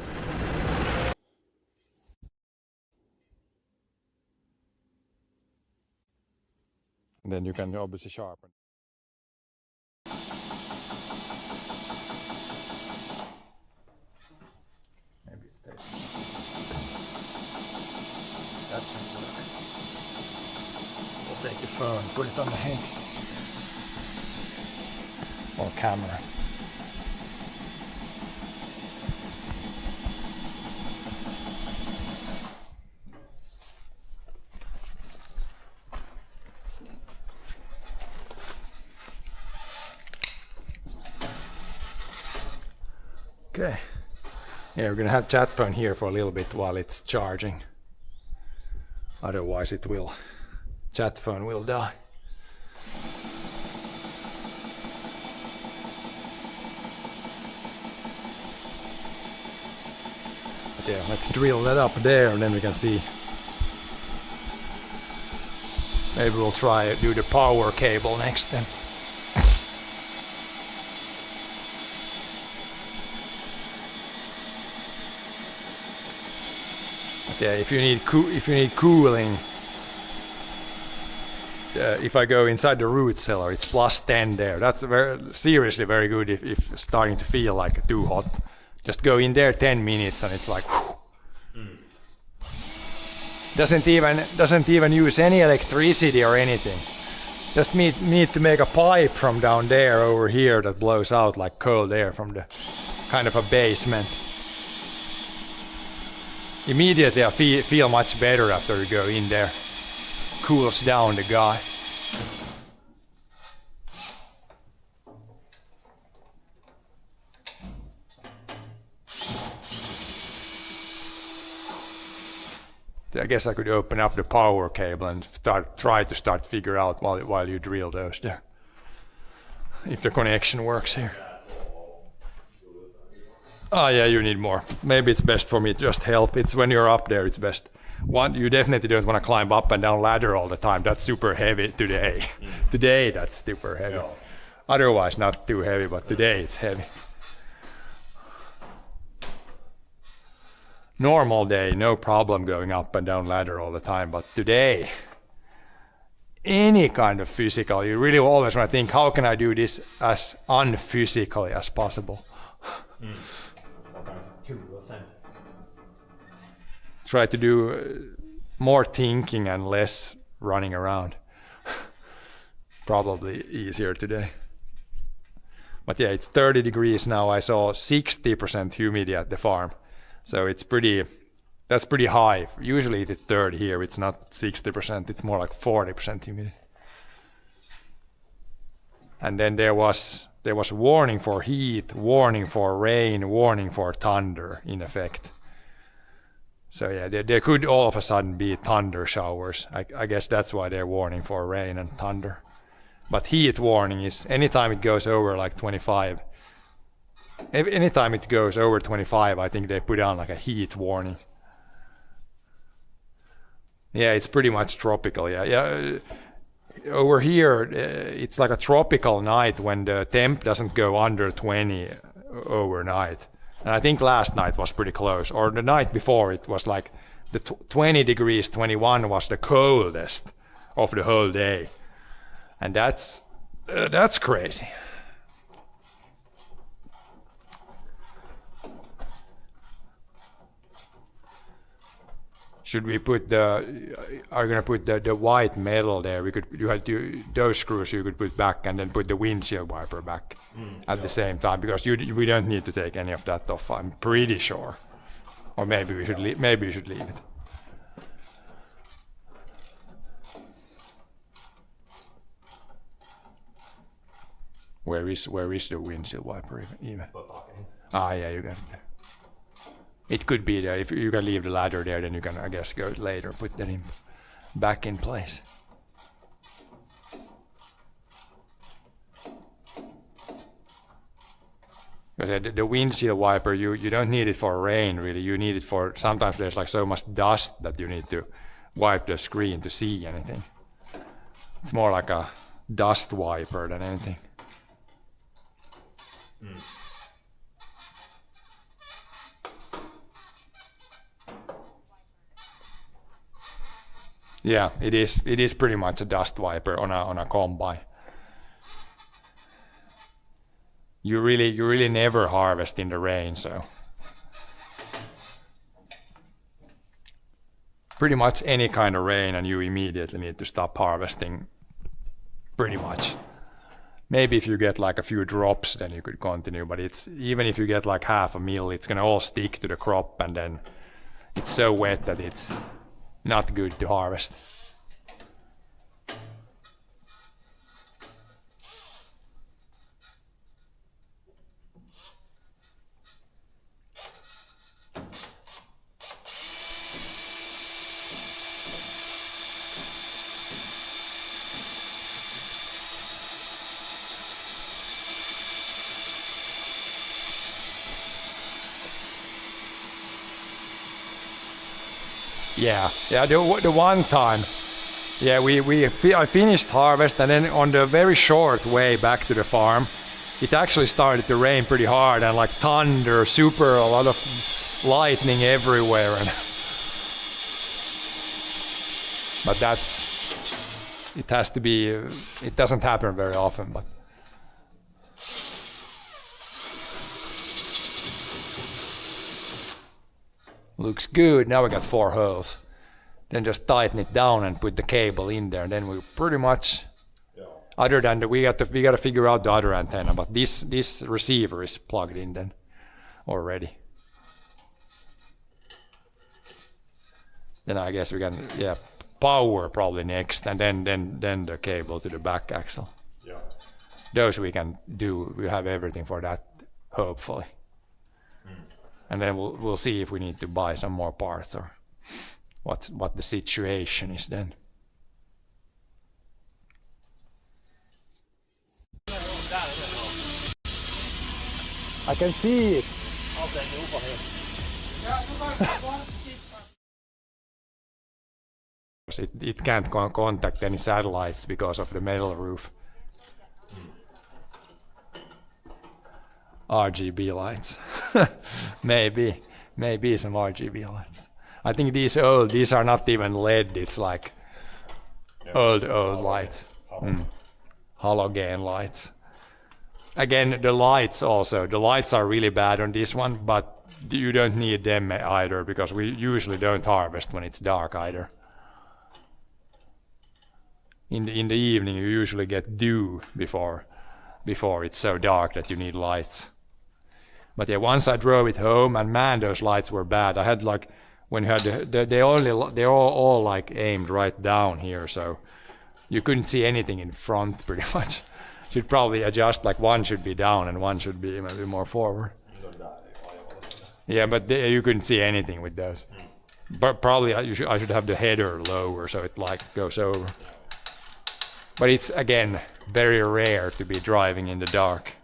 And then you can obviously sharpen. Maybe it stays. That should work. We'll take your phone, put it on the head. Or camera. Okay. Yeah, we're gonna have chat phone here for a little bit while it's charging. Otherwise chat phone will die. But yeah, let's drill that up there and then we can see. Maybe we'll try do the power cable next then. Yeah, if you need cooling, if I go inside the root cellar, it's plus 10 there. That's seriously very good if starting to feel like too hot. Just go in there 10 minutes and it's like, whew. Doesn't even use any electricity or anything. Just need to make a pipe from down there over here that blows out like cold air from the kind of a basement. Immediately I feel much better after you go in there. Cools down the guy. I guess I could open up the power cable and try to figure out while you drill those there. If the connection works here. Oh yeah, you need more. Maybe it's best for me to just help. It's when you're up there, it's best. You definitely don't want to climb up and down ladder all the time. That's super heavy today. Today that's super heavy. Yeah. Otherwise not too heavy, but today it's heavy. Normal day, no problem going up and down ladder all the time, but today, any kind of physical, you really always want to think, how can I do this as unphysically as possible? Try to do more thinking and less running around. Probably easier today. But yeah, it's 30 degrees now. I saw 60% humidity at the farm. So that's pretty high. Usually if it's 30 here, it's not 60%, it's more like 40% humidity. And then there was warning for heat, warning for rain, warning for thunder in effect. So yeah, there could all of a sudden be thunder showers. I guess that's why they're warning for rain and thunder. But heat warning is anytime it goes over like 25. Anytime it goes over 25, I think they put on like a heat warning. Yeah, it's pretty much tropical. Yeah. over here, it's like a tropical night when the temp doesn't go under 20 overnight. And I think last night was pretty close, or the night before it was like the 20 degrees, 21 was the coldest of the whole day. And that's crazy. Should we put are you gonna put the white metal there? You had those screws you could put back and then put the windshield wiper back at the same time, because we don't need to take any of that off, I'm pretty sure. Or maybe we should leave it. Where is the windshield wiper even? Ah, yeah, you got it there. It could be there. If you can leave the ladder there, then you can, I guess, go later, put that back in place. The windshield wiper, you don't need it for rain, really. You need it for, sometimes there's like so much dust that you need to wipe the screen to see anything. It's more like a dust wiper than anything. Yeah, it is pretty much a dust wiper on a combine. You really never harvest in the rain, so pretty much any kind of rain and you immediately need to stop harvesting, pretty much. Maybe if you get like a few drops, then you could continue, but it's even if you get like half a mil, it's gonna all stick to the crop, and then it's so wet that it's not good to harvest. Yeah, the one time, yeah, I finished harvest, and then on the very short way back to the farm, it actually started to rain pretty hard, and like thunder, a lot of lightning everywhere, and but it has to be, it doesn't happen very often, but looks good. Now we got 4 holes. Then just tighten it down and put the cable in there. And then we pretty much, other than we got to figure out the other antenna. But this receiver is plugged in then already. Then I guess we can power probably next, and then the cable to the back axle. Yeah. Those we can do. We have everything for that, hopefully. And then we'll see if we need to buy some more parts or what the situation is then. I can see it. It can't contact any satellites because of the metal roof. RGB lights. maybe some RGB lights. I think these are not even LED, it's like old lights. Halogen lights. Again, the lights are really bad on this one, but you don't need them either, because we usually don't harvest when it's dark either. In the evening you usually get dew before it's so dark that you need lights. But yeah, once I drove it home, and man, those lights were bad. I had like, when you had they're all like aimed right down here, so you couldn't see anything in front pretty much. Should probably adjust, like one should be down and one should be maybe more forward. Yeah, but you couldn't see anything with those. But probably I should have the header lower so it like goes over. But it's again very rare to be driving in the dark.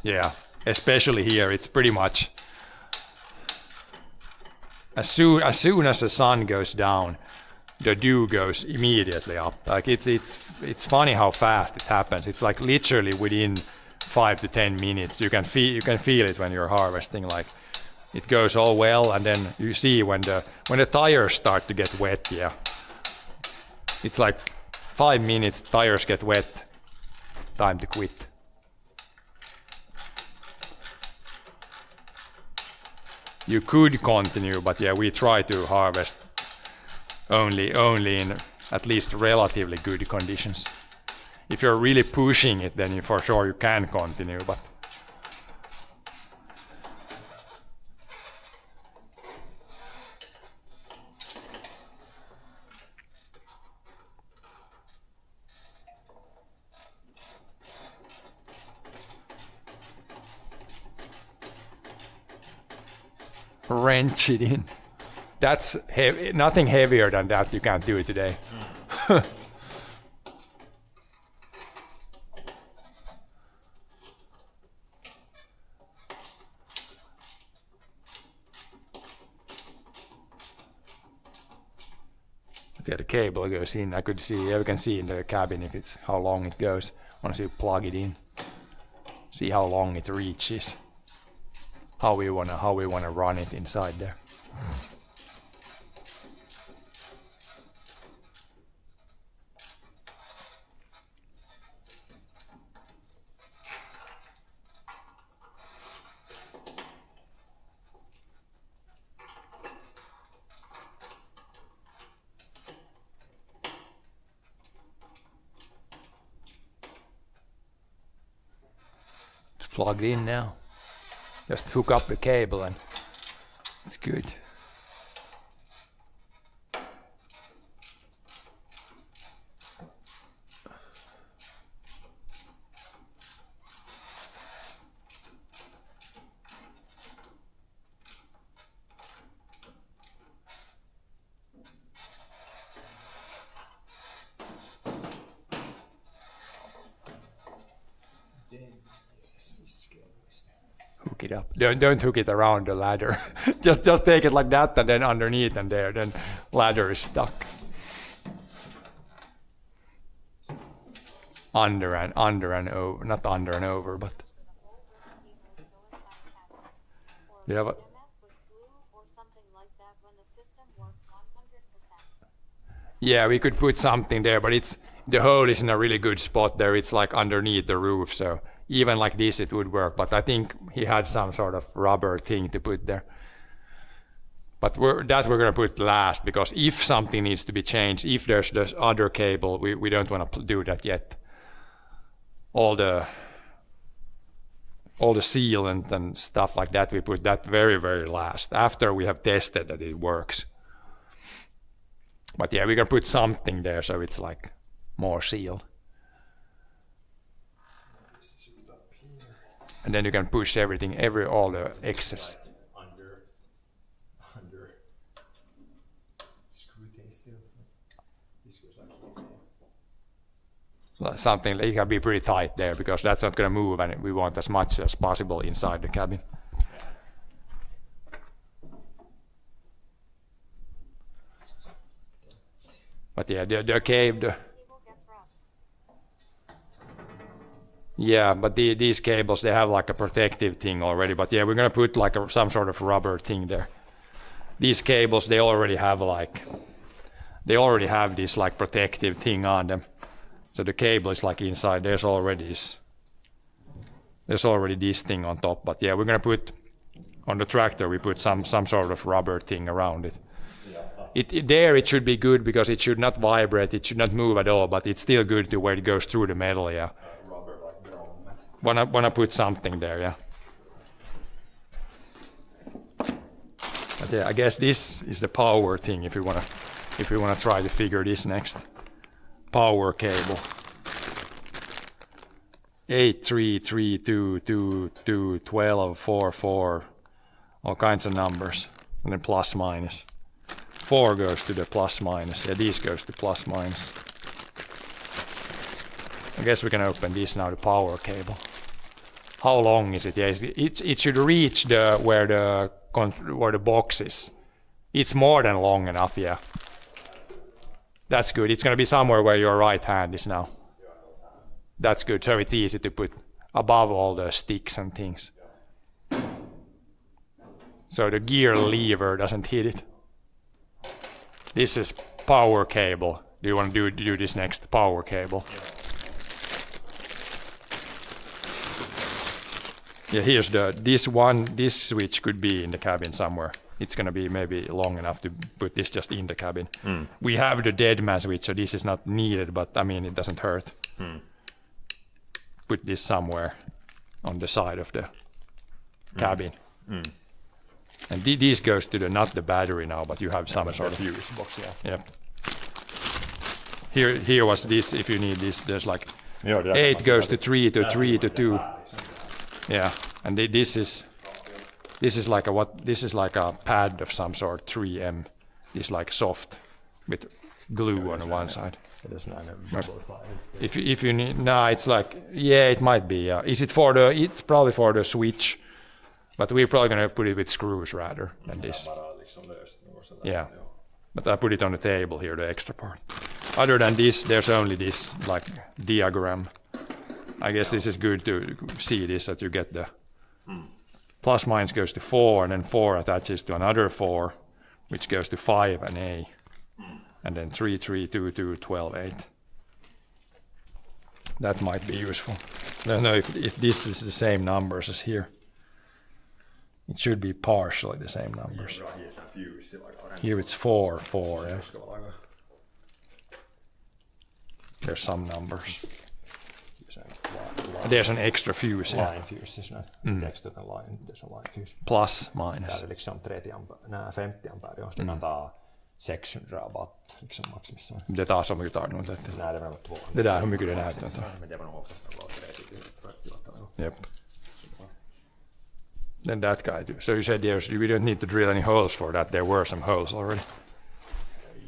Yeah, especially here, it's pretty much as soon as the sun goes down, the dew goes immediately up. Like it's funny how fast it happens. It's like literally within 5 to 10 minutes you can feel it when you're harvesting. Like it goes all well, and then you see when the tires start to get wet. Yeah, it's like 5 minutes, tires get wet, time to quit. You could continue, but yeah, we try to harvest only in at least relatively good conditions. If you're really pushing it, then for sure you can continue, but wrench it in. That's heavy. Nothing heavier than that you can't do it today. Yeah, the cable goes in. I could see, we can see in the cabin if it's how long it goes. Once you plug it in, see how long it reaches. How we wanna run it inside there. It's plugged in now. Just hook up the cable and it's good. Hook it up. Don't hook it around the ladder. just take it like that and then underneath and there. Then ladder is stuck. Under and over, not under and over, but yeah, but yeah, we could put something there, but the hole is in a really good spot there. It's like underneath the roof, so even like this it would work, but I think he had some sort of rubber thing to put there. But we're gonna put last, because if something needs to be changed, if there's this other cable, we don't want to do that yet. All the sealant and stuff like that, we put that very, very last, after we have tested that it works. But yeah, we're gonna put something there so it's like more sealed. And then you can push everything, all the excess. Under screw thing still. This goes like Something, it can be pretty tight there, because that's not going to move, and we want as much as possible inside the cabin. But yeah, the cave. Yeah, but these cables, they have like a protective thing already. But yeah, we're gonna put like some sort of rubber thing there. These cables, they already have this like protective thing on them. So the cable is like inside. There's already this thing on top. But yeah, we're gonna put on the tractor. We put some sort of rubber thing around it. It should be good, because it should not vibrate. It should not move at all. But it's still good to where it goes through the metal. Yeah. Wanna put something there, yeah. But yeah, I guess this is the power thing if we wanna try to figure this next. Power cable. 8, 3, 3, 2, 2, 2, 12, 4, 4, all kinds of numbers, and then plus minus. 4 goes to the plus minus. Yeah, these goes to plus minus. I guess we can open this now, the power cable. How long is it? Yeah, it should reach where the box is. It's more than long enough, yeah. That's good. It's gonna be somewhere where your right hand is now. That's good. So it's easy to put above all the sticks and things. So the gear lever doesn't hit it. This is power cable. Do you want to do this next? Power cable. Yeah, here's this switch could be in the cabin somewhere. It's gonna be maybe long enough to put this just in the cabin. We have the dead man switch, so this is not needed, but I mean it doesn't hurt. Put this somewhere on the side of the cabin. And this goes to not the battery now, but you have some sort of fuse box. Yep. Here was this. If you need this, there's like 8 goes to 3 to 3 to 2. Yeah, and this is like a pad of some sort, 3M. It's like soft with glue on one side. If you need, it's like, yeah, it might be. Is it for the? It's probably for the switch, but we're probably gonna put it with screws rather than this. Yeah, but I put it on the table here, the extra part. Other than this, there's only this like diagram. I guess this is good to see this, that you get the plus minus goes to 4, and then 4 attaches to another 4, which goes to 5 and A, and then 3, 3, 2, 2, 12, 8. That might be useful. I don't know if this is the same numbers as here. It should be partially the same numbers. Here it's 4, 4. Yeah. There's some numbers. There's an extra fuse. Line fuse, siis textet en line, det är line fuse. Plus, minus. Där är liksom 30 ampere, nej 50 ampere, jos det tar 600 watt liksom maximissaan. Det tar så mycket tar nog lätt. Nej, det var nog 200. Det där, hur mycket det näyttää. Men det var nog oftast 40 watt. Yep. Then that guy too. So you said we don't need to drill any holes for that. There were some holes already.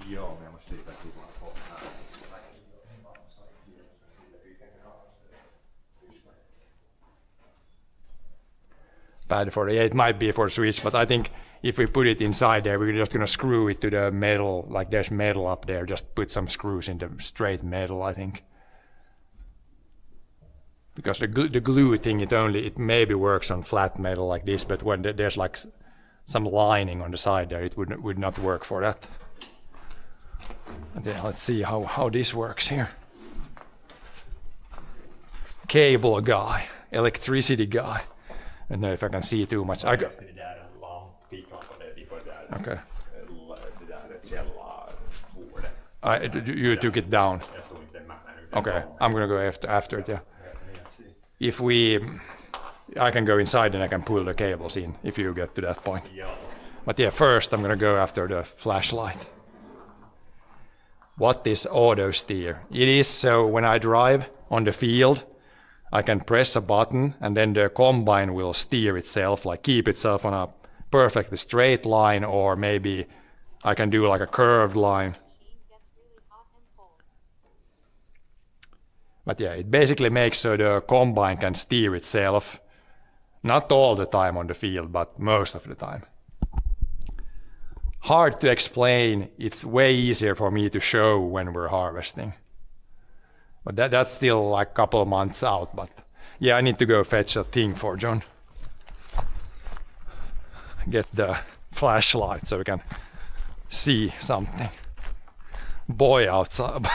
Joo, me måste titta på bad for it might be for switch, but I think if we put it inside there, we're just gonna screw it to the metal, like there's metal up there, just put some screws in the straight metal, I think. Because the glue thing, it maybe works on flat metal like this, but when there's like some lining on the side there, it would not work for that. And then let's see how this works here. Cable guy, electricity guy. I don't know if I can see too much. Okay. You took it down. Okay, I'm gonna go after it. Yeah. I can go inside and I can pull the cables in if you get to that point. But yeah, first I'm gonna go after the flashlight. What is autosteer? It is so when I drive on the field, I can press a button and then the combine will steer itself, like keep itself on a perfectly straight line, or maybe I can do like a curved line. But yeah, it basically makes so the combine can steer itself, not all the time on the field, but most of the time. Hard to explain, it's way easier for me to show when we're harvesting. But that's still like a couple of months out, but yeah, I need to go fetch a thing for John. Get the flashlight so we can see something. Boy outside.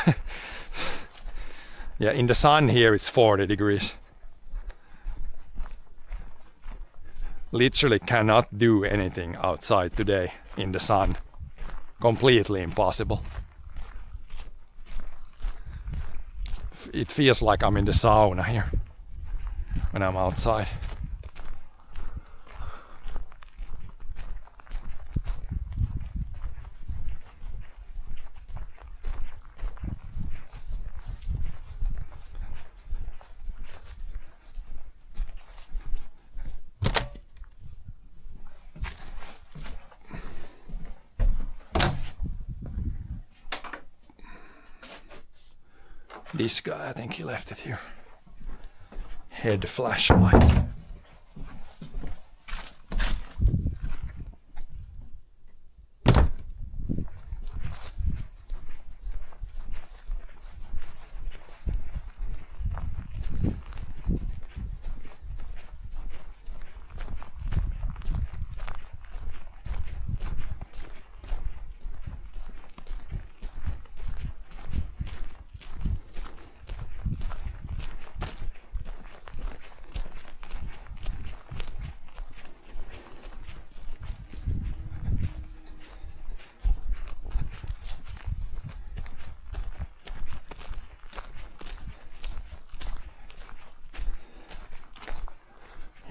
Yeah, in the sun here it's 40 degrees. Literally cannot do anything outside today in the sun. Completely impossible. It feels like I'm in the sauna here when I'm outside. This guy, I think he left it here. Head flashlight.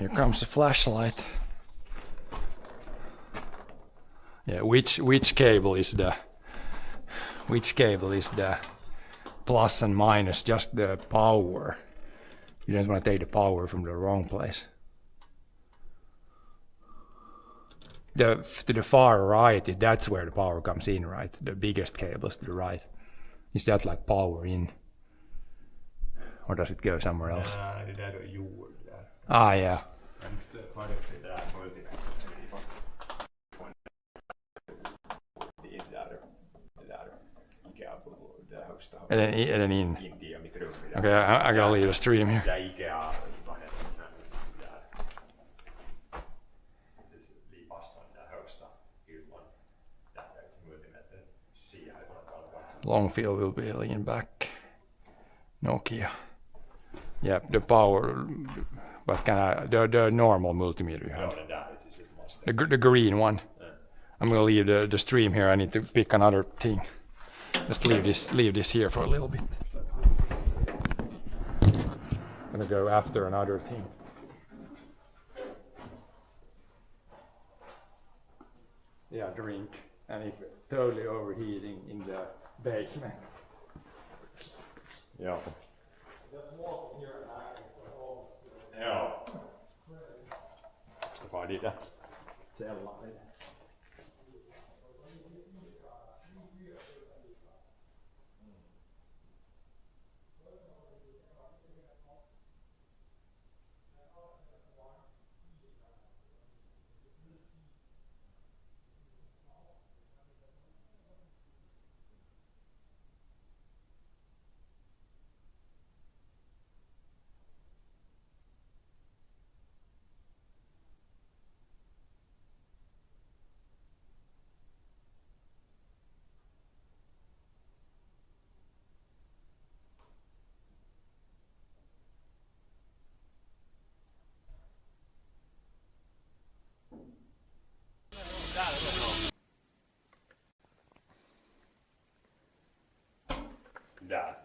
Here comes the flashlight. Yeah, which cable is the plus and minus? Just the power. You don't want to take the power from the wrong place. To the far right, that's where the power comes in, right? The biggest cables to the right. Is that like power in? Or does it go somewhere else? Det där då är jord där. Ah, yeah. Det där multimeter. And then in. India mitt rum. Okay, I gotta leave the stream here. Där Ikea. Longfield will be leaning back. Nokia. Yeah, the power, but the normal multimeter you have. The green one. I'm gonna leave the stream here. I need to pick another thing. Just leave this here for a little bit. I'm gonna go after another thing. Yeah, drink. And if totally overheating in the basement. Joo. Joo. Ska dit sellainen. Да.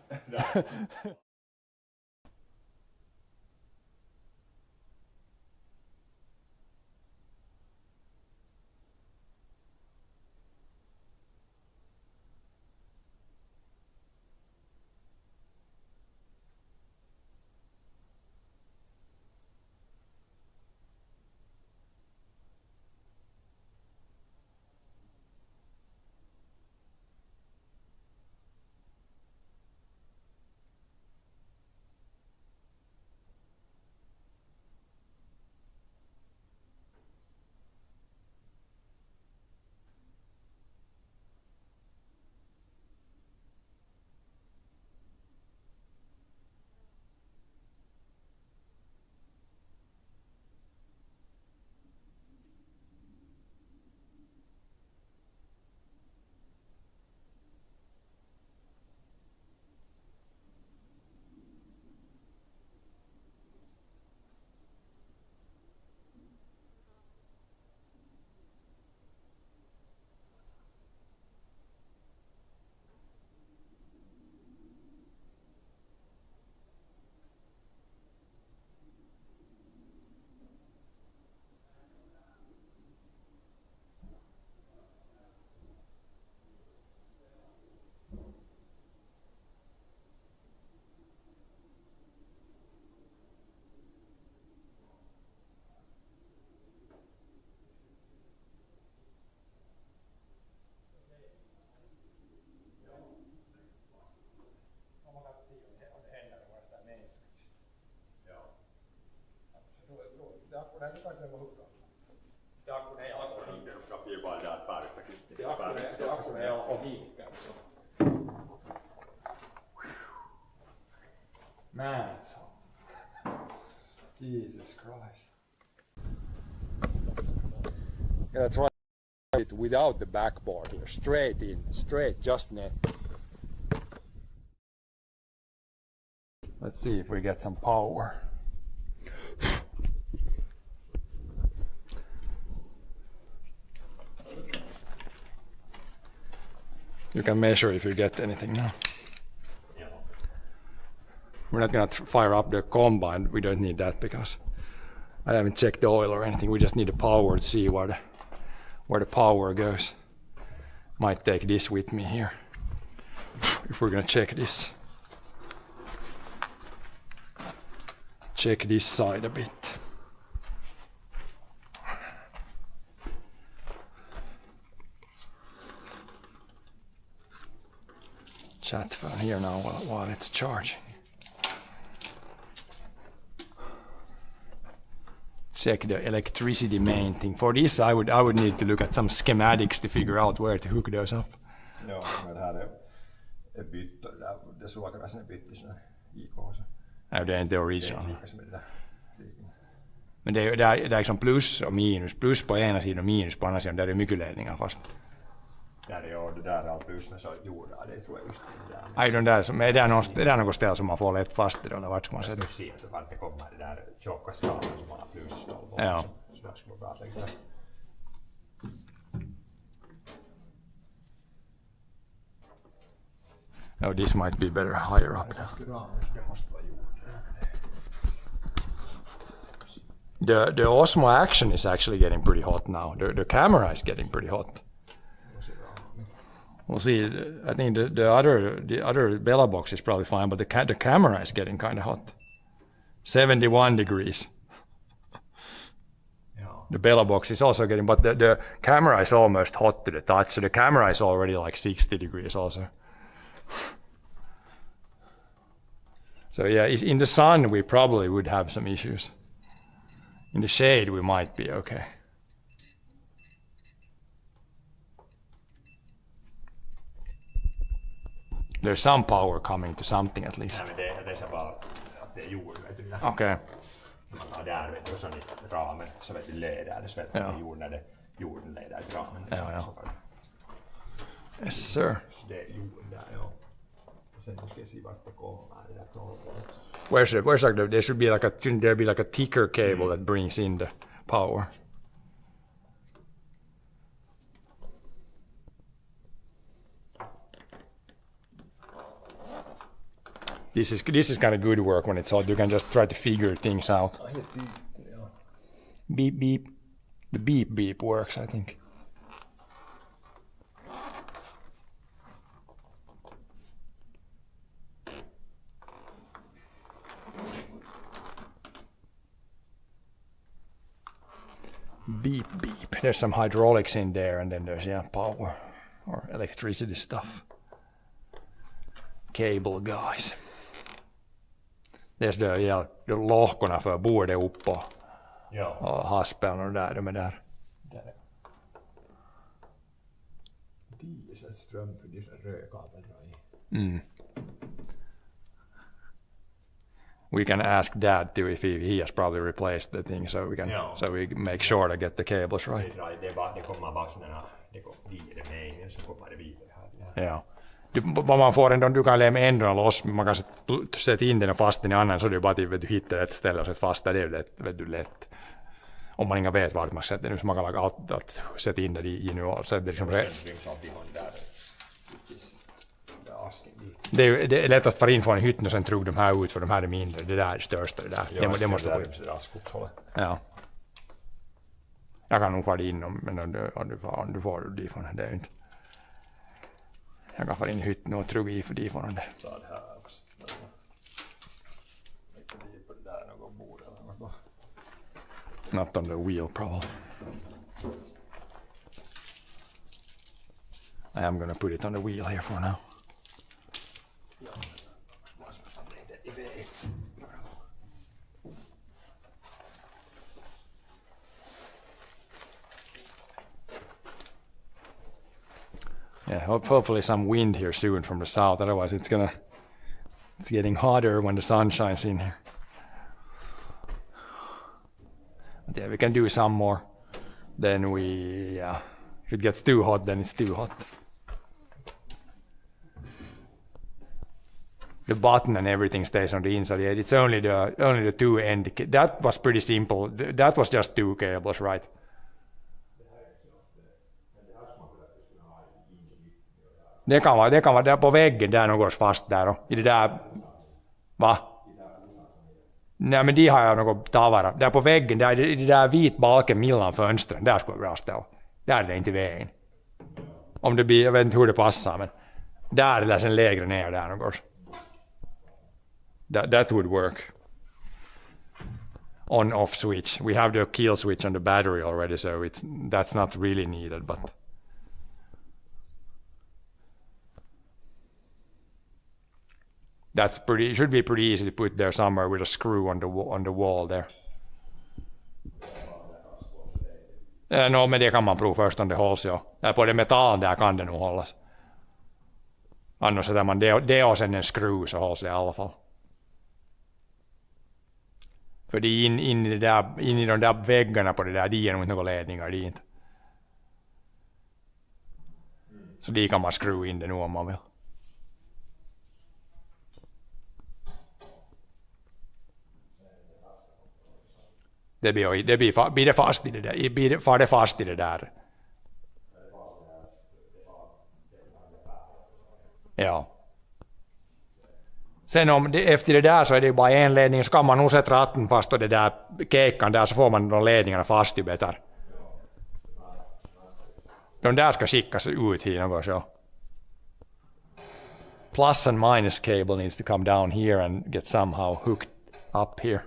Man, it's Jesus Christ. Yeah, that's right. Without the backboard here, straight in, straight, just net. Let's see if we get some power. You can measure if you get anything now. We're not gonna fire up the combine, we don't need that because I haven't checked the oil or anything. We just need the power to see where the power goes. Might take this with me here if we're gonna check this. Check this side a bit. Chat phone here now while it's charging. Check the electricity main thing. For this I would need to look at some schematics to figure out where to hook those up. Joo, men här är bytte, det suokaras ne bytte sinne IK:ssa. Nej, det är inte original. Liikasmedellä. Men det är liksom plus och minus. Plus på ena sidan och minus på andra sidan. Där är mycket ledningar fast. Där är ju det där är plus med så jorda, det tror jag just det där. Aj, är det något ställe som man får lätt fast i då, eller vart ska man sätta? Jag ska se att vart det kommer det där tjocka skalan som har plus 12 volt. Ja. Så där ska man bara lägga det. Oh, this might be better higher up. Det måste vara jord. The Osmo Action is actually getting pretty hot now. The camera is getting pretty hot. We'll see. I think the other Bella box is probably fine, but the camera is getting kind of hot. 71 degrees. The Bella box is also getting, but the camera is almost hot to the touch. So the camera is already like 60 degrees also. So yeah, in the sun we probably would have some issues. In the shade we might be okay. There's some power coming to something at least. Nej, men det är så bara att det är jord, vet du. Okay. Man tar där, vet du, och så i ramen så vet du leder det, så vet du jord när jorden leder i ramen. Ja. Så Yes sir. Så det är jorden där, ja. Och sen ska jag se vart det kommer, det där 12 volt. Where's like there should be like shouldn't there be like a thicker cable that brings in the power? This is kind of good work when it's hot. You can just try to figure things out. Beep beep. The beep beep works, I think. Beep beep. There's some hydraulics in there, and then there's power or electricity stuff. Cable guys. There's the lohkorna för bordet upp och haspeln och där, de är där. Det är ström för dessa rödkablar i. We can ask Dad too if he has probably replaced the thing, so we make sure to get the cables right. Det kommer bara sådana, det kommer det med så kommer det vidare här. Ja. Man får ändå, du kan lämna ändarna loss, man kan sätta in den fast i en annan, så det är bara att du hittar ett ställe och sätta fast där, det är lätt. Om man inte vet vart man sätter nu, så man kan laga allt att sätta in det i nu och sätta det liksom det är lättast för in från en hytten och sen trug de här ut, för de här är mindre, det där är största det där. Ja, det måste gå. Ja. Jag kan nog fara in men om du får det ifrån det är inte. Jag kan fara in i hytten och trugga i för det ifrån det. Så det här fast. Lägger på det där någon bord eller något. Not on the wheel probably. I am gonna put it on the wheel here for now. Yeah, hopefully some wind here soon from the south. Otherwise, it's getting hotter when the sun shines in here. But yeah, we can do some more. Then if it gets too hot, then it's too hot. The button and everything stays on the inside. Yeah, it's only the two end. That was pretty simple. That was just two cables, right? Det kan vara där på väggen där någonstans fast där och i det där. Va? Nej, men de har jag något tavara. Där på väggen, där det där vit balken mellan fönstren, där skulle vara bra ställ. Där är det inte vägen. Om det blir, jag vet inte hur det passar, men där eller sen lägre ner där något. That would work. On-off switch. We have the kill switch on the battery already, so that's not really needed, but that's pretty. It should be pretty easy to put there somewhere with a screw on the wall there. No, men det kan man prova först om det hålls, ja. På det metallen där kan det nog hållas. Annars sätter man det och sen en skruv så hålls det i alla fall. För det är in i de där väggarna på det där, de är nog inte några ledningar dit. Så de kan man skruva in det nu om man vill. Blir det fast i det där? Far det fast i det där? Ja. Sen om det, efter det där så är det bara en ledning, så kan man nog sätta ratten fast och det där kekan där så får man de ledningarna fast ju bättre. De där ska skickas ut hit något så. Plus and minus cable needs to come down here and get somehow hooked up here.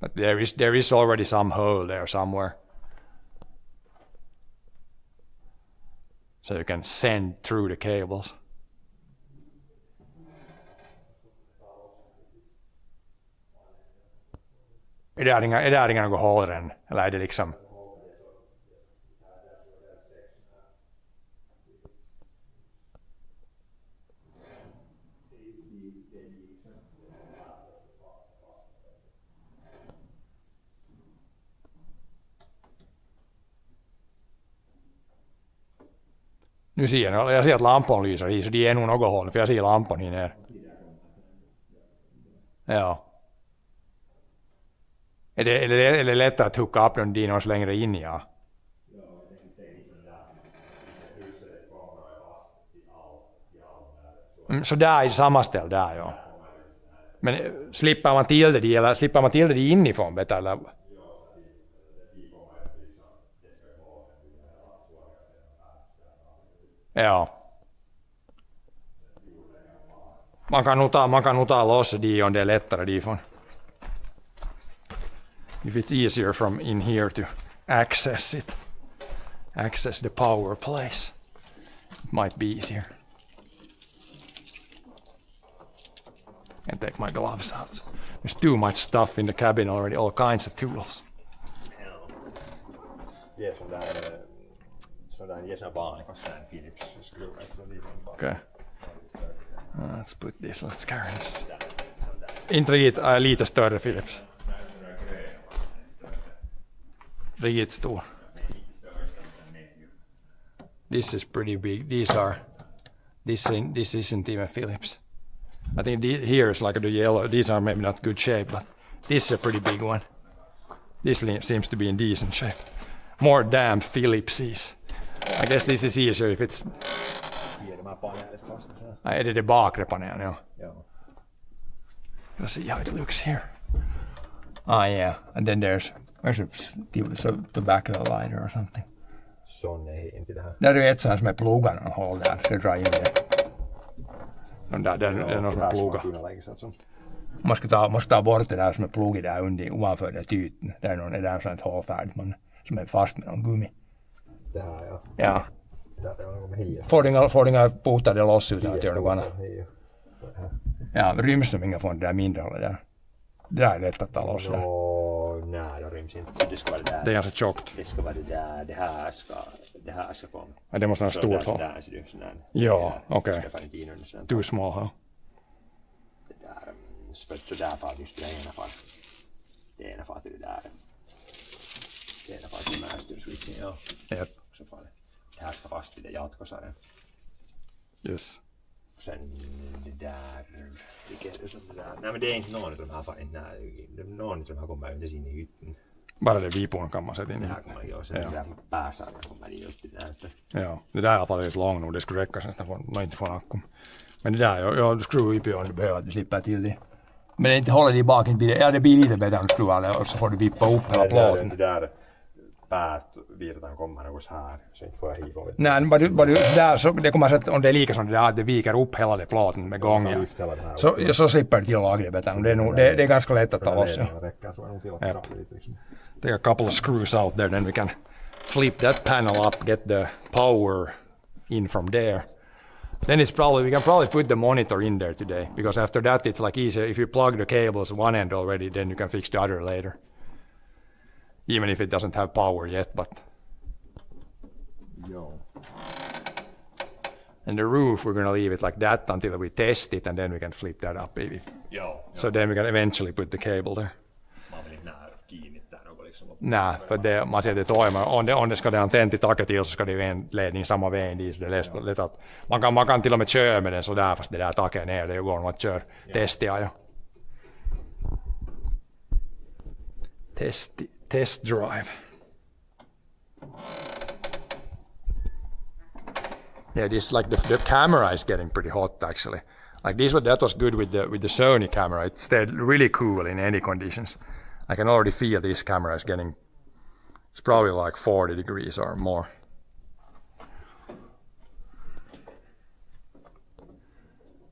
But there is already some hole there somewhere. So you can send through the cables. Är det inga något hål än? Eller är det liksom... Nu ser jag ser att lampan lyser i, så det är nog något håll, för jag ser lampan här nere. Ja. Är det lättare att hooka upp den dinos längre in, ja? Så där är samma ställ där, ja. Men slipper man till det, eller slipper man till det inifrån, vet du, eller? Ja. Man kan nog ta loss det om det är lättare difrån. If it's easier from in here to access it. Access the power place. It might be easier. And take my gloves out. There's too much stuff in the cabin already, all kinds of tools. Det är sådär jäsabaan, koska en Philips skruv. Okay. Let's put this, let's carry this. Inte lite större Philips. Riktigt stor. This is pretty big. This isn't even Philips. I think here is like the yellow. These are maybe not good shape, but this is a pretty big one. This seems to be in decent shape. More damn Philipses. I guess this is easier if it's... Är det bakre panelen, ja. Let's see how it looks here. Yeah. And then there's a tobacco lighter or something. Sån är inte det här. Där är ett sånt som är pluggan och håll där. Ska dra in det. Det är något som är plugga. Man ska ta bort det där som är plugg där ovanför den tyten. Det är där sånt hål färdigt som är fast med någon gummi. Det här, ja. Ja. Där är någon hier. Får inga putar det loss utan att göra något annat. Ja, ryms de inga från det där mindre hållet där. Det där är lätt att ta loss där. Nej, det ryms inte. Det ska vara det där. Det är ganska tjockt. Det ska vara det där. Det här ska komma. Ja, det måste ha stort håll. Ja, okej. Too small håll. Det där. Så där far just det ena far. Det ena far till det där. Det ena far till märstyrsvitsen, ja. Jep. Så far det. Det här ska fast i det jatkosaren. Yes. Sen det där, vilket är som det där. Nej men det är inte någon av de här någon av de här kommer inte in i hytten. Bara det vipun kan man sätta in. Det här kommer jag sen det där pääsarna kommer just det där. Ja, det där är i alla fall lite långt nog. Det skulle räcka sen när inte får akkum. Men det där, ja, du skruvar upp om du behöver att du slipper till det. Men inte håller det bak, det blir lite bättre om du skruvar och så får du vippa upp hela plåten. Det där päävirtan kommer något här, så inte får jag hiva. Nej, bara du där så det kommer att om det är lika som det där att det viker upp hela det plåten med gången. Så slipper du till att lagra det bättre. Det är ganska lätt att ta loss. Take a couple of screws out there, then we can flip that panel up, get the power in from there. Then we can probably put the monitor in there today, because after that it's like easier. If you plug the cables one end already, then you can fix the other later. Even if it doesn't have power yet, but. And the roof, we're gonna leave it like that until we test it, and then we can flip that up maybe. So then we can eventually put the cable there. Nej, för det, man ser det toimer. Om det ska det antenn till taket till så ska det ju en ledning samma väg i. Så det är lätt att man kan till och med köra med den så där fast det där taket ner. Det går nog att köra testiga ja. Test drive. Yeah, this like the camera is getting pretty hot actually. Like that was good with the Sony camera. It stayed really cool in any conditions. I can already feel this camera is getting, it's probably like 40 degrees or more.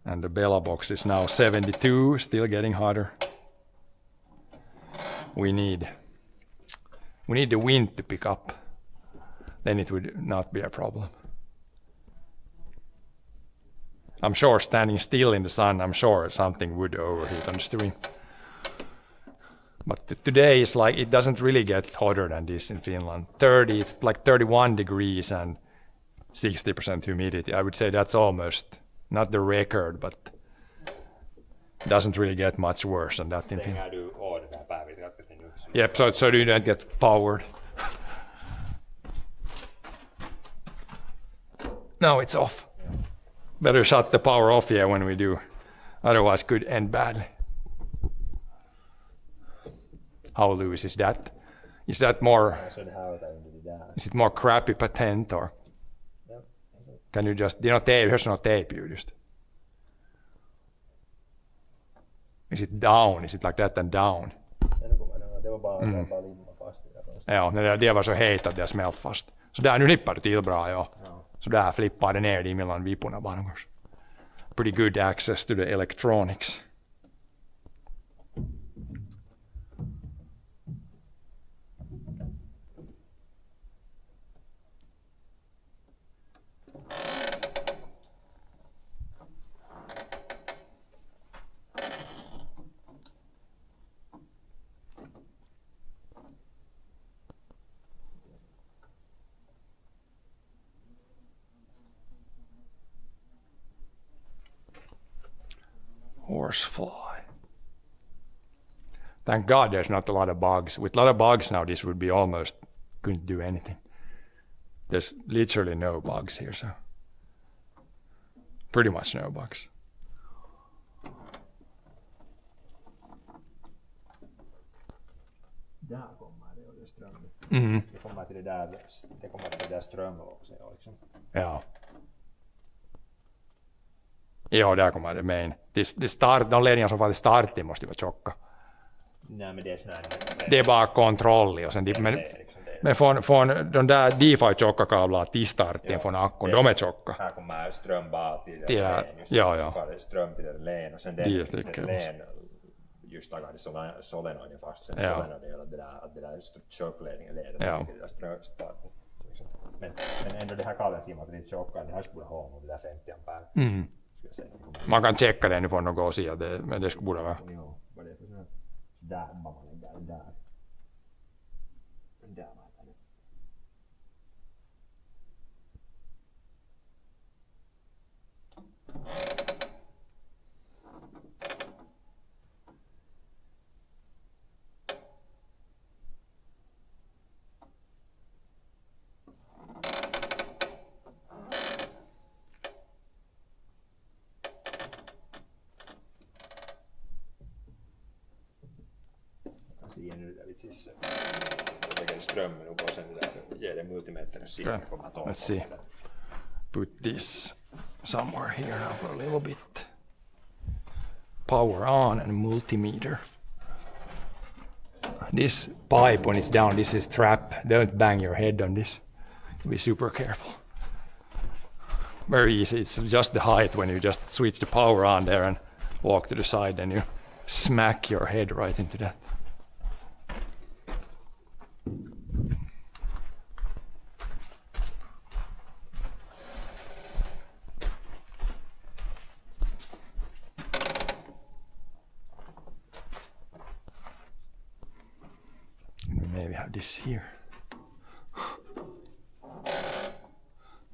And the Bella box is now 72, still getting hotter. We need the wind to pick up. Then it would not be a problem. I'm sure standing still in the sun, I'm sure something would overheat on the steering. But today is like, it doesn't really get hotter than this in Finland. It's like 31 degrees and 60% humidity. I would say that's almost, not the record, but doesn't really get much worse than that in Finland. Yep, so you don't get powered. No, it's off. Better shut the power off here when we do. Otherwise, could end badly. How loose is that? Is that more? Is it more crappy patent or? Can you just? Det hörs något tejp just. Is it down? Is it like that and down? Det var bara limma fast. Ja, det var så het att det har smält fast. Så där nu nippar det till bra ja. Så där flippar det ner mellan viporna bara. Pretty good access to the electronics. Horsefly. Thank God there's not a lot of bugs. With a lot of bugs now, this would be almost couldn't do anything. There's literally no bugs here, so pretty much no bugs. Där kommer det ström. Mm. Det kommer till det där strömlåset liksom. Ja. Ja, där kommer det main. De ledningar som var till starten måste vara tjocka. Nej, men det är sån här. Det är bara kontroll och sen men från de där DeFi tjocka kablar till starten från akkun, de är tjocka. Här kommer ström bara till det län. Ja. Ström till det län och sen det län just tagar det solenoiden fast sen solenoiden gör att det där tjockledningen leder till det där strömstarten. Men ändå det här kabeln ser man att det är lite tjocka, det här skulle ha nog det där 50 ampere. Mm. Man kan checka det nu från något sida, men det skulle borde vara. Jo, vad det är för sån här. Där bara där. Där var det. siihen nu där vi tissar. Jag lägger strömmen upp och sen där ger det multimeter siihen kommer 12. Let's see. Put this somewhere here now for a little bit. Power on and multimeter. This pipe when it's down, this is trap. Don't bang your head on this. Be super careful. Very easy. It's just the height when you just switch the power on there and walk to the side and you smack your head right into that. Maybe have this here.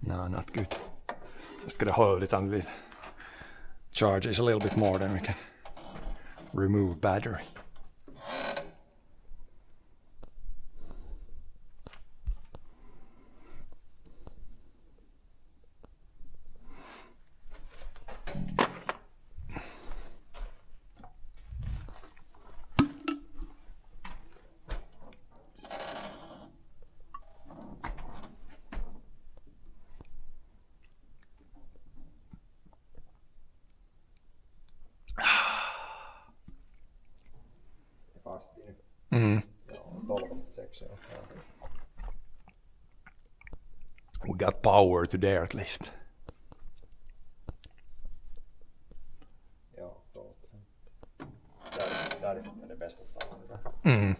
No, not good. Just gotta hold it until it charges a little bit more, then we can remove battery. We got power to there at least. Ja, 12. Därifrån är det bästa tavlan.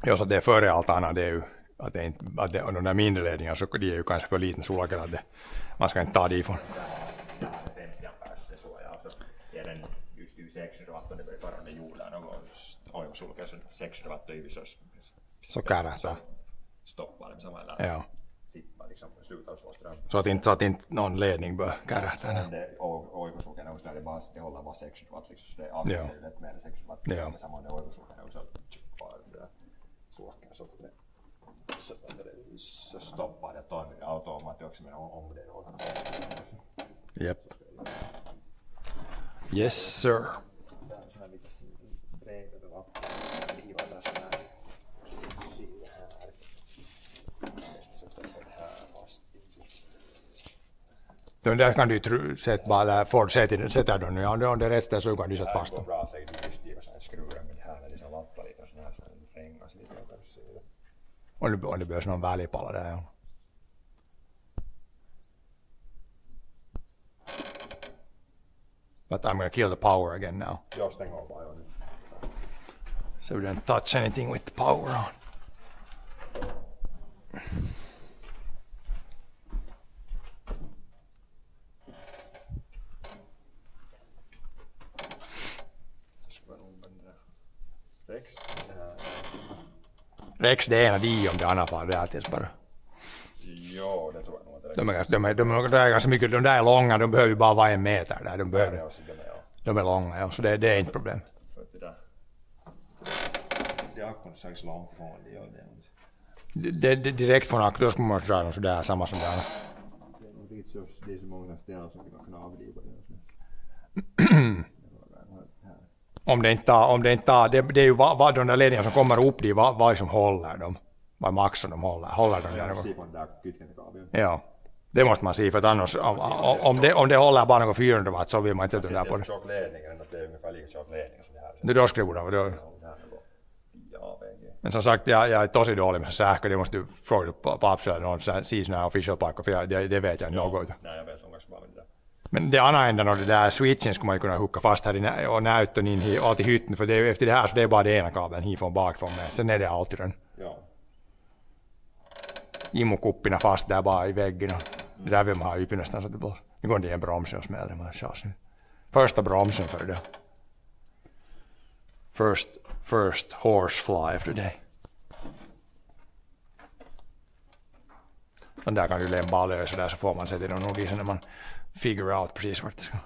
Ja, så det är före allt annat, det är ju att det inte, att det, och de där mindre ledningarna så de är ju kanske för liten solagel att det, man ska inte ta det ifrån. Ja, 50 amperes det så ja, så är den just i 600 watt och det blir förande jorden och oivasulke on 600 watt yvi Så kärähtää. Stoppar det samalla. Ja. Sippar liksom slutar få ström. Så att inte någon ledning bör kärähtää. Oivasulke on där det håller bara 600 watt liksom så det är alltid lätt med 600 watt. Ja. Samma det oivasulke on så bara det sulken så det så stoppar det toimii automaatioksi men om det on. Yep. Yes sir. Den där kan du sätta bara där, sätter den nu, ja, om det är rätt där så kan du sätta fast dem. Bra, så är det just det, så här skruvar med det här när det så lappar lite och sån här så rängas lite och kanske. Om det behövs någon välipala där, ja. But I'm gonna kill the power again now. Jag stänger av bara nu. So we don't touch anything with the power on. Rex det ena de om det andra fall, det är alltid bara. Jo, det tror jag nog att De är ganska mycket, de där är långa, de behöver ju bara vara 1 meter där, de är långa, ja, så det är inte problem. För det där. Det är akkurat så långt ifrån det gör det. Direkt från akkurat, då ska man dra dem sådär, samma som det andra. Det är så många ställen som kan avdiva det. Om det inte det är ju vad de där ledningarna som kommer upp dit, vad som håller dem. Vad max som de håller dem där. Ja, det måste man se för att annars om det håller bara några 400 watt så vill man inte sätta den där på det. Det är ungefär lika tjock ledning som det här. Det då skulle det vara. Men som sagt, jag är tosi dålig med sähkö, det måste du fråga på Apsel någon säger sådana här official paikka för det vet jag inte något. Nej, jag vet något bara med det. Men det andra änden av det där switchen skulle man ju kunna hooka fast här och näyttön in till hytten för det, efter det här så det är bara det ena kabeln hifrån bakifrån med. Sen är det alltid den. Ja. Imukuppina fast där bara i väggen och det där vill man ha yppi nästan så att det bara. Nu går det i en bromsen och smäller man chans nu. Första bromsen för det. First horsefly of the day. Den där kan du lämna bara lösa där så får man sätta den nog i sen när man figure out precis vart det ska.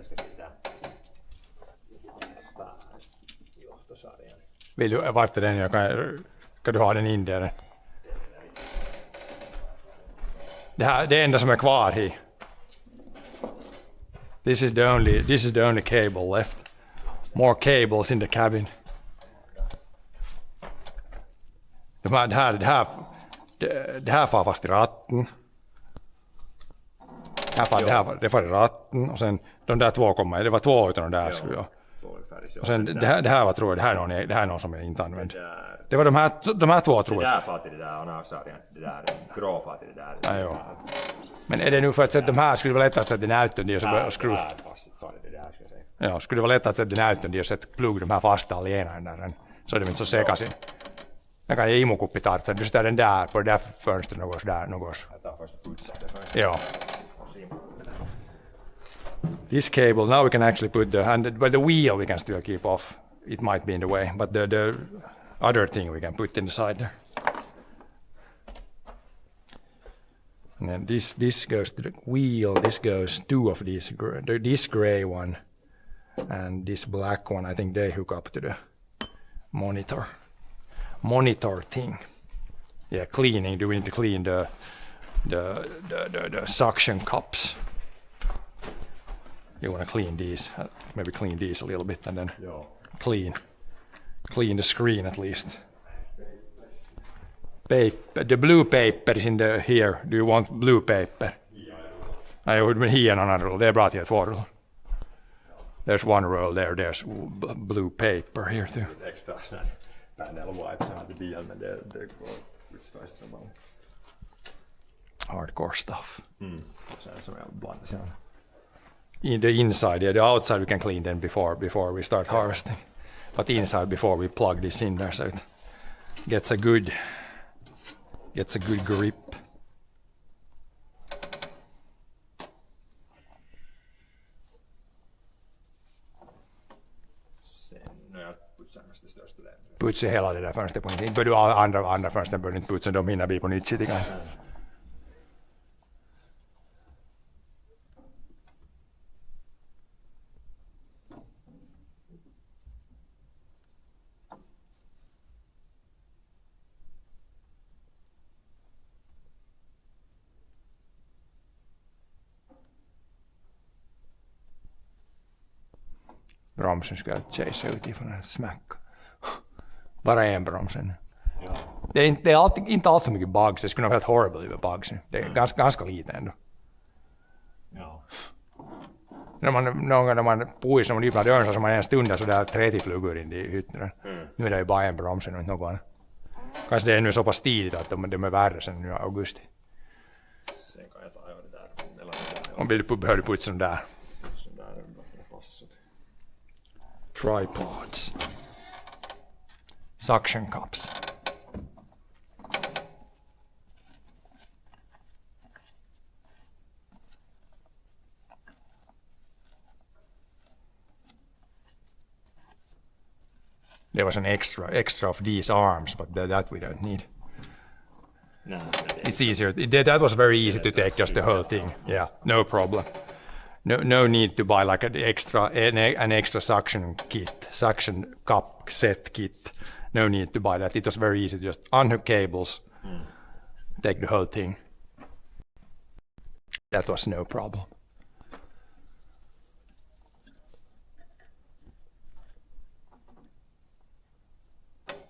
sen ska sitta johtosarjan. Vill du, vart är den? Kan du ha den in där? Det enda som är kvar här. This is the only cable left. More cables in the cabin. Det här far fast i ratten. Det far i ratten och sen de där två kommer, det var två utan de där skulle jag. Och sen det här var tror jag, det här är någon som jag inte använt. Det var de här två tror jag. Det där far till det där och navsarjan, det där grå far till det där. Ja, jo. Men är det nu för att sätta de här skulle det vara lätt att sätta den ut och skruva. Ja, skulle det vara lätt att sätta den ut och sätta plugg de här fasta alliena där så är det inte så sekaisin. Jag kan ge imokuppi tartsa, du sätter den där på det där fönstret någos där någos. Jag tar först putsa det först. Ja. This cable, now we can actually put but the wheel we can still keep off. It might be in the way, but the other thing we can put in the side there. And then this goes to the wheel, this goes two of these, this gray one and this black one, I think they hook up to the monitor thing. Yeah, cleaning, do we need to clean the suction cups? You want to clean these, maybe clean these a little bit and then clean the screen at least. Paper, the blue paper is in the here. Do you want blue paper? I would be here another roll. Det är bra att jag har två roll. There's one roll there. There's blue paper here too. Extra sån panel wipes här till bilen, men det går utsförst som man. Hardcore stuff. Sen som jag blandar sen. In the inside, yeah, the outside we can clean then before we start harvesting. But inside before we plug this in there so it gets a good grip. Sen när jag putsar mest det största där. Putsa hela det där fönstret på nytt. Bör du andra fönstren bör du inte putsa, de hinner bli på nytt igen. Bromsen ska jag chasea utifrån en smack. Bara en bromsen. Ja. Det är inte allt för mycket bugs, det skulle nog vara helt horrible över bugs. Det är ganska lite ändå. Ja. När man puisar och öppnar dörren så som man en stund där så där 30 flugor in i hytten. Nu är det ju bara en bromsen och inte något annat. Kanske det är nu så pass tidigt att de är värre sen nu i augusti. Sen kan jag ta det där mellan det där. Om du behöver putsa den där. Så där är det passat. Tripods. Suction cups. There was an extra of these arms, but that we don't need. No, It's easier. That was very easy to take just the whole thing. Yeah, no problem. No need to buy like an extra suction cup set kit. No need to buy that. It was very easy to just unhook cables, take the whole thing. That was no problem.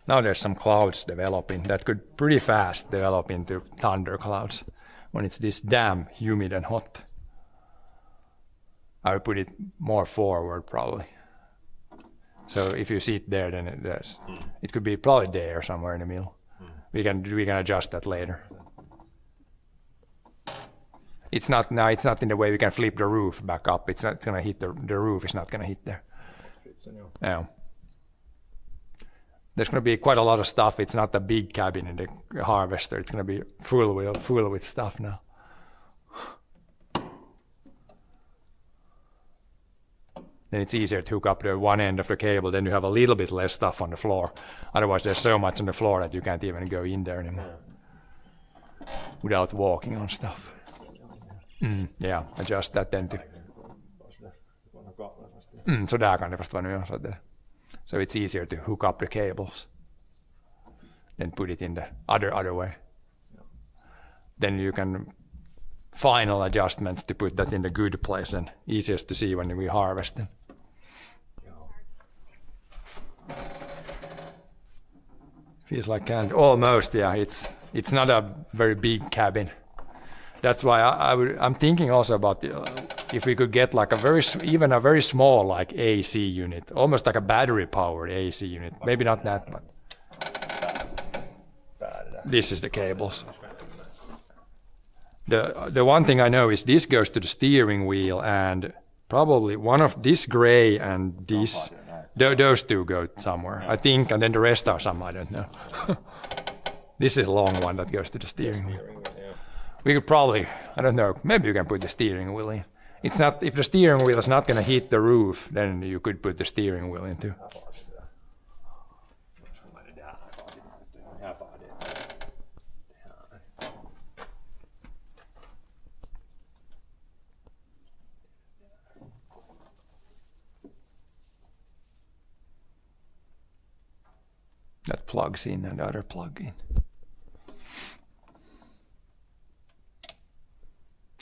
Now there's some clouds developing that could pretty fast develop into thunderclouds when it's this damn humid and hot. I would put it more forward probably. So if you see it there, then it could be probably there somewhere in the middle. We can adjust that later. It's not in the way we can flip the roof back up. It's gonna hit the roof is not gonna hit there. Yeah. There's going to be quite a lot of stuff. It's not a big cabin in the harvester. It's going to be full with stuff now. Then it's easier to hook up the one end of the cable. Then you have a little bit less stuff on the floor. Otherwise, there's so much on the floor that you can't even go in there anymore without walking on stuff. Yeah, adjust that then to. Sådär kan det fast vara nu. So it's easier to hook up the cables than put it in the other way. Then you can final adjustments to put that in the good place and easiest to see when we harvest them. Feels like candy. Almost, yeah. It's not a very big cabin. That's why I'm thinking also about if we could get like even a very small like AC unit, almost like a battery powered AC unit. Maybe not that, but this is the cables. The one thing I know is this goes to the steering wheel, and probably one of this gray and this, those two go somewhere, I think, and then the rest are some, I don't know. This is a long one that goes to the steering wheel. We could probably, I don't know, maybe you can put the steering wheel in. It's not, if the steering wheel is not going to hit the roof, then you could put the steering wheel in too. That plugs in and the other plug in.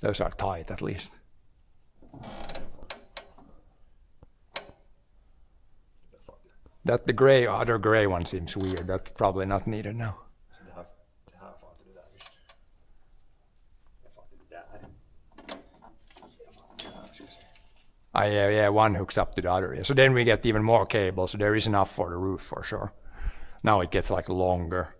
Those are tight at least. That the other gray one seems weird. That's probably not needed now. Yeah, one hooks up to the other. Yeah. So then we get even more cables. So there is enough for the roof for sure. Now it gets like longer.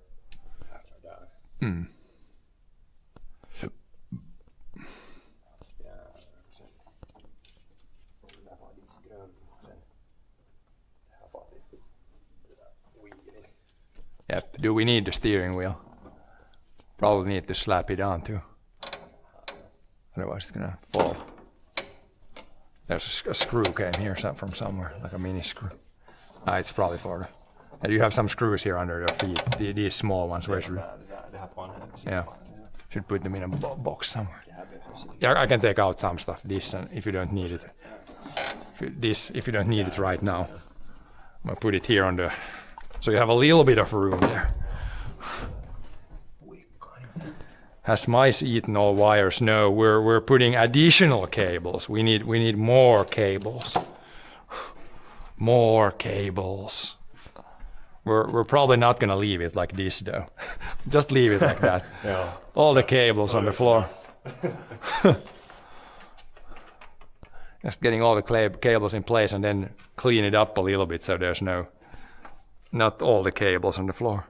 Yep. Do we need the steering wheel? Probably need to slap it on too. Otherwise it's gonna fall. There's a screw came here from somewhere, like a mini screw. It's probably for the... And you have some screws here under your feet, these small ones. Where should yeah. Should put them in a box somewhere. Yeah, I can take out some stuff, this, and if you don't need it. If you don't need it right now. I'm gonna put it here on the... So you have a little bit of room there. Has mice eaten all wires? No, we're putting additional cables. We need more cables. More cables. We're probably not gonna leave it like this though. Just leave it like that. Yeah. All the cables on the floor. Just getting all the cables in place and then clean it up a little bit so there's not all the cables on the floor.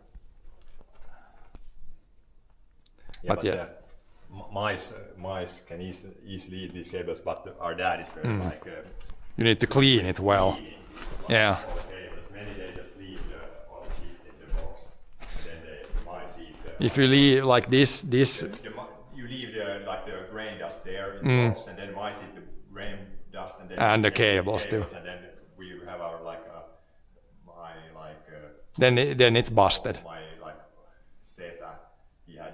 But yeah. Mice can easily eat these cables, but our dad is very like... you need to clean it well. Yeah. Many they just leave all the shit in the box, and then the mice eat if you leave like this... you leave the grain dust there in the box, and then mice eat the grain dust, and then the cables too. And then we have our then it's busted. My Seta, he had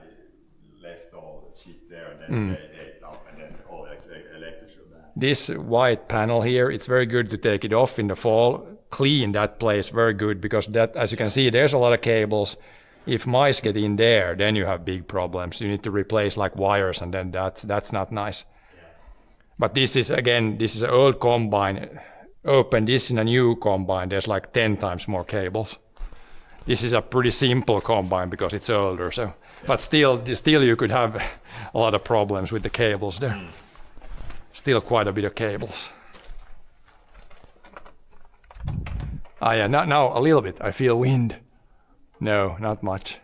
left all the shit there, and then they ate up, and then all the electricity. This white panel here, it's very good to take it off in the fall, clean that place very good, because that, as you can see, there's a lot of cables. If mice get in there, then you have big problems. You need to replace like wires, and then that's not nice. Yeah. But this is an old combine. Open this in a new combine, there's like 10 times more cables. This is a pretty simple combine because it's older, so. Yeah. But still you could have a lot of problems with the cables there. Still quite a bit of cables. Yeah, now a little bit. I feel wind. No, not much.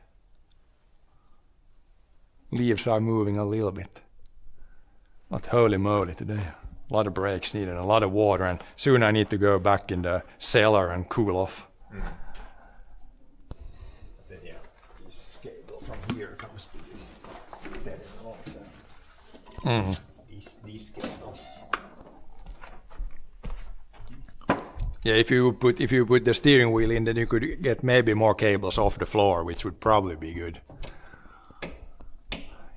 Leaves are moving a little bit. Not holy moly today. A lot of brakes needed, a lot of water, and soon I need to go back in the cellar and cool off. Then yeah, this cable from here comes to this pedal also. This cable. Yeah, if you put the steering wheel in, then you could get maybe more cables off the floor, which would probably be good.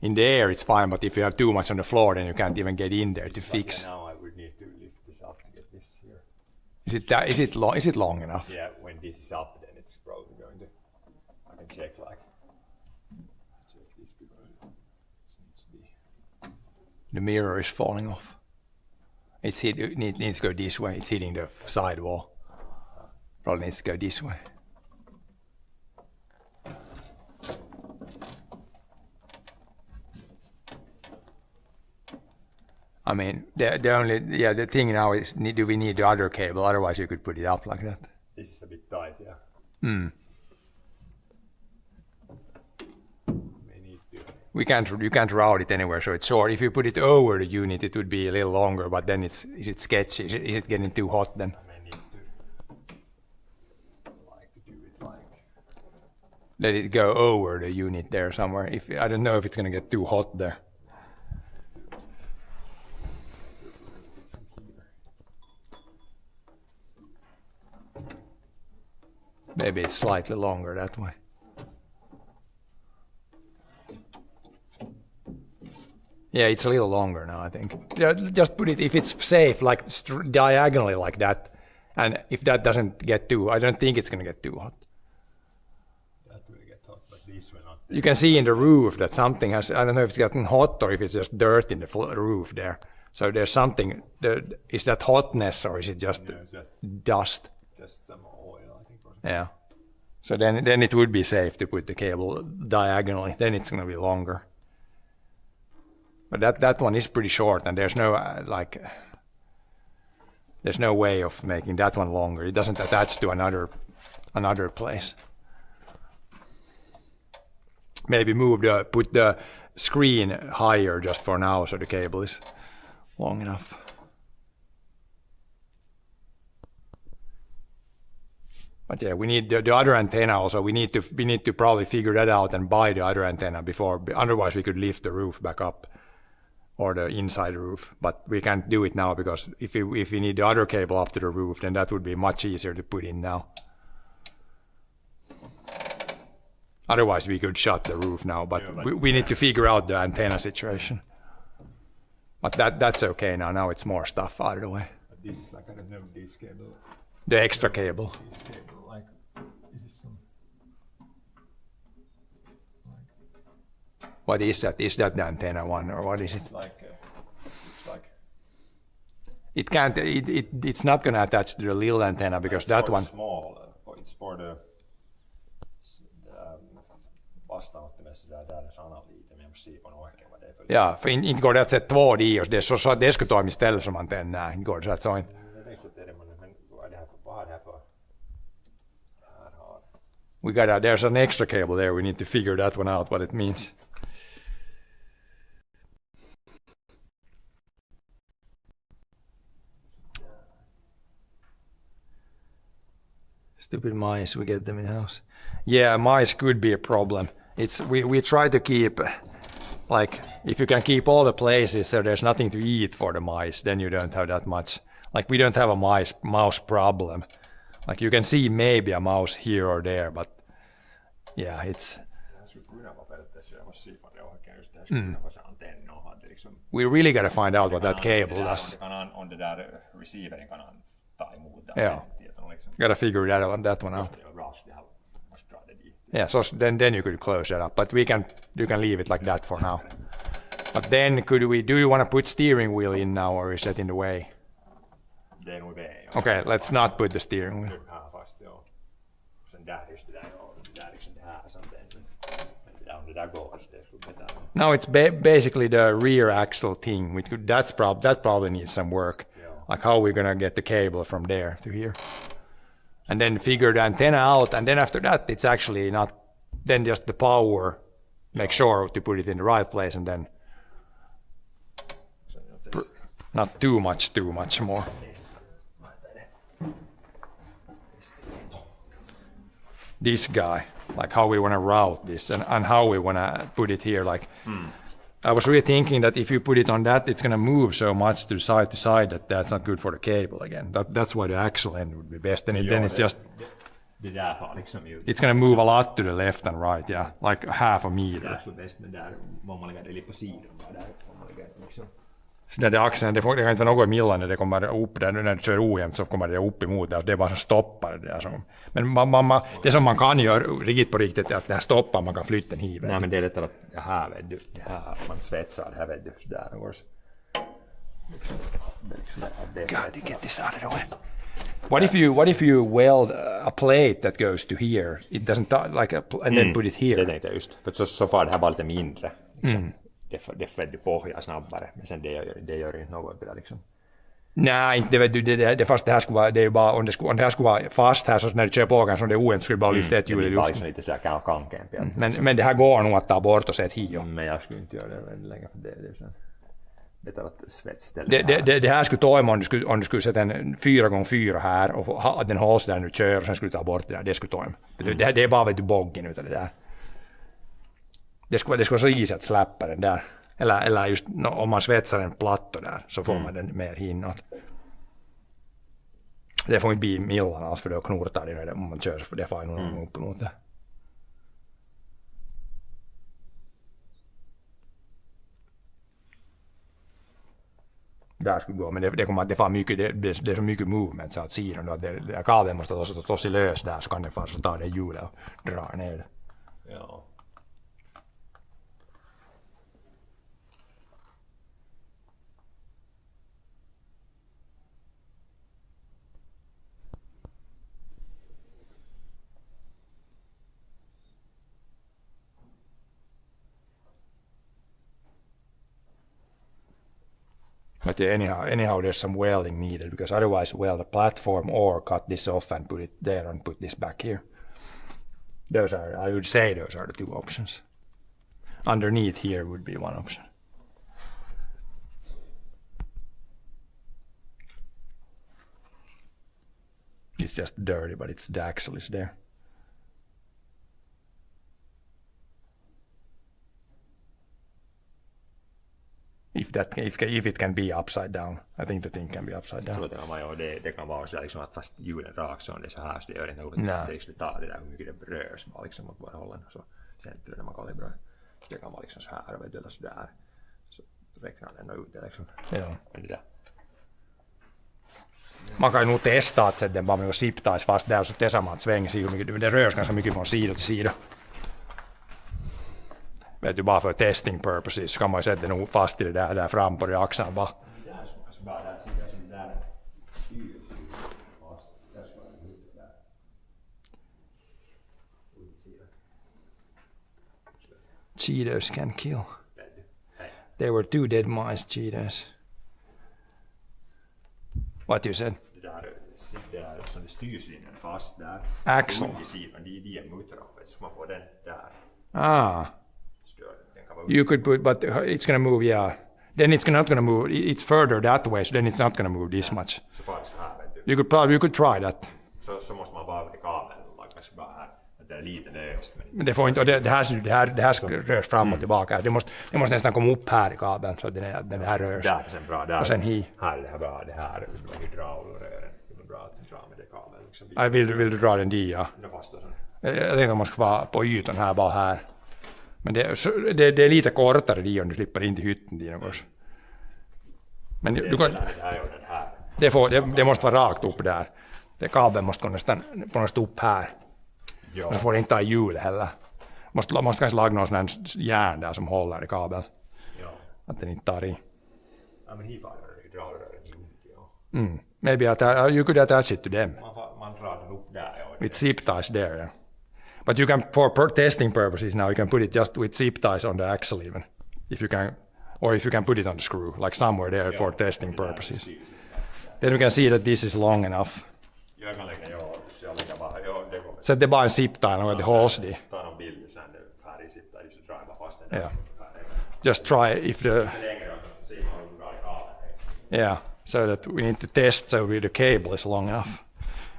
In the air it's fine, but if you have too much on the floor, then you can't even get in there to fix. Now I would need to lift this up to get this here. Is it long enough? Yeah, when this is up, then it's probably going to. I can check like. Check this because it needs to be. The mirror is falling off. It needs to go this way. It's hitting the side wall. Probably needs to go this way. I mean, the thing now is, do we need the other cable? Otherwise, you could put it up like that. This is a bit tight, yeah. Hmm. May need to. You can't route it anywhere, so it's short. If you put it over the unit, it would be a little longer. But then is it sketchy? Is it getting too hot then? I may need to do it like. Let it go over the unit there somewhere. I don't know if it's gonna get too hot there. Maybe it's slightly longer that way. Yeah, it's a little longer now, I think. Yeah, just put it, if it's safe, like diagonally like that, and if that doesn't get too, I don't think it's gonna get too hot. That will get hot, but this will not. You can see in the roof that something has, I don't know if it's gotten hot or if it's just dirt in the roof there. So there's something, is that hotness or is it just dust? Just some oil, I think. Yeah. So then it would be safe to put the cable diagonally. Then it's going to be longer. But that one is pretty short, and there's no there's no way of making that one longer. It doesn't attach to another place. Maybe put the screen higher just for now, so the cable is long enough. But yeah, we need the other antenna also. We need to probably figure that out and buy the other antenna before. Otherwise, we could lift the roof back up, or the inside roof. But we can't do it now because if we need the other cable up to the roof, then that would be much easier to put in now. Otherwise, we could shut the roof now. But we need to figure out the antenna situation. But that's okay now. Now it's more stuff out of the way. But this is like, I don't know, this cable. The extra cable. This cable, like, is this some. What is that? Is that the antenna one, or what is it? It's like, looks like. It can't. It's not going to attach to the little antenna because that one. Small. It's for the vastaanottimessa där sanaliite, men jag måste se på oikein vad det är. Ja, för inte går det att sätta två i, och det är så att det ska ta istället som antenna. Inte går det så att så inte. There's an extra cable there. We need to figure that one out, what it means. Stupid mice, we get them in house. Yeah, mice could be a problem. We try to keep, like, if you can keep all the places so there's nothing to eat for the mice, then you don't have that much. Like, we don't have a mouse problem. Like, you can see maybe a mouse here or there, but yeah, it's. We really got to find out what that cable does. Yeah, got to figure that one out. Yeah, so then you could close that up, but you can leave it like that for now. But then do you want to put steering wheel in now, or is that in the way? Okay, let's not put the steering wheel. Now it's basically the rear axle thing. That probably needs some work. Like how we're gonna get the cable from there to here. And then figure the antenna out, and then after that it's actually not, then just the power, make sure to put it in the right place, and then not too much more. This guy, like how we want to route this and how we want to put it here. Like, I was really thinking that if you put it on that, it's going to move so much to side that that's not good for the cable again. That's why the axle end would be best. And then it's just, it's going to move a lot to the left and right, yeah, like half a meter. Så där axeln, det kan inte vara något emellan när det kommer upp där, när det kör ojämnt så kommer det upp emot det, det är bara som stoppar det där. Som, men det som man kan göra riktigt på riktigt är att det här stoppar, man kan flytta den hit. Nej, men det är lättare att det här, vet du, det här, man svetsar det här, vet du, sådär. God, to get this out of the way. What if you weld a plate that goes to here? It doesn't and then put it here. Det tänkte jag just, för så far det här bara lite mindre. Liksom. Det fäller pohja snabbare, men sen det gör inte något där liksom. Nej, inte vet du, det fast det här skulle vara, det är ju bara, om det här skulle vara fast här så när du kör på kan så det är ojämnt skulle bara lyfta ett hjul i luften. luften. Lite sådär kankempi. Men det här går nog att ta bort och sätta hit. Men jag skulle inte göra det längre för det är så. Det tar att svetsställa. Det här skulle ta om du skulle sätta en 4x4 här och ha den hålls där du kör och sen skulle du ta bort det där, det skulle ta det är bara vet du boggen utav det där. Det skulle vara så easy att släppa den där. Eller just om man svetsar en platto där så får man den mer inåt. Det får inte bli millan alls för då knortar det om man kör så för det får nog upp emot det. Där skulle gå, men det kommer att det får mycket, det är så mycket movement så att sidan då att det kabeln måste stå tosi lös där så kan det fast ta det hjulet och dra ner det. Ja. But anyhow, there's some welding needed because otherwise weld a platform or cut this off and put it there and put this back here. I would say those are the two options. Underneath here would be one option. It's just dirty, but the axle is there. If it can be upside down. I think the thing can be upside down. Det kan vara så liksom att fast hjulen rakt så är det så här så det gör inte något. Det liksom tar det där hur mycket det rörs bara liksom att bara hålla den så centrum när man kalibrerar. Så det kan vara liksom så här och eller så där. Så räknar den ut det liksom. Ja. Men det där. Man kan ju nog testa att sätta den bara med att siptaisi fast där och så testar man att svänga sig hur mycket. Det rörs ganska mycket från sida till sida. Vet du, bara för testing purposes så kan man ju sätta den fast i det där fram på axeln bara. Cheetahs can kill. There were 2 dead mice, cheetahs. What you said? Det där som det styrslinjen fast där. Axel. De är muttrar så man får den där. Ah. You could put, but it's going to move, yeah. Then it's not going to move. It's further that way, so then it's not going to move this much. Så far det så här, vet du. You could try that. Så måste man bara med kabeln, kanske bara här. Att det är lite löst. Men det får inte, och det här rörs fram och tillbaka. Det måste nästan komma upp här i kabeln så att den här rörs. Där, sen bra, där. Och sen hit. Här är det här bra, det här hydraulrören. Det är bra att dra med det kabeln. Liksom. Vill du dra den dit, ja. Jag tänkte att man ska vara på ytan här, bara här. Men det är lite kortare dit om du slipper in till hytten dit någonstans. Men du kan, det måste vara rakt upp där. Det kabeln måste nästan på något upp här. Ja. Och så får det inte ta hjul heller. Måste kanske laga någon sån här järn där som håller i kabeln. Ja. Att den inte tar i. Ja, men hit var det hydraulrören i ja. Maybe you could attach it to them. Man drar den upp där. Ja. With zip ties there, yeah. But you can, for testing purposes now, you can put it just with zip ties on the axle even. If you can put it on the screw, like somewhere there for testing purposes. Then we can see that this is long enough. Så det är bara en zip tie och det hålls det. Yeah. Just try if the... Yeah, so that we need to test so the cable is long enough.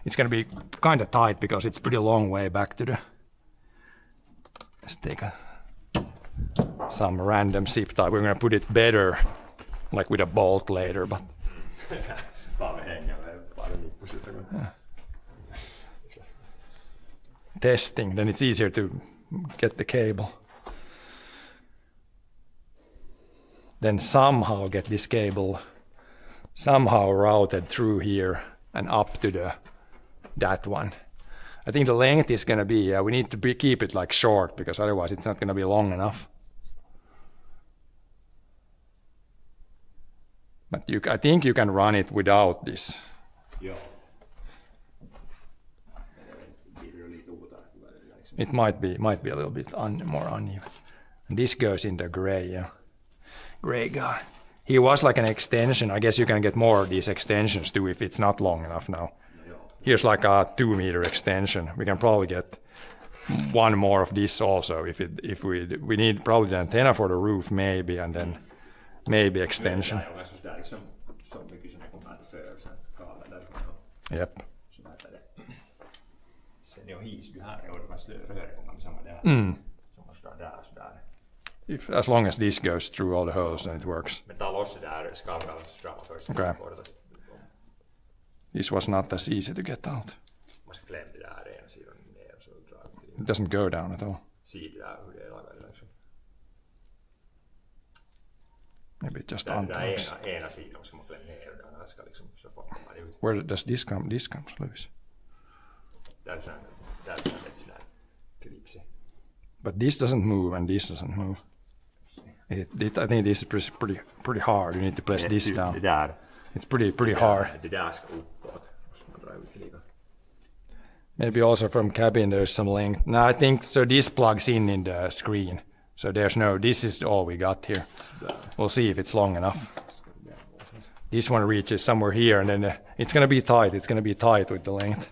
It's going to be kind of tight because it's pretty long way back to the... Let's take some random zip tie. We're going to put it better, like with a bolt later, but... Testing, then it's easier to get the cable. then somehow get this cable somehow routed through here and up to that one. I think the length is gonna be, we need to keep it like short, because otherwise it's not gonna be long enough. But I think you can run it without this. Joo. It might be a little bit more uneven. And this goes in the gray, gray guy. He was like an extension. I guess you can get more of these extensions too if it's not long enough now. Here's like a 2 meter extension. We can probably get one more of this also if we need probably the antenna for the roof maybe, and then maybe extension. Yep. Sen är his du här och det var rören samma där. Så måste där så där. As long as this goes through all the holes, then it works. Men ta loss där skalkallstrama först. Okay. This was not as easy to get out. Man ska klämma det där ena sidan ner så drar det. It doesn't go down at all. Sidan där hur det är lagat liksom. Maybe it just där unplugs. ena sidan ska man klämma ner och den här ska liksom så får man ut. Where does this come? This comes loose. That's clipsy. But this doesn't move and this doesn't move. I think this is pretty hard. You need to press this down. Det där. It's pretty hard. Det där ska uppåt. Man drar ut lite. Maybe also from cabin there's some length. No, I think so. This plugs in the screen. So there's no. This is all we got here. We'll see if it's long enough. This one reaches somewhere here, and then it's gonna be tight. It's gonna be tight with the length.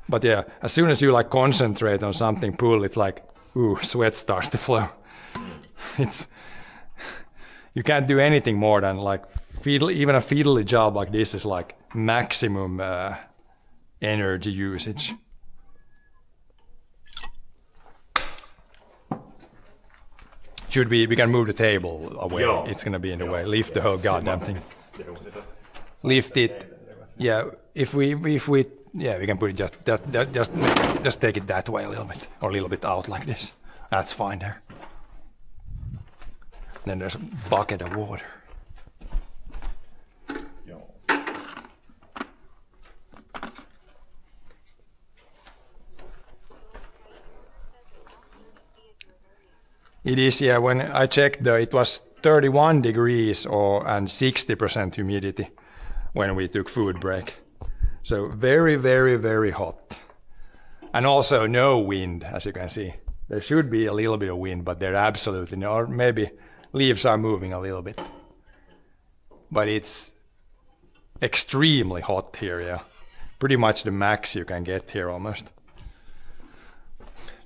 But yeah, as soon as you like concentrate on something, pull, it's like, ooh, sweat starts to flow. You can't do anything more than like even a fiddly job like this is like maximum energy usage. We can move the table away. Yeah. It's gonna be in the way. Lift the whole goddamn thing. Lift it. Yeah, if we we can put it just take it that way a little bit, or a little bit out like this. That's fine there. Then there's a bucket of water. It is, yeah. When I checked, it was 31 degrees and 60% humidity when we took food break. So very, very, very hot. And also no wind, as you can see. There should be a little bit of wind, but there absolutely no. Or maybe leaves are moving a little bit. But it's extremely hot here, yeah. Pretty much the max you can get here almost.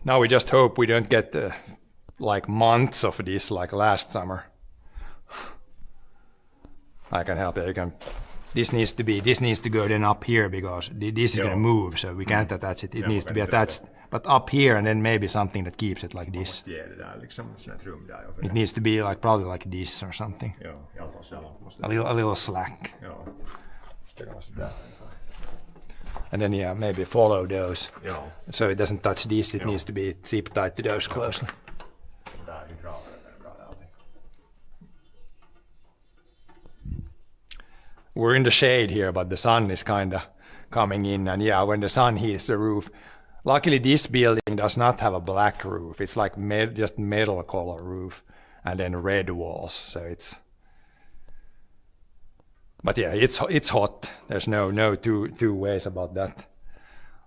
Now we just hope we don't get like months of this like last summer. I can help you. This needs to go then up here, because this is going to move, so we can't attach it. It needs to be attached, but up here, and then maybe something that keeps it like this. It needs to be like probably like this or something. A little slack. And then maybe follow those, so it doesn't touch this. It needs to be zip tied to those closely. We're in the shade here, but the sun is kind of coming in, and when the sun hits the roof. Luckily, this building does not have a black roof. It's like just metal color roof, and then red walls. So it's. But it's hot. There's no two ways about that.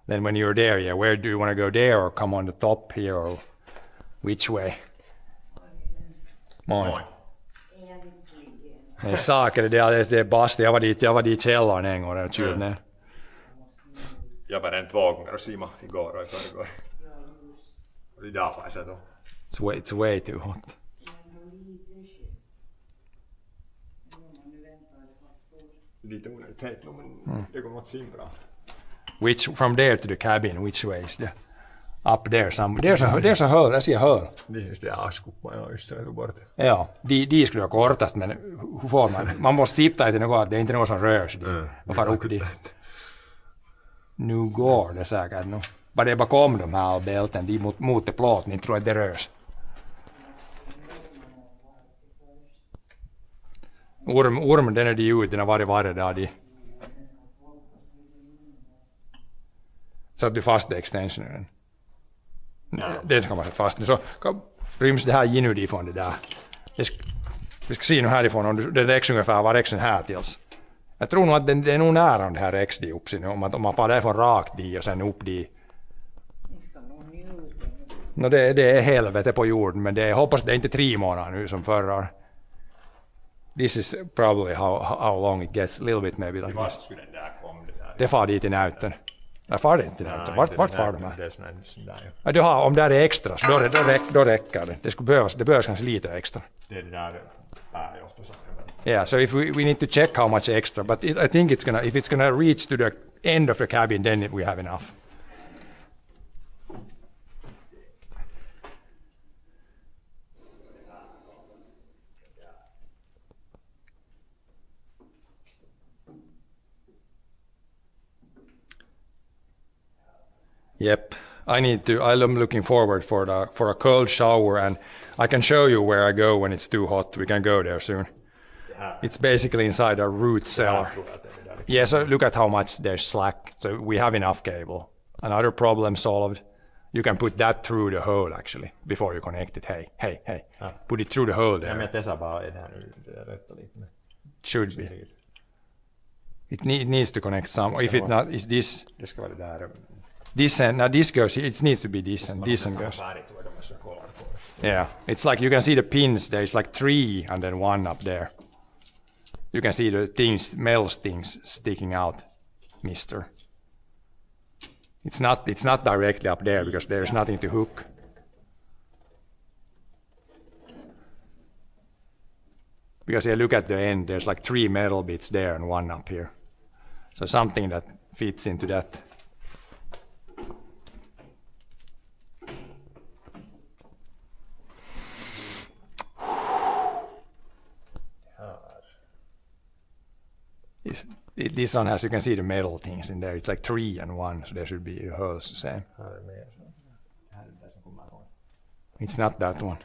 Then when you're there, where do you want to go there, or come on the top here, or which way? Moin. Nej saker, det är bast. Jag var dit källaren en gång och kört ner. Jag var en 2 gånger och Sima igår och i förrgår. Och idag får jag se då. It's way too hot. Lite onödigt men det kommer att simma. From there to the cabin, which way is the? Up there somewhere. There's a hole, jag ser hål. Det är det askkuppaa just där borta. Ja, de skulle jag kortast, men hur får man? Man måste sipta till något, det är inte något som rör sig. Man får upp dit. Nu går det säkert nu. Bara det är bakom de här bälten, de mot plåten, inte tror jag det rör sig. Orm, den är de ut, den har varit varje dag de. Satt du fast extensionen? Nej, den ska man sätta fast nu. Så ryms det här inifrån det där. Vi ska se nu härifrån om det räcks ungefär var räcksen här tills. Jag tror nog att det är nog nära om det här räcks de upp sin. Om man far därifrån rakt de och sen upp de. No, det är helvete på jorden, men jag hoppas det är inte 3 månader nu som förra. This is probably how long it gets, a little bit maybe like this. Skulle den där komma det där? Det far dit i näuten. Jag far det inte i näuten. Vart far de här? Det är sån där. Ja, du har, om det är extra så då räcker det. Det behövs kanske lite extra. Det är det där pääjohtosaken. Yeah, so if we need to check how much extra, but I think if it's gonna reach to the end of the cabin, then we have enough. Yep, I'm looking forward for a cold shower, and I can show you where I go when it's too hot. We can go there soon. It's basically inside a root cellar. Yeah, so look at how much there's slack. So we have enough cable. Another problem solved. You can put that through the hole actually before you connect it. Hey. Put it through the hole there. Jag menar Tessa bara är det här nu, det rätta lite. Should be. It needs to connect some. If it not, is this? Det ska vara det där. This and now this goes. It needs to be this and this and goes. Yeah, it's like you can see the pins. There's like 3 and then 1 up there. You can see the things, metal things sticking out, mister. It's not directly up there because there's nothing to hook. Because you look at the end, there's like 3 metal bits there and 1 up here. So something that fits into that. This one has, you can see the metal things in there. It's like 3 and 1, so there should be the holes the same. It's not that one.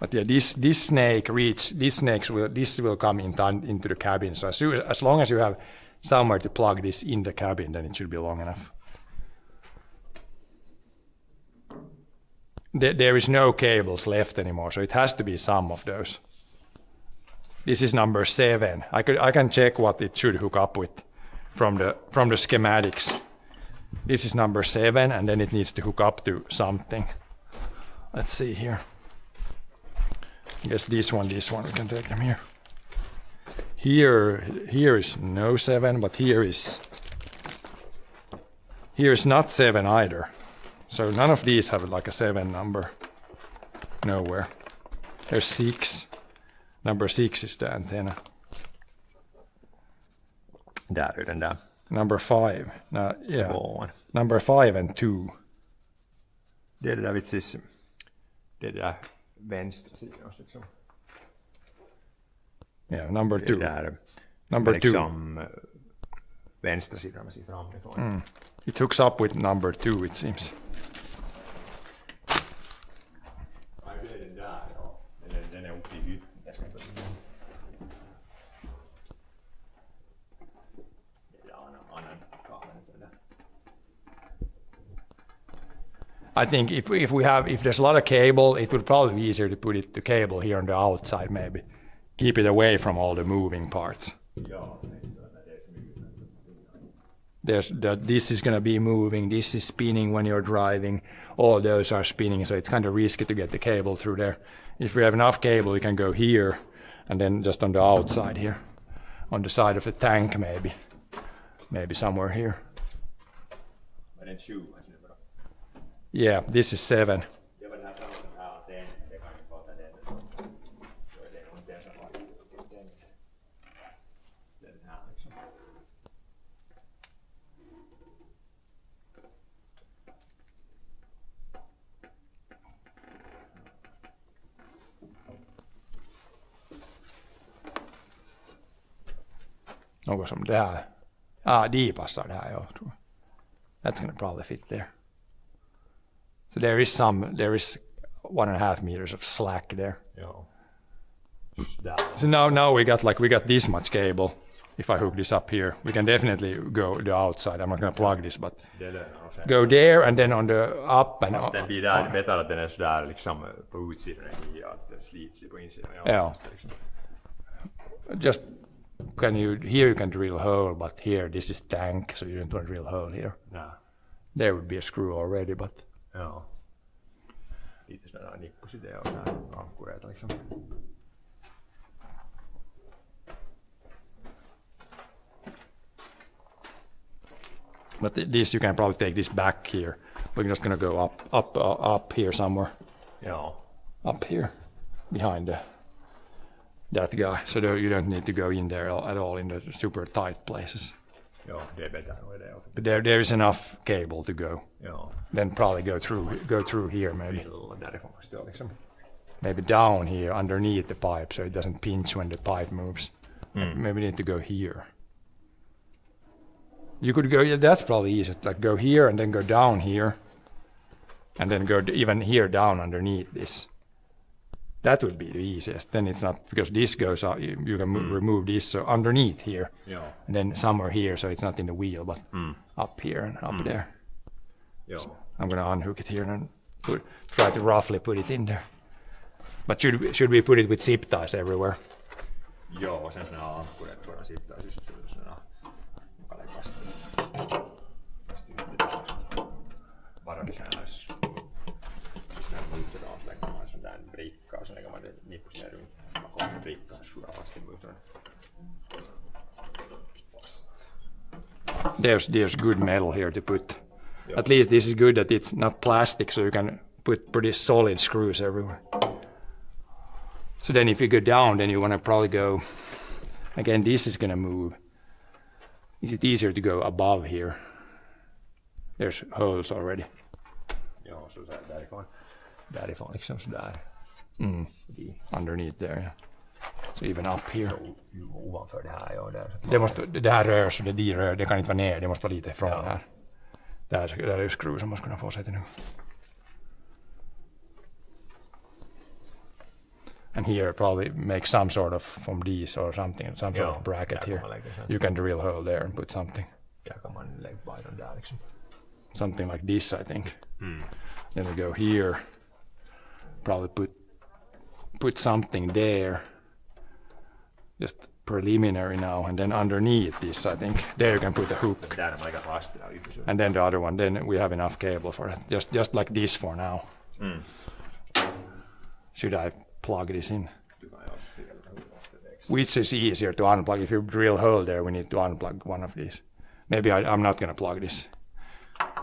But yeah, this snake will come into the cabin. So as long as you have somewhere to plug this in the cabin, then it should be long enough. There is no cables left anymore, so it has to be some of those. This is number 7. I can check what it should hook up with from the schematics. This is number 7, and then it needs to hook up to something. Let's see here. I guess this one, we can take them here. Here is no 7, but here is not 7 either. So none of these have like a 7 number. Nowhere. There's 6. Number 6 is the antenna. Där är den där. Number 5. Yeah. Tvåan. Number 5 and 2. Det är det där vitsis. Det är det där vänstra sidan liksom. Yeah, number 2. Number 2. Liksom vänstra sidan man ser framifrån. It hooks up with number 2 it seems. Ja, det är den där då. Den är uppe i hytten. I think if there's a lot of cable, it would probably be easier to put the cable here on the outside maybe. Keep it away from all the moving parts. This is going to be moving, this is spinning when you're driving, all those are spinning, so it's kind of risky to get the cable through there. If we have enough cable, we can go here, and then just on the outside here, on the side of the tank maybe somewhere here. Yeah, this is 7. Onko som det här? De passar det här, jag tror. That's gonna probably fit there. So there is 1.5 meters of slack there. Joo. So now we got this much cable. If I hook this up here, we can definitely go the outside. I'm not gonna plug this, but go there and then on the up and fast den blir där, det är bättre att den är sådär liksom på utsidan än att den slits på insidan. Ja. Just here you can drill a hole, but here this is tank, so you don't want to drill a hole here. Nää. There would be a screw already, but Joo. Lite sådana där nippusidea och sådär ankkureita liksom. but this you can probably take this back here. We're just gonna go up here somewhere. Joo. Up here, behind that guy, so you don't need to go in there at all in the super tight places. Joo, det är bättre nog det. But there is enough cable to go. Joo. Then probably go through here maybe. Därifrån först då liksom. Maybe down here underneath the pipe so it doesn't pinch when the pipe moves. Maybe need to go here. You could go, that's probably easiest, like go here and then go down here and then go even here down underneath this. That would be the easiest. Then it's not, because this goes out, you can remove this, so underneath here. Joo. And then somewhere here so it's not in the wheel, but up here and up there. Joo. So I'm gonna unhook it here and try to roughly put it in there. But should we put it with zip ties everywhere? Joo, sen sådana ankkureet voidaan siirtää just sådana kalevasti. Bara det känns. Sen muuten on lägger sån där bricka och så lägger man det nipus ner runt. Man kommer brickan skjuta fast i muuten. There's good metal here to put. At least this is good that it's not plastic, so you can put pretty solid screws everywhere. So then if you go down, then you want to probably go, again, this is going to move. Is it easier to go above here? There's holes already. Joo, så därifrån liksom sådär. Underneath there, yeah. So even up here. Ovanför det här, ja. Det här rör så de rör, det kan inte vara ner, det måste vara lite ifrån här. Där är ju skruv som man ska kunna få sig till nu. And here probably make some sort of from these or something, some sort of bracket here. You can drill a hole there and put something. Där kan man lägga bajden där liksom. Something like this, I think. Then we go here. Probably put something there. Just preliminary now, and then underneath this, I think there you can put a hook. Där är man aika fast där ute. And then the other one, then we have enough cable for that. Just like this for now. Should I plug this in? Which is easier to unplug? If you drill a hole there, we need to unplug one of these. Maybe I'm not going to plug this.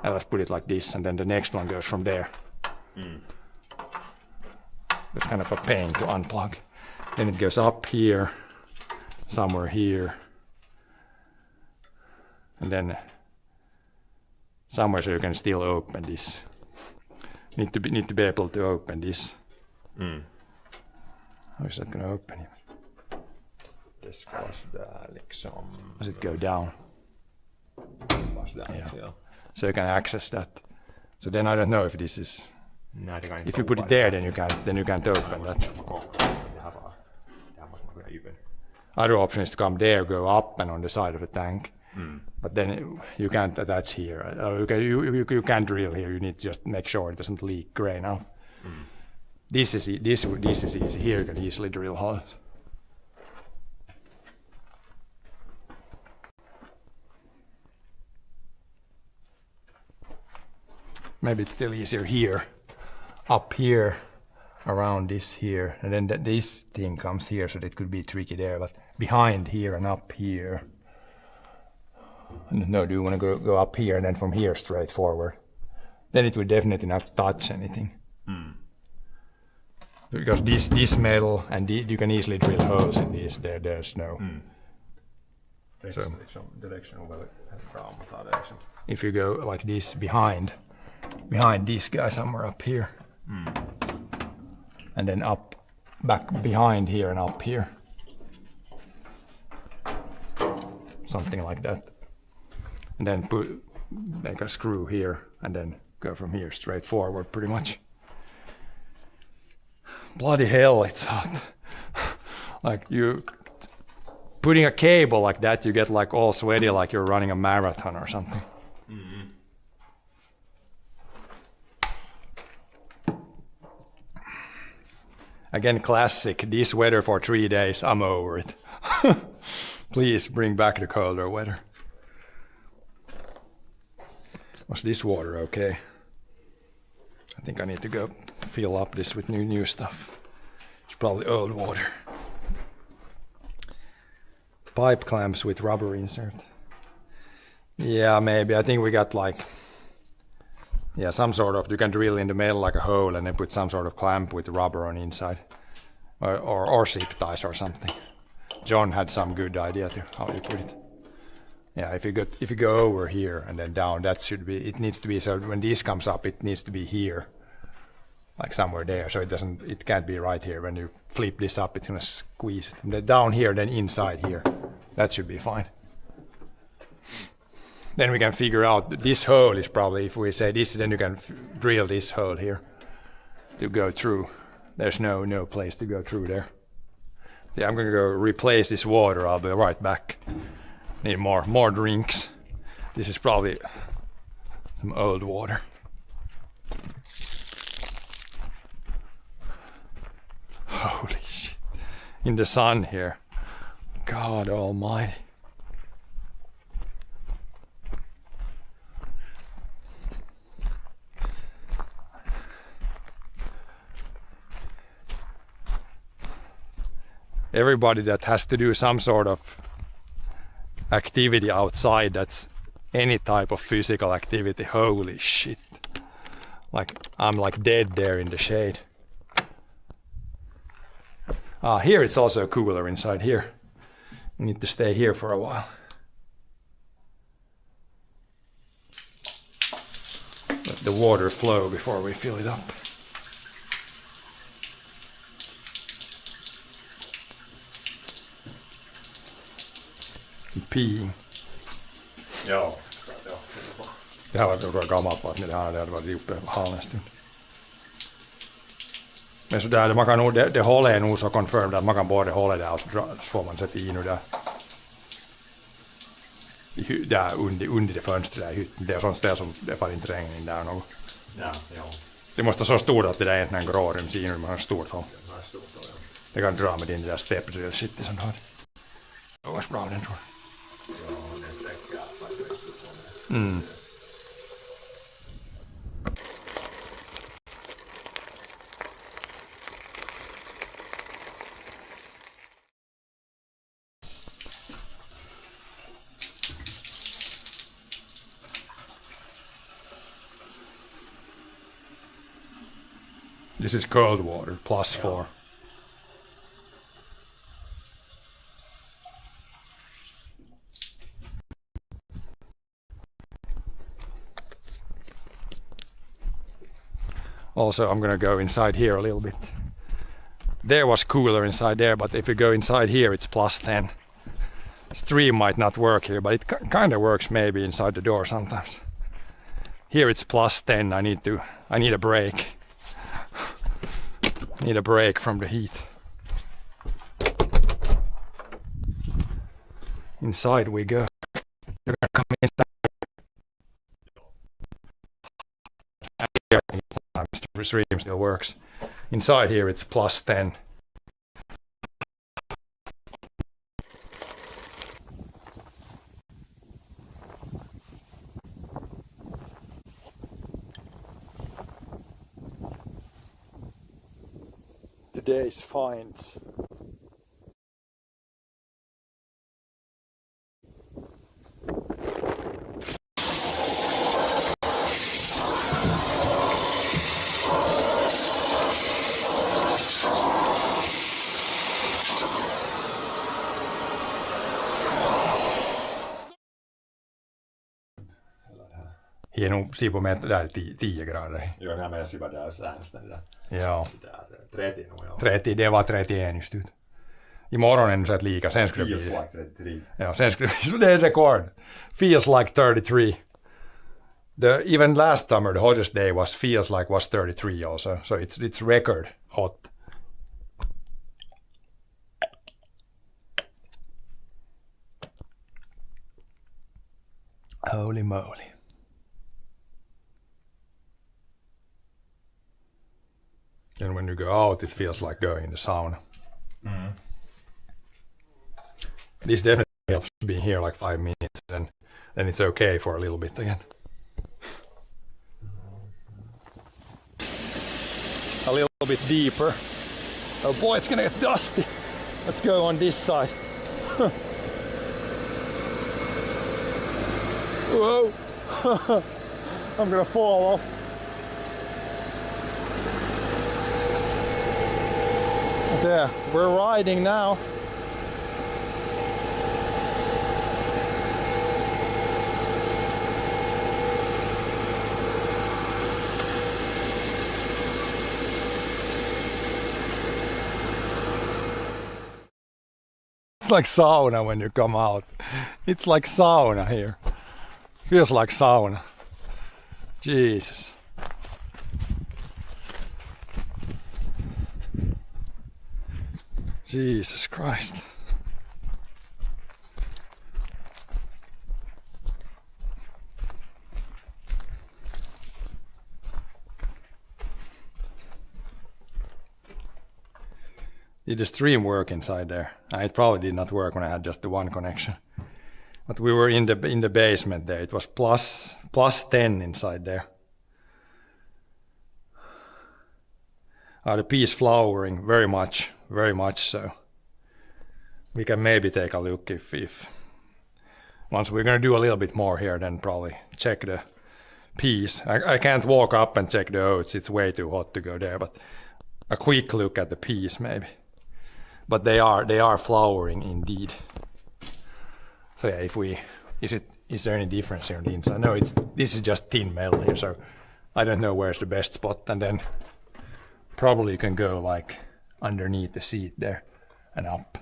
I'll just put it like this, and then the next one goes from there. It's kind of a pain to unplug. Then it goes up here, somewhere here, and then somewhere so you can still open this. Need to be able to open this. How is that going to open it? Det ska vara sådär liksom. Does it go down? Ja. So you can access that. So then I don't know if this is. Nej, det kan inte If you put it there, then you can't open that. Other option is to come there, go up and on the side of the tank. But then you can't attach here. Or you can't drill here. You need to just make sure it doesn't leak grain out. This is easy. Here you can easily drill holes. Maybe it's still easier here, up here, around this here, and then this thing comes here, so it could be tricky there. But behind here and up here. No, do you want to go up here and then from here straight forward? Then it would definitely not touch anything. Because this metal and you can easily drill holes in these. There's no. So if you go like this behind this guy somewhere up here, and then up, back behind here and up here. something like that. And then make a screw here and then go from here straight forward pretty much. Bloody hell, it's hot. Like you putting a cable like that, you get like all sweaty like you're running a marathon or something. Mm-hmm. Again, classic, this weather for 3 days, I'm over it. Please bring back the colder weather. Was this water okay? I think I need to go fill up this with new stuff. It's probably old water. Pipe clamps with rubber insert. Yeah, maybe. I think we got like, yeah, some sort of, you can drill in the metal like a hole and then put some sort of clamp with rubber on the inside. Or zip ties or something. John had some good idea to how you put it. Yeah, if you go over here and then down, that should be, it needs to be, so when this comes up, it needs to be here. Like somewhere there, so it can't be right here. When you flip this up, it's gonna squeeze it. And then down here, then inside here. That should be fine. Then we can figure out, this hole is probably, if we say this, then you can drill this hole here to go through. There's no place to go through there. Yeah, I'm gonna go replace this water. I'll be right back. Need more drinks. This is probably some old water. Holy shit. In the sun here. God almighty. Everybody that has to do some sort of activity outside, that's any type of physical activity, holy shit. Like, I'm like dead there in the shade. Here it's also cooler inside here. I need to stay here for a while. Let the water flow before we fill it up. Peeing. Joo. Det här var så gammalt på att det här hade varit uppe halvnästan. Men så där, man kan nog, det hållet är nog så confirmed att man kan både hålla där och så får man sätta in och där. Där under det fönstret där i hytten. Det är sånt där som det får inte regna in där något. Ja, joo. Det måste vara så stort att det där är en grårumsino, man har en stort håll. Det kan dra med din där step drill shit i sånt här. Det var bra den tror jag. Joo, ne sträcker faktiskt. Mm. This is cold water, +4. Also, I'm gonna go inside here a little bit. There was cooler inside there, but if you go inside here, it's +10. Stream might not work here, but it kind of works maybe inside the door sometimes. Here it's +10. I need a break. Need a break from the heat. Inside we go. You're gonna come inside. The stream still works. Inside here it's +10. Today's finds. Hieno sivumeter där 10 grader. Joo, nämä meidän siva där säännöstä. Joo. 30 nog, ja. 30, det var 31 just ut. Imorgon är det lika, sen skulle det Feels bli... like 33. Ja, sen skulle det är rekord. Feels like 33. Even last summer the hottest day was 33 also, so it's record hot. Holy moly. And when you go out, it feels like going in the sauna. This definitely helps being here like 5 minutes, and then it's okay for a little bit again. A little bit deeper. Oh boy, it's gonna get dusty. Let's go on this side. Whoa! I'm gonna fall off. There, we're riding now. It's like sauna when you come out. It's like sauna here. Feels like sauna. Jesus. Jesus Christ. Did the stream work inside there? It probably did not work when I had just the one connection. But we were in the basement there. It was plus 10 inside there. The pea's flowering very much so. We can maybe take a look if once we're gonna do a little bit more here, then probably check the peas. I can't walk up and check the oats. It's way too hot to go there. But a quick look at the peas maybe. But they are flowering indeed. So yeah, is there any difference here on the inside? No, this is just thin metal here, so I don't know where's the best spot. And then probably you can go like underneath the seat there and up,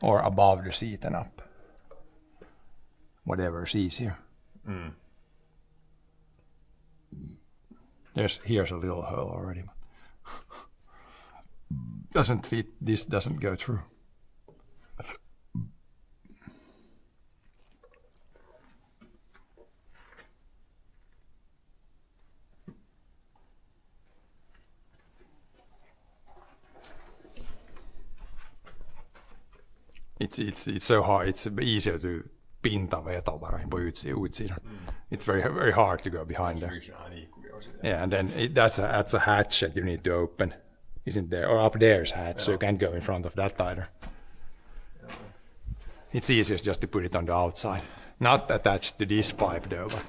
or above the seat and up. Whatever sees here. Here's a little hole already. Doesn't fit. This doesn't go through. It's so hard. It's easier to pintavetopara på utsidan. It's very hard to go behind there. Yeah, and then that's a hatch that you need to open, isn't there? Or up there's a hatch, so you can't go in front of that either. It's easiest just to put it on the outside, not attached to this pipe though, but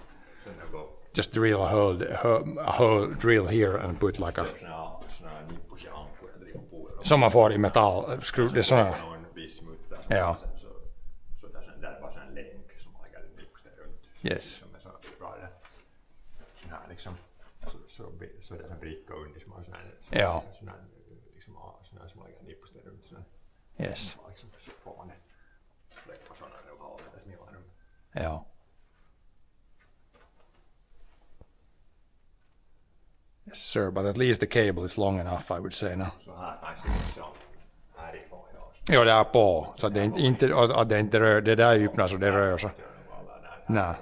just drill a hole drill here and put like a. Som får i metall, det är såna. Ja. Yes. Så det är en bricka under som har sån här. Ja. Sån här liksom som lägger nippusten runt sån. Yes. Liksom så får man det. Lägger på såna och håller det smilar runt. Ja. Yes sir, but at least the cable is long enough, I would say now. Så här så härifrån ja. Ja, det är på, så att det inte rör, det där öppnar så det rör sig. Nej.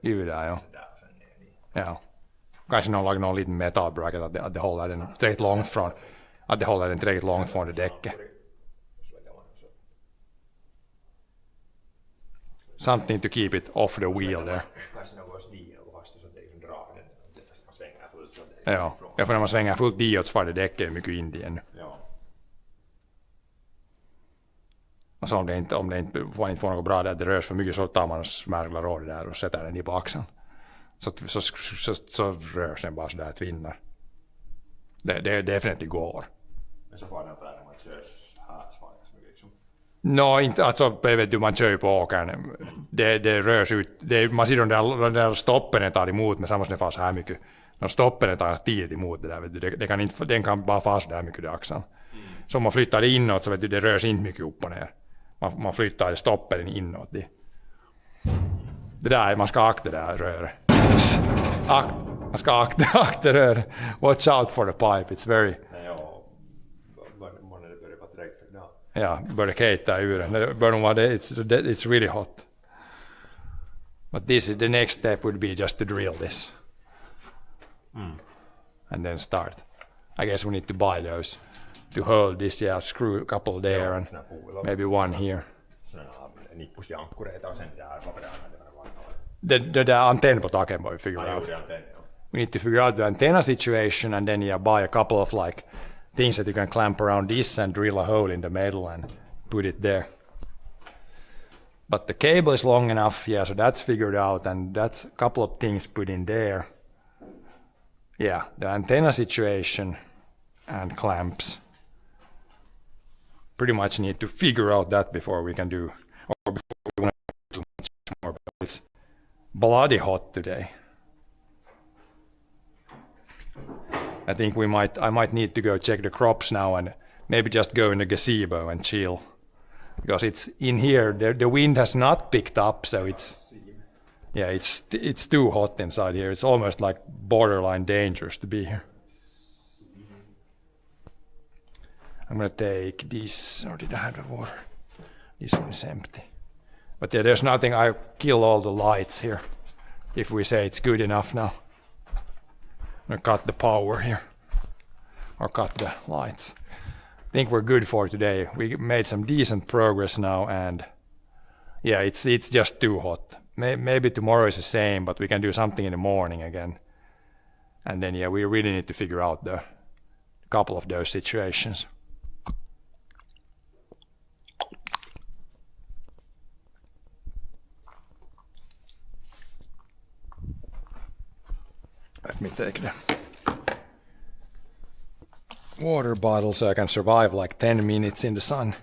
Yvda, ja. Ja. Kanske någon lagt någon liten metallbracket att det håller den tillräckligt långt från, att det håller den tillräckligt långt från det däcket. Something to keep it off the wheel there. Ja, för när man svänger fullt diot så far det däcket mycket in i ännu. Alltså om det inte man inte får något bra där, det rörs för mycket så tar man och smärglar av det där och sätter den i på axeln. Så rörs den bara så där tvinnar. Det definitivt går. Men så får den där när man körs här så får det mycket liksom. No, inte alltså vet du man kör ju på åkern. Det rörs ut. Man ser de där stoppen tar emot med samma som det far så här mycket. De stoppen tar tid emot det där vet du. Den kan bara fara så där mycket i axeln. Så om man flyttar det inåt så vet du, det rör sig inte mycket upp och ner. Man flyttar stopparen inåt. Det där, man ska akta det där röret. Man ska akta röret. Watch out for the pipe, it's very... Ja, börjar kejta ur den. It's really hot. But the next step would be just to drill this. And then start. I guess we need to buy those to hold this, screw a couple there and maybe one here. The antenna på taken we figure out. We need to figure out the antenna situation and then buy a couple of like things that you can clamp around this and drill a hole in the metal and put it there. But the cable is long enough, so that's figured out, and that's a couple of things put in there. Yeah, the antenna situation and clamps. Pretty much need to figure out that before we can do, or before we want to do much more. But it's bloody hot today. I think I might need to go check the crops now and maybe just go in the gazebo and chill. Because it's in here, the wind has not picked up, so it's too hot inside here. It's almost like borderline dangerous to be here. I'm gonna take this, or did I have the water? This one is empty. But there's nothing, I kill all the lights here, if we say it's good enough now. I'm gonna cut the power here, or cut the lights. I think we're good for today. We made some decent progress now, and it's just too hot. Maybe tomorrow is the same, but we can do something in the morning again. And then we really need to figure out the couple of those situations. Let me take the water bottle so I can survive like 10 minutes in the sun.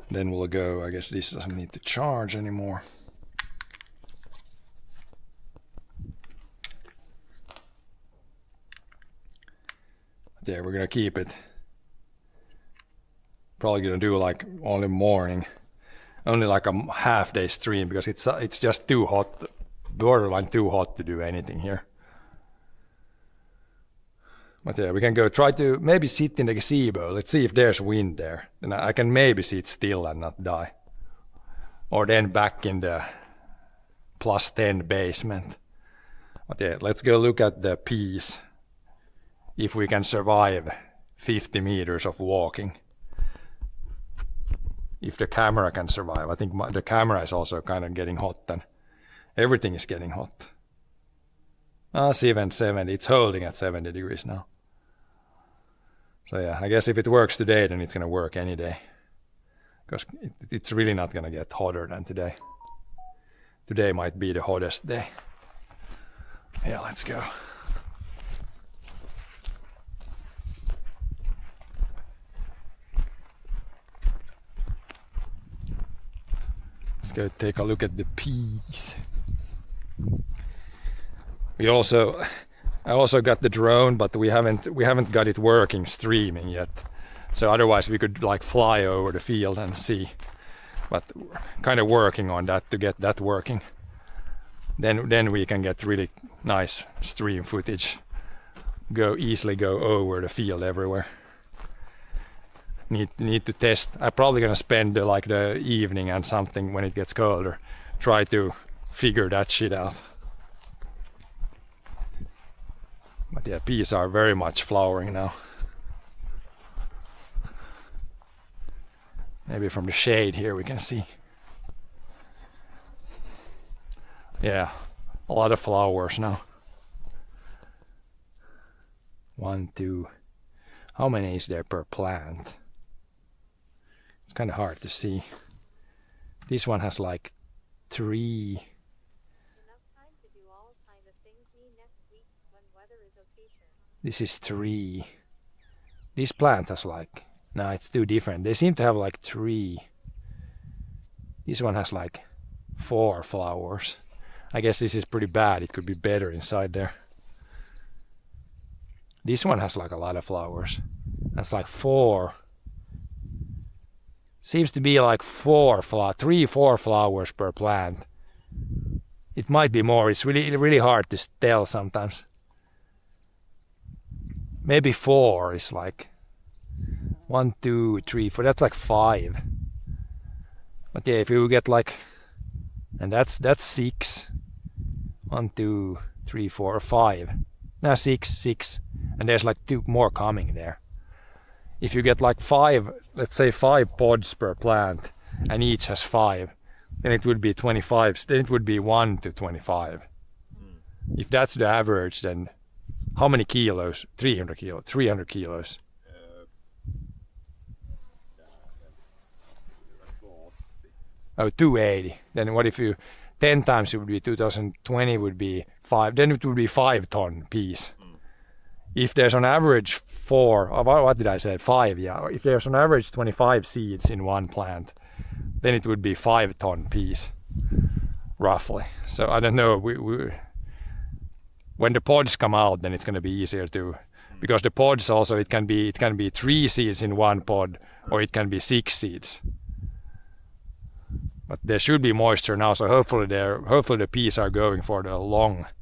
Then we'll go. I guess this doesn't need to charge anymore. But we're gonna keep it. Probably gonna do like only morning, only like a half day stream because it's just too hot, borderline too hot to do anything here. But we can go try to maybe sit in the gazebo. Let's see if there's wind there. Then I can maybe sit still and not die. Or then back in the +10 basement. But let's go look at the peas. If we can survive 50 meters of walking. If the camera can survive. I think the camera is also kind of getting hot and everything is getting hot. 70. It's holding at 70 degrees now. So I guess if it works today, then it's gonna work any day. Because it's really not gonna get hotter than today. Today might be the hottest day. Yeah, let's go. Let's go take a look at the peas. I also got the drone, but we haven't got it working streaming yet. So otherwise we could like fly over the field and see. But kind of working on that to get that working. Then we can get really nice stream footage. Easily go over the field everywhere. Need to test. I'm probably gonna spend the evening and something when it gets colder. Try to figure that shit out. But peas are very much flowering now. Maybe from the shade here we can see. Yeah, a lot of flowers now. 1, 2. How many is there per plant? It's kind of hard to see. This one has like 3. This is 3. This plant has no, it's too different. They seem to have like 3. This one has like 4 flowers. I guess this is pretty bad. It could be better inside there. This one has like a lot of flowers. That's like 4. Seems to be like 3-4 flowers per plant. It might be more. It's really hard to tell sometimes. Maybe 4 is like 1, 2, 3, 4. That's like 5. But yeah, if you get like, and that's 6. 1, 2, 3, 4, or 5. Now 6, and there's like 2 more coming there. If you get like 5, let's say 5 pods per plant, and each has 5, then it would be 25. Then it would be 1 to 25. If that's the average, then how many kilos? 300 kilos. 300 kilos. Oh, 280. Then what if you 10 times it would be 2020 would be 5. Then it would be 5 ton piece. If there's on average 4, or what did I say? 5, yeah. If there's on average 25 seeds in one plant, then it would be 5 ton piece, roughly. So I don't know. When the pods come out, then it's going to be easier to, because the pods also it can be 3 seeds in one pod, or it can be 6 seeds. But there should be moisture now, so hopefully the peas are going for the long pods.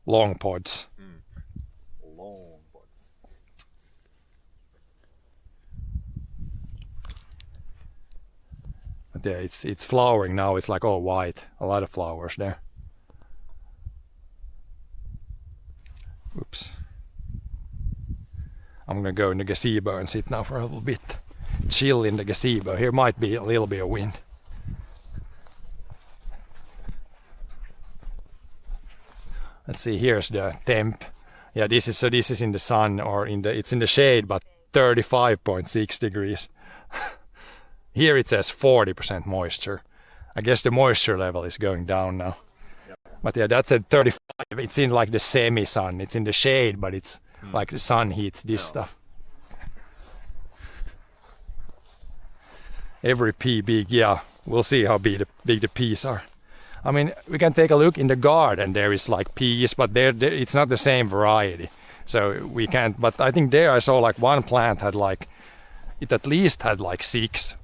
Long pods. But yeah, it's flowering now. It's like all white. A lot of flowers there. Oops. I'm gonna go in the gazebo and sit now for a little bit. Chill in the gazebo. Here might be a little bit of wind. Let's see, here's the temp. Yeah, this is in the sun, or it's in the shade, but 35.6 degrees. Here it says 40% moisture. I guess the moisture level is going down now. Yep. But yeah, that's at 35. It's in like the semi-sun. It's in the shade, but it's like the sun heats this stuff. Every pea big, yeah. We'll see how big the peas are. I mean, we can take a look in the garden. There is like peas, but it's not the same variety. So we can't, but I think there I saw like one plant had like, it at least had like 6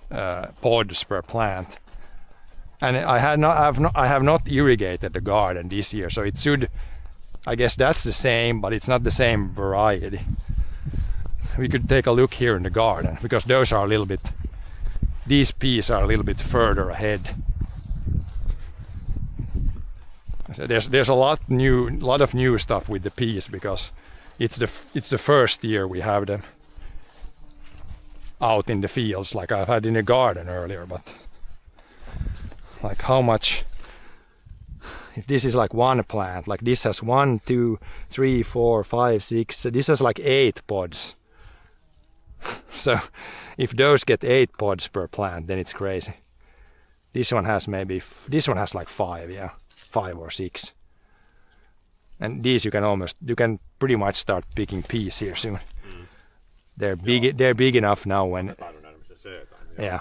pods per plant. And I have not irrigated the garden this year, so it should, I guess that's the same, but it's not the same variety. We could take a look here in the garden, because those are a little bit, these peas are a little bit further ahead. So there's a lot of new stuff with the peas, because it's the first year we have them out in the fields like I've had in the garden earlier. But like how much, if this is like one plant, like this has 1, 2, 3, 4, 5, 6, so this has like 8 pods. So if those get 8 pods per plant, then it's crazy. This one has like 5, yeah. 5 or 6, and these you can pretty much start picking peas here soon. They're big enough now when, yeah,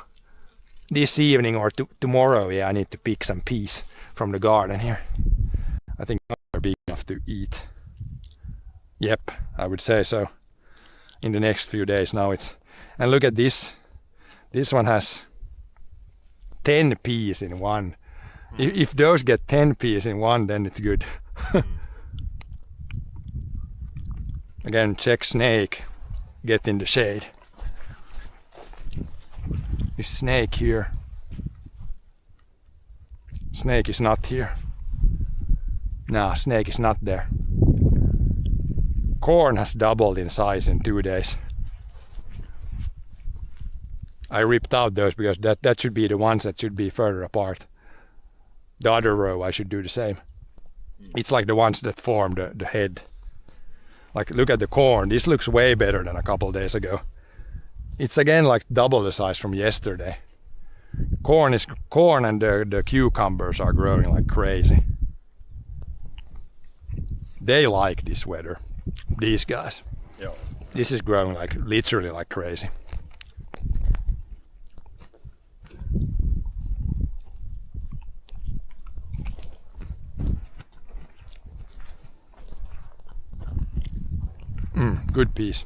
this evening or tomorrow, yeah, I need to pick some peas from the garden here. I think they're big enough to eat. Yep, I would say so. In the next few days now and look at this one has 10 peas in one. If those get 10 peas in one, then it's good. Again, check snake, get in the shade. Is snake here? Snake is not here. No, snake is not there. Corn has doubled in size in 2 days. I ripped out those because that should be the ones that should be further apart. The other row I should do the same. It's like the ones that form the head. Like look at the corn. This looks way better than a couple days ago. It's again like double the size from yesterday. Corn and the cucumbers are growing like crazy. They like this weather. These guys. Yeah. This is growing like literally like crazy. Good piece.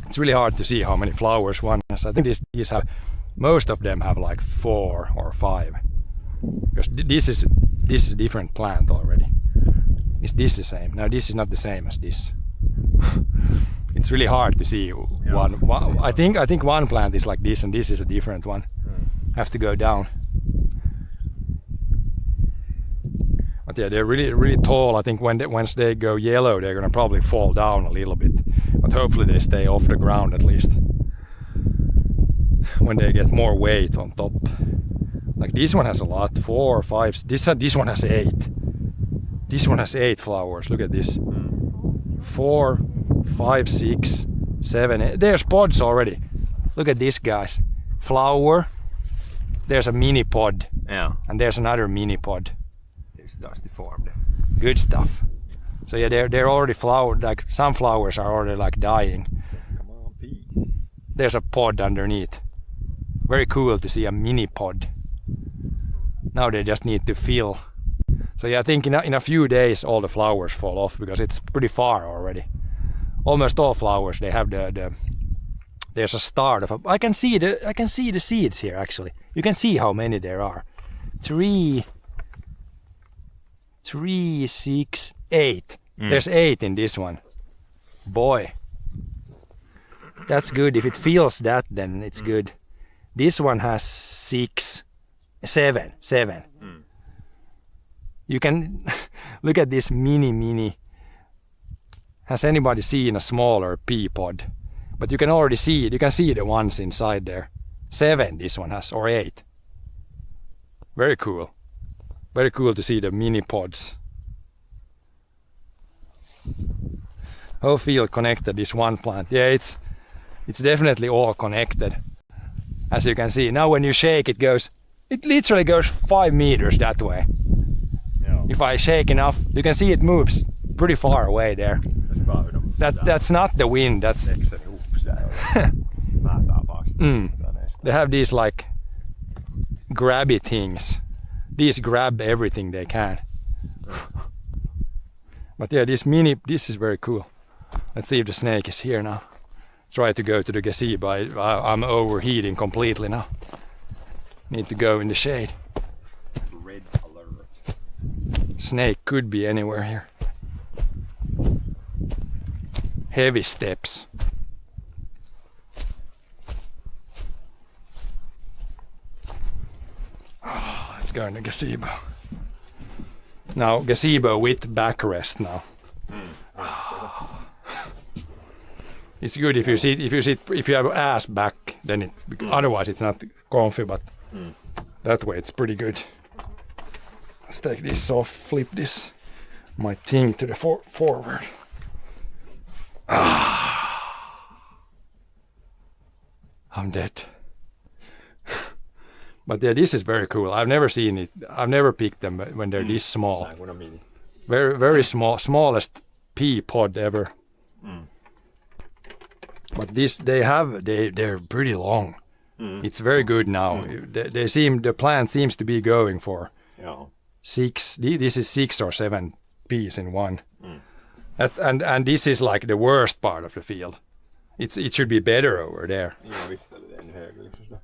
It's really hard to see how many flowers one has. I think these have, most of them have like 4 or 5. Because this is a different plant already. Is this the same? No, this is not the same as this. It's really hard to see one. I think one plant is like this and this is a different one. Have to go down. But yeah, they're really tall. I think once they go yellow, they're gonna probably fall down a little bit. But hopefully they stay off the ground at least. When they get more weight on top. Like this one has a lot, 4 or 5. This one has 8. This one has 8 flowers. Look at this. 4, 5, 6, 7. 8. There's pods already. Look at this, guys. Flower. There's a mini pod. Yeah. And there's another mini pod. It starts to form there. Good stuff. So yeah, they're already flowered. Like some flowers are already like dying. Come on, peace. There's a pod underneath. Very cool to see a mini pod. Now they just need to fill. So yeah, I think in a few days all the flowers fall off because it's pretty far already. Almost all flowers they have the there's a start of I can see the seeds here actually. You can see how many there are. 3, 6, 8. There's 8 in this one. Boy. That's good. If it feels that, then it's good. This one has 6, 7. You can look at this mini. Has anybody seen a smaller pea pod? But you can already see it. You can see the ones inside there. 7 this one has, or 8. Very cool. Very cool to see the mini pods. Whole field connected, this one plant. Yeah, it's definitely all connected. As you can see. Now when you shake it literally goes 5 meters that way. Yeah. If I shake enough, you can see it moves pretty far away there. That's not the wind, that's They have these like grabby things. These grab everything they can. But yeah, this is very cool. Let's see if the snake is here now. Try to go to the gazebo. I'm overheating completely now. Need to go in the shade. Red alert. Snake could be anywhere here. Heavy steps. Oh, let's go in the gazebo. Now gazebo with backrest now. It's good if you have ass back, then otherwise it's not comfy, but that way it's pretty good. Let's take this off, flip my thing to the forward. I'm dead. But yeah, this is very cool. I've never seen it. I've never picked them when they're this small. Very, very small, smallest pea pod ever. But they're pretty long. It's very good now. The plant seems to be going for 6. This is 6 or 7 peas in one. And this is like the worst part of the field. It should be better over there.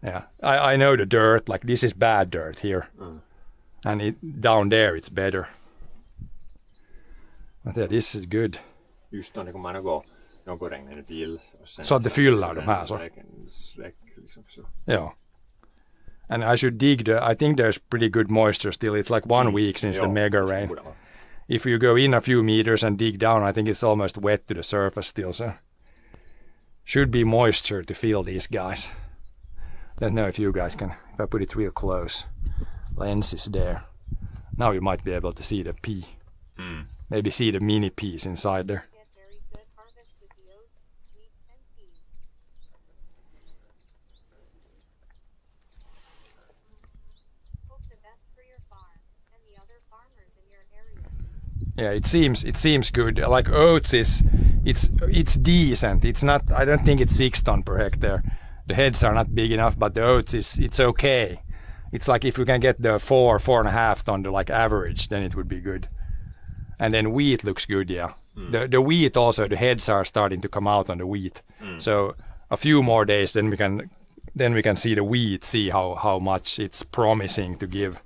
Yeah, I know the dirt. Like this is bad dirt here, and down there it's better. But yeah, this is good. Just då när man går någon regn till och sen så att det fyllar de här så. Yeah. And I should dig I think there's pretty good moisture still. It's like 1 week since the mega rain. If you go in a few meters and dig down, I think it's almost wet to the surface still, so should be moisture to fill these guys. Don't know if you guys can, if I put it real close. Lens is there. Now you might be able to see the pea. Maybe see the mini peas inside there. Get very good harvest with the oats, wheat, and peas. Hope the best for your farm and the other farmers in your area. Yeah, it seems good. Like oats it's decent. It's not. I don't think it's 6 ton per hectare. The heads are not big enough, but the oats it's okay. It's like if we can get the 4.5 ton to like average, then it would be good. And then wheat looks good, yeah. The wheat also, the heads are starting to come out on the wheat. So a few more days, then we can see the wheat, see how much it's promising to give.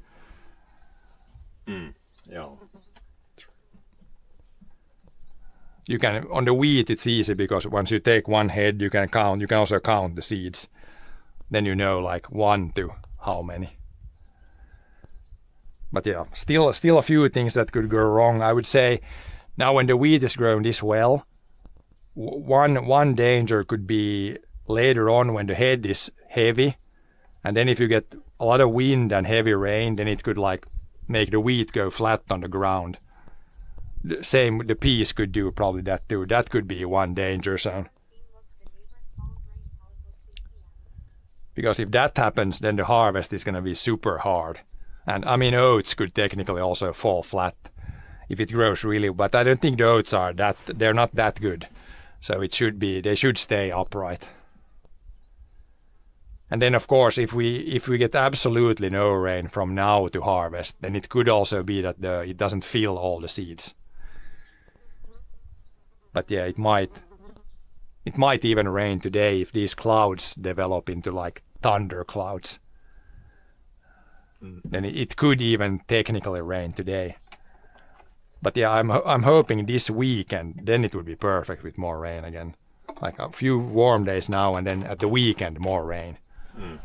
Yeah. You can, on the wheat it's easy because once you take one head you can also count the seeds. Then you know like 1 to how many. But yeah, still a few things that could go wrong. I would say now when the wheat is grown this well, one danger could be later on when the head is heavy, and then if you get a lot of wind and heavy rain, then it could like make the wheat go flat on the ground. The peas could do probably that too. That could be one danger zone. Because if that happens, then the harvest is going to be super hard. And I mean, oats could technically also fall flat if it grows really, but I don't think the oats they're not that good. So they should stay upright. And then of course, if we get absolutely no rain from now to harvest, then it could also be that it doesn't fill all the seeds. But yeah, it might even rain today if these clouds develop into like thunder clouds. Then it could even technically rain today. But yeah, I'm hoping this weekend, then it would be perfect with more rain again. Like a few warm days now, and then at the weekend more rain.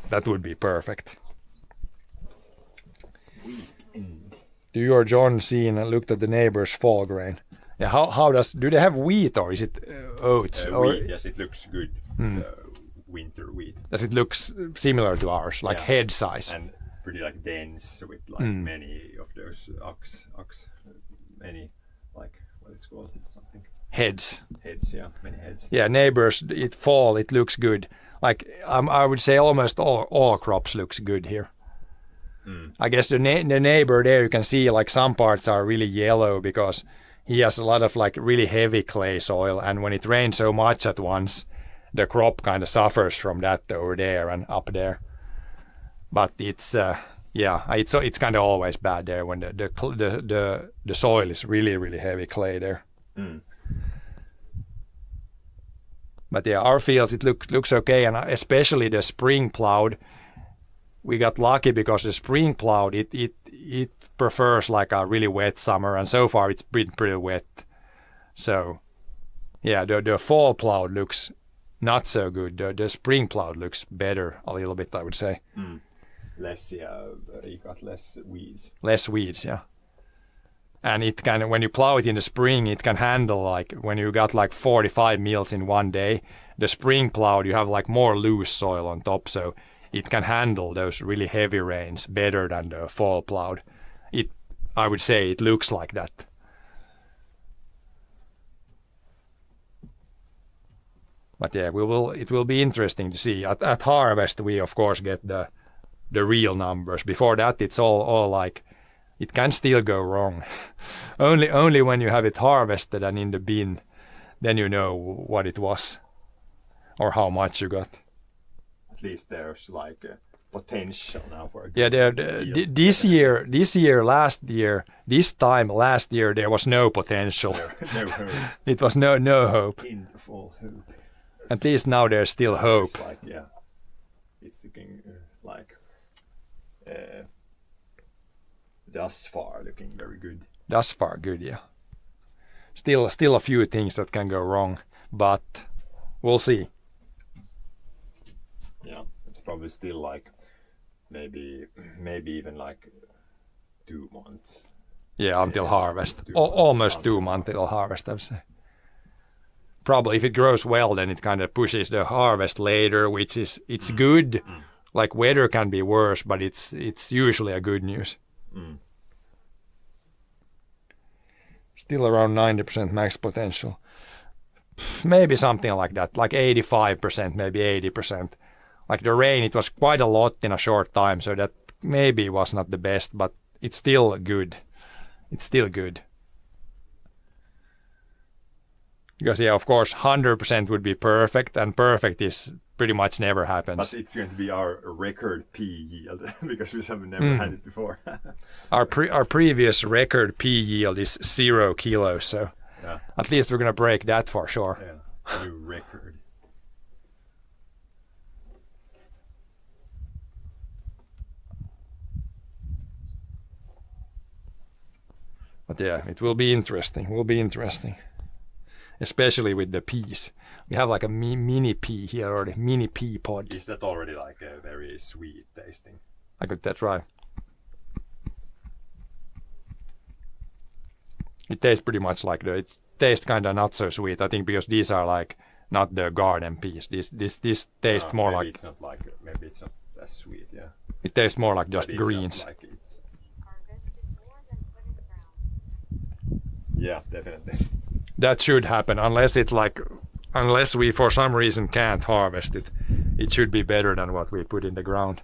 That would be perfect. Do you or John seen and looked at the neighbor's fall grain? Yeah, do they have wheat or is it oats? Wheat, yes, it looks good. Winter wheat. Does it look similar to ours, like head size? And pretty like dense with like many of those many like what it's called, something. Heads, yeah, many heads. Yeah, neighbors, it looks good. Like I would say almost all crops looks good here. I guess the neighbor there, you can see like some parts are really yellow because he has a lot of like really heavy clay soil, and when it rains so much at once, the crop kind of suffers from that over there and up there. But it's kind of always bad there when the soil is really really heavy clay there. But yeah, our fields it looks okay, and especially the spring plowed. We got lucky because the spring plowed it prefers like a really wet summer, and so far it's been pretty wet. So yeah, the fall plowed looks not so good. The spring plowed looks better a little bit, I would say. You got less weeds. Less weeds, yeah. And it can, when you plow it in the spring, it can handle like when you got like 45 meals in one day. The spring plowed, you have like more loose soil on top, so it can handle those really heavy rains better than the fall plowed. I would say it looks like that. But yeah, it will be interesting to see. At harvest, we of course get the real numbers. Before that, it's all like, it can still go wrong. only when you have it harvested and in the bin, then you know what it was or how much you got. At least there's like a potential now for this time last year there was no potential. No hope. It was no hope. In the full hope. At least now there's still hope. It's like, yeah, it's looking like thus far looking very good. Thus far good, yeah. Still a few things that can go wrong, but we'll see. Yeah, it's probably still like maybe even like 2 months. Yeah, until harvest. Almost 2 months till harvest, I would say. Probably if it grows well, then it kind of pushes the harvest later, which is it's good. Like weather can be worse, but it's usually a good news. Still around 90% max potential. Maybe something like that, like 85%, maybe 80%. Like the rain, it was quite a lot in a short time, so that maybe was not the best, but it's still good. It's still good. Because yeah, of course, 100% would be perfect, and perfect is pretty much never But happens. it's going to be our record pea yield because we have never had it before. Our previous record pea yield is 0 kilos, so Yeah. at least we're gonna break that for sure. Yeah, new record. But yeah, it will be interesting. Will be interesting, especially with the peas. We have like a mini pea here already, mini pea pod. Is that already like a very sweet tasting? I could that try. It tastes pretty much like it tastes kind of not so sweet. I think because these are like not the garden peas. This tastes more maybe like it's not like maybe it's not as sweet. Yeah. it tastes more like just But it's not greens. like it's, Harvest is more than put in the ground. yeah, definitely. That should happen unless we for some reason can't harvest it. It should be better than what we put in the ground.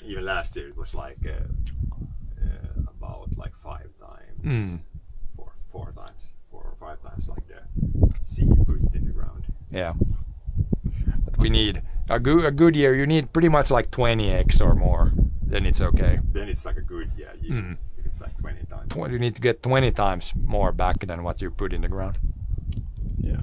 Even last year it was like about like 5 times, Mm. 4 times, 4 or 5 times like the seed put in the ground. Yeah. But we need a good year. You need pretty much like 20 eggs or more. Then it's okay. Then it's like a good usually if it's like 20 times. You need to get 20 times more back than what you put in the ground. Yeah.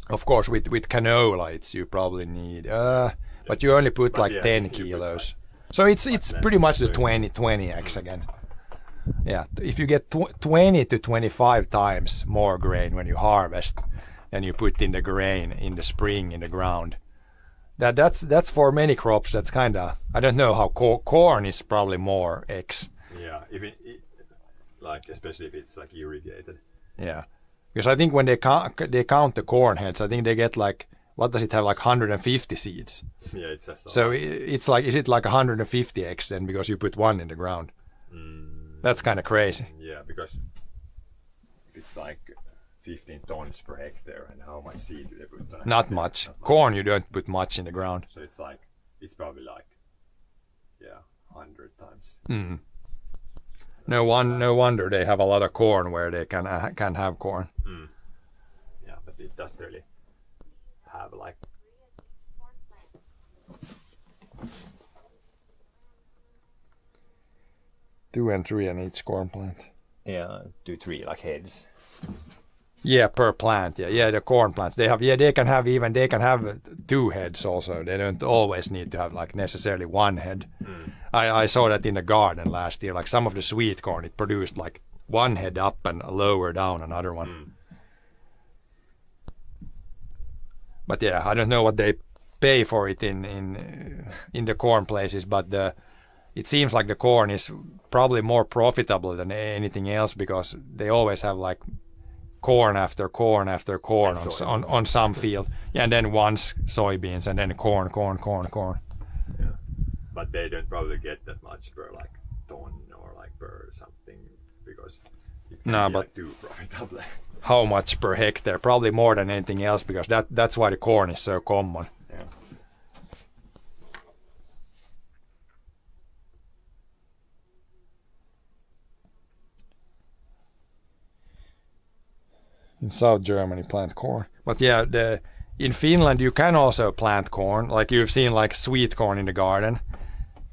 Of course, with canola, you probably need, but you only put But like yeah, 10 you put, kilos. So it's less, pretty much the so 20 eggs again. Yeah, if you get 20 to 25 times more grain when you harvest than you put in the grain in the spring in the ground, that's for many crops. That's kind of, I don't know how corn is probably more eggs. Yeah, if it like especially if it's like irrigated. Yeah, because I think when they count the corn heads, I think they get like, what does it have, like 150 seeds. Yeah, it's just So it's like, is it like 150 eggs then because you put one in the ground? That's kind of crazy. yeah, because if it's like 15 tons per hectare, and how much seed do they put on? Not much. Corn you don't put much in the ground. So it's like it's probably like 100 times. No wonder they have a lot of corn where they can have corn. Yeah, but it doesn't really have like Corn plant. 2 and 3 on each corn plant. 2, 3 like heads. Yeah, per plant. Yeah, the corn plants. They can have 2 heads also. They don't always need to have like necessarily 1 head. I saw that in the garden last year. Like some of the sweet corn, it produced like 1 head up and lower down another one. But yeah, I don't know what they pay for it in the corn places, but it seems like the corn is probably more profitable than anything else because they always have like corn after corn after corn on some field. Yeah, and then once soybeans and then corn. Yeah, but they don't probably get that much per like ton or like per something because it can be but like too profitable. how much per hectare? Probably more than anything else because that's why the corn is so common. Yeah. In South Germany plant corn. But yeah, in Finland you can also plant corn. Like you've seen like sweet corn in the garden.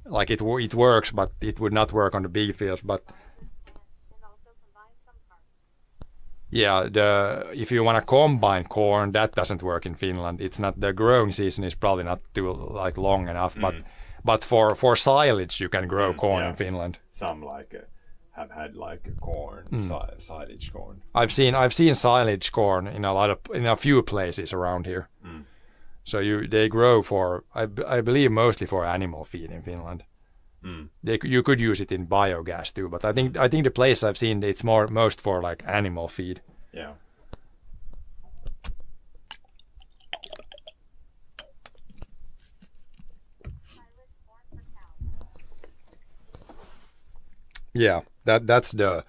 Like it works, but it would not work on the big fields. But And also combine some parts. yeah, if you want to combine corn, that doesn't work in Finland. It's not, the growing season is probably not too like long enough. But for silage you can grow corn in Finland. Some like have had like corn silage corn. I've seen silage corn in a few places around here. So they grow for I believe mostly for animal feed in Finland. You could use it in biogas too, but I think the place I've seen it's most for like animal feed. Yeah. Silage corn for cows. Yeah, that's the.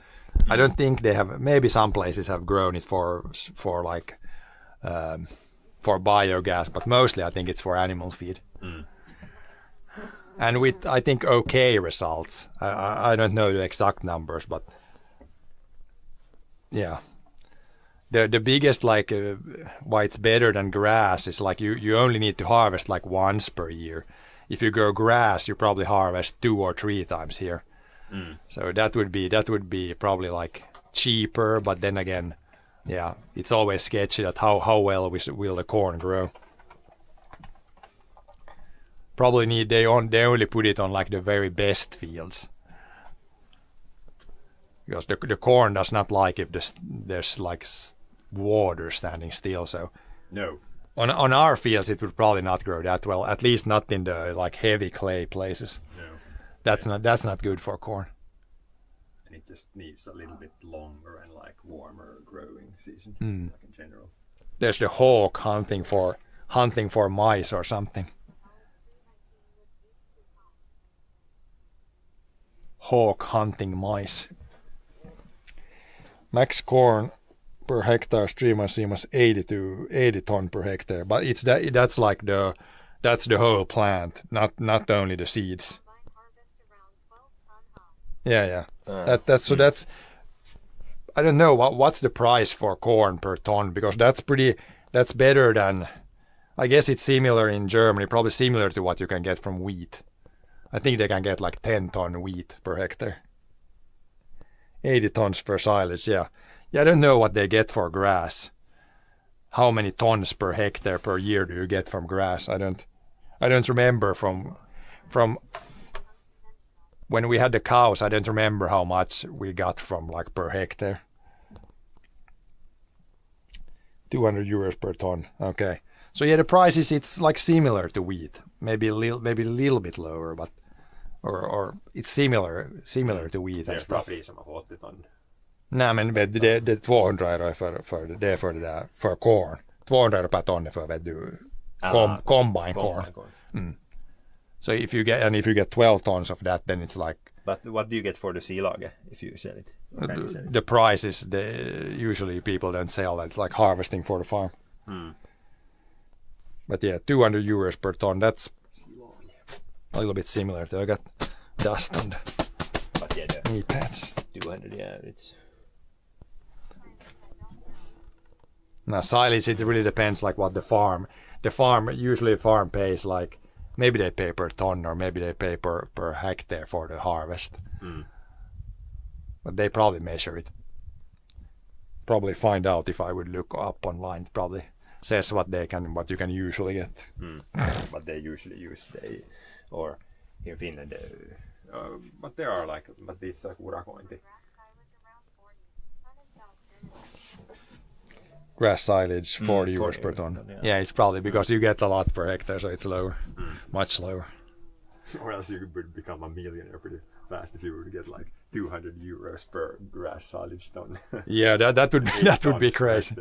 I don't think they have. Maybe some places have grown it for like for biogas, but mostly I think it's for animal feed. And with I think okay results. I don't know the exact numbers, but yeah, the biggest like why it's better than grass is like you only need to harvest like once per year. If you grow grass, you probably harvest 2 or 3 times here. So that would be probably like cheaper, but then again, yeah, it's always sketchy that how well will the corn grow. Probably they only put it on like the very best fields. Because the corn does not like if there's like water standing still. So No. on our fields it would probably not grow that well. At least not in the like heavy clay places. No. That's not good for corn. And it just needs a little bit longer and like warmer growing season, like in general. There's the hawk hunting for mice or something. Hawk hunting mice. Max corn per hectare stream I see was 80 ton per hectare, but that's like that's the whole plant, not only the seeds. Combine harvest around 12 ton high. Yeah. That's I don't know what's the price for corn per ton, because that's better than, I guess it's similar in Germany, probably similar to what you can get from wheat. I think they can get like 10 ton wheat per hectare. 80 tons for silage, yeah. Yeah, I don't know what they get for grass. How many tons per hectare per year do you get from grass? I don't remember from when we had the cows. I don't remember how much we got from like per hectare. 200 euros per ton. Okay. So yeah, the price it's like similar to wheat. Maybe a little bit lower, but or it's similar to wheat Det and är stuff. bra som har fått 80 ton. Nej, men det är 200 euro för det där för corn. 200 euro per ton för vet du combine corn. So if you get 12 tons of that, then it's like But what do you get for the silage if you sell it? What kind you sell it? the price is usually people don't sell it, like harvesting for the farm. But yeah, 200 euros per ton. That's a little bit similar to I got dust on the But yeah, the knee pads. 200, yeah, it's... Now silage, it really depends like what the farm usually farm pays like, maybe they pay per ton or maybe they pay per hectare for the harvest. But they probably measure it. Probably find out if I would look up online. It probably says what you can usually get. But they usually use or here in Finland, but there are like, but it's like urakointi. Grass silage around 40 ton Grass silage 40 in south. euros per 40 ton. ton, yeah. Yeah, it's probably because you get a lot per hectare, so it's lower, much lower. Or else you would become a millionaire pretty fast if you would get like 200 euros per grass silage ton. Yeah, that would be crazy.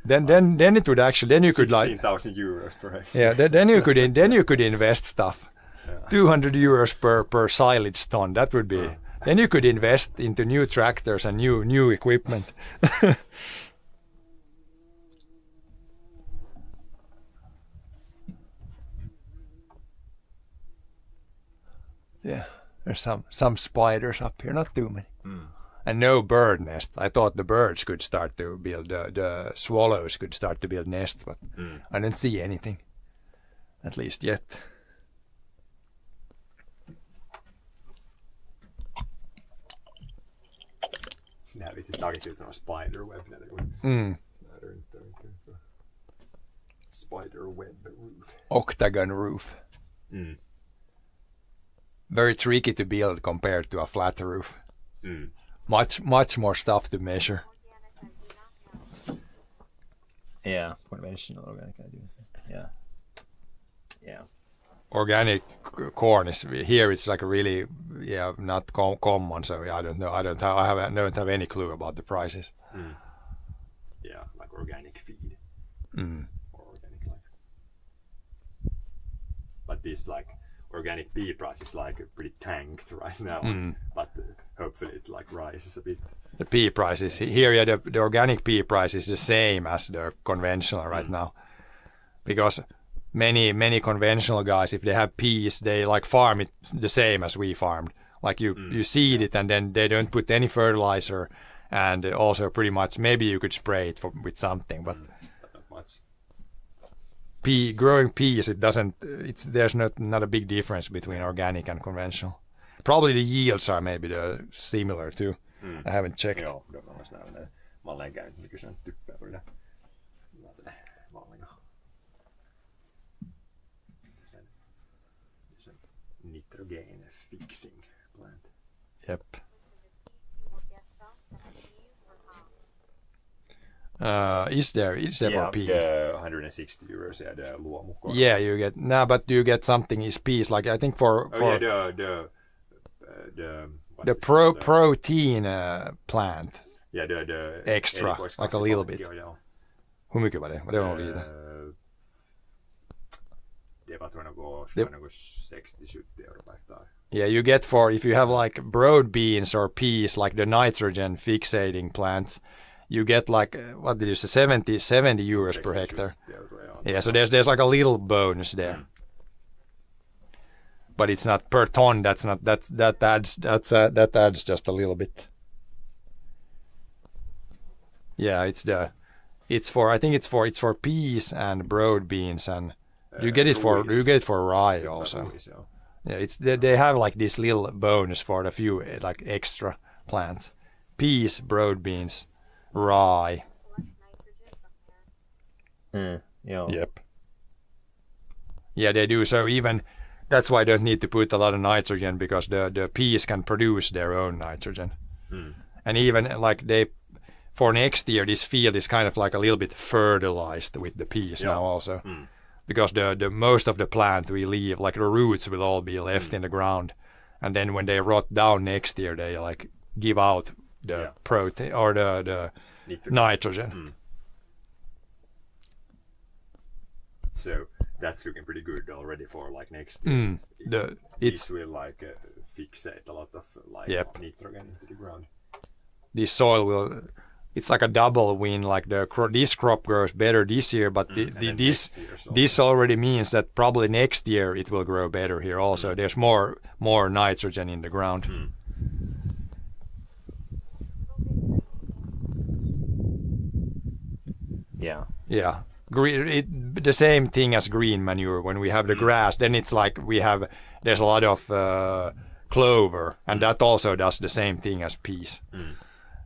Then Then it would actually, then you could like 16,000 euros per hectare. yeah, then you could invest stuff. 200 euros per silage ton. That would be. Then you could invest into new tractors and new equipment. Yeah, there's some spiders up here, not too many. And no bird nest. I thought the birds could start to build, the swallows could start to build nests, but I didn't see anything, at least yet. Det här lite tagit ut som en spiderweb när det går. Spiderweb roof. Octagon roof. Very tricky to build compared to a flat roof. Much more stuff to measure. Yeah, conventional organic I do. Yeah. Yeah. Organic corn is here. It's like really, not common. So I don't know. I don't have any clue about the prices. Yeah, like organic feed. Or organic like. But this like organic pea price is like pretty tanked right now. But hopefully it like rises a bit. The pea prices here, the organic pea price is the same as the conventional right now, because many conventional guys, if they have peas, they like farm it the same as we farmed. Like you seed it and then they don't put any fertilizer, and also pretty much maybe you could spray it with something, but Not much. growing peas, it doesn't. There's not a big difference between organic and conventional. Probably the yields are maybe similar too. I haven't checked. Joo, de on näin. Mä olen käynyt nykyisen typpää kyllä. Valmiina. Sen nitrogen fixing plant. Yep. You will get some that are cheese or how. Is there for pea? Yeah, 160 euros ja the luomu. Yeah, you get but do you get something is peas like I think for the protein plant Yeah, the extra like a little bit. Ja. Hur mycket var det? Vad det var lite? Det var tror jag något 60-70 euro per hektar. Yeah, you get if you have like broad beans or peas like the nitrogen fixating plants, you get like what did you say 70 euros per hectare. Yeah, so there's like a little bonus there. But it's not per ton. That adds just a little bit. Yeah, I think it's for peas and broad beans, and you get it for rye also. Yeah, they have like this little bonus for the few like extra plants, peas, broad beans, rye. Collects nitrogen from there. Joo. Yep. Yeah, they do. So even that's why I don't need to put a lot of nitrogen because the peas can produce their own nitrogen. And even like for next year, this field is kind of like a little bit fertilized with the peas now also. Because the most of the plant we leave, like the roots will all be left in the ground. And then when they rot down next year, they like give out the protein or the nitrogen. So that's looking pretty good already for like next year. It will like fixate a lot of like nitrogen into the ground. This soil it's like a double win. Like this crop grows better this year, but this already means that probably next year it will grow better here also. There's more nitrogen in the ground. Yeah. The same thing as green manure. When we have the grass, then it's like there's a lot of clover, and that also does the same thing as peas.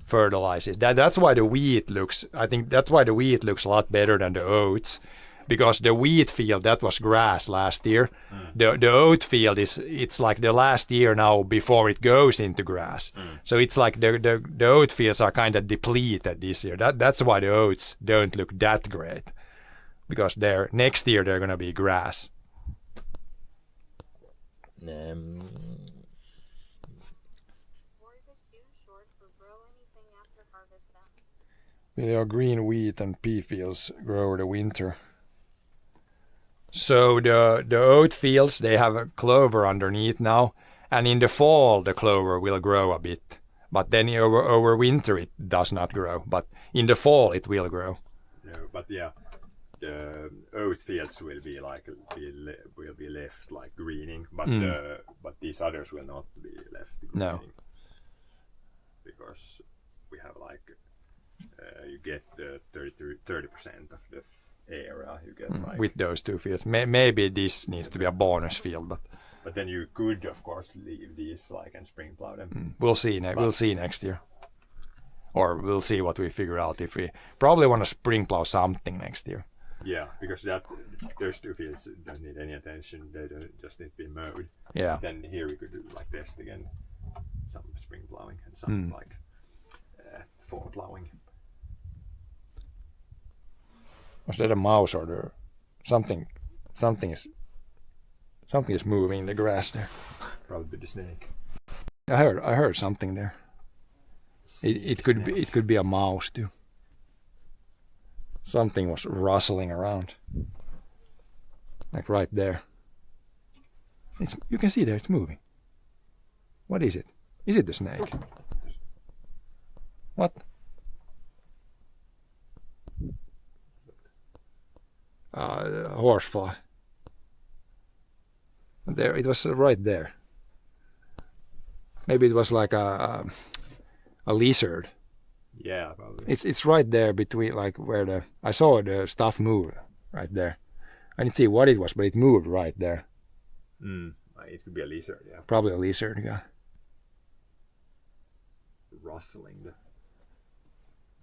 Fertilizes. That's why the wheat looks. I think that's why the wheat looks a lot better than the oats, because the wheat field that was grass last year. The oat field it's like the last year now before it goes into grass. So it's like the oat fields are kind of depleted this year. That's why the oats don't look that great, because next year they're gonna be grass. Or is it too short for grow anything after harvest then? Yeah, green wheat and pea fields grow over the winter. So the oat fields, they have a clover underneath now, and in the fall the clover will grow a bit. But then over winter it does not grow, but in the fall it will grow. No, but yeah, the oat fields will be left like greening, but these others will not be left greening. No. Because we have like you get the 30% of the area you get like, with those two fields. Maybe this needs to be a bonus field, but then you could of course leave these like and spring plow them. We'll see. We'll see next year, or we'll see what we figure out. If we probably want to spring plow something next year. Yeah, because those two fields don't need any attention. They just need to be mowed. Yeah. Then here we could do like test again, some spring plowing and some like fall plowing. Was that a mouse or something? Something is moving in the grass there. Probably the snake. I heard something there. It could be a mouse too. Something was rustling around, like right there. You can see there it's moving. What is it? Is it the snake? What? Horsefly. There, it was right there. Maybe it was like a lizard. Yeah, probably. It's right there between, like, where I saw the stuff move right there. I didn't see what it was, but it moved right there. It could be a lizard, yeah. Probably a lizard, yeah. Rustling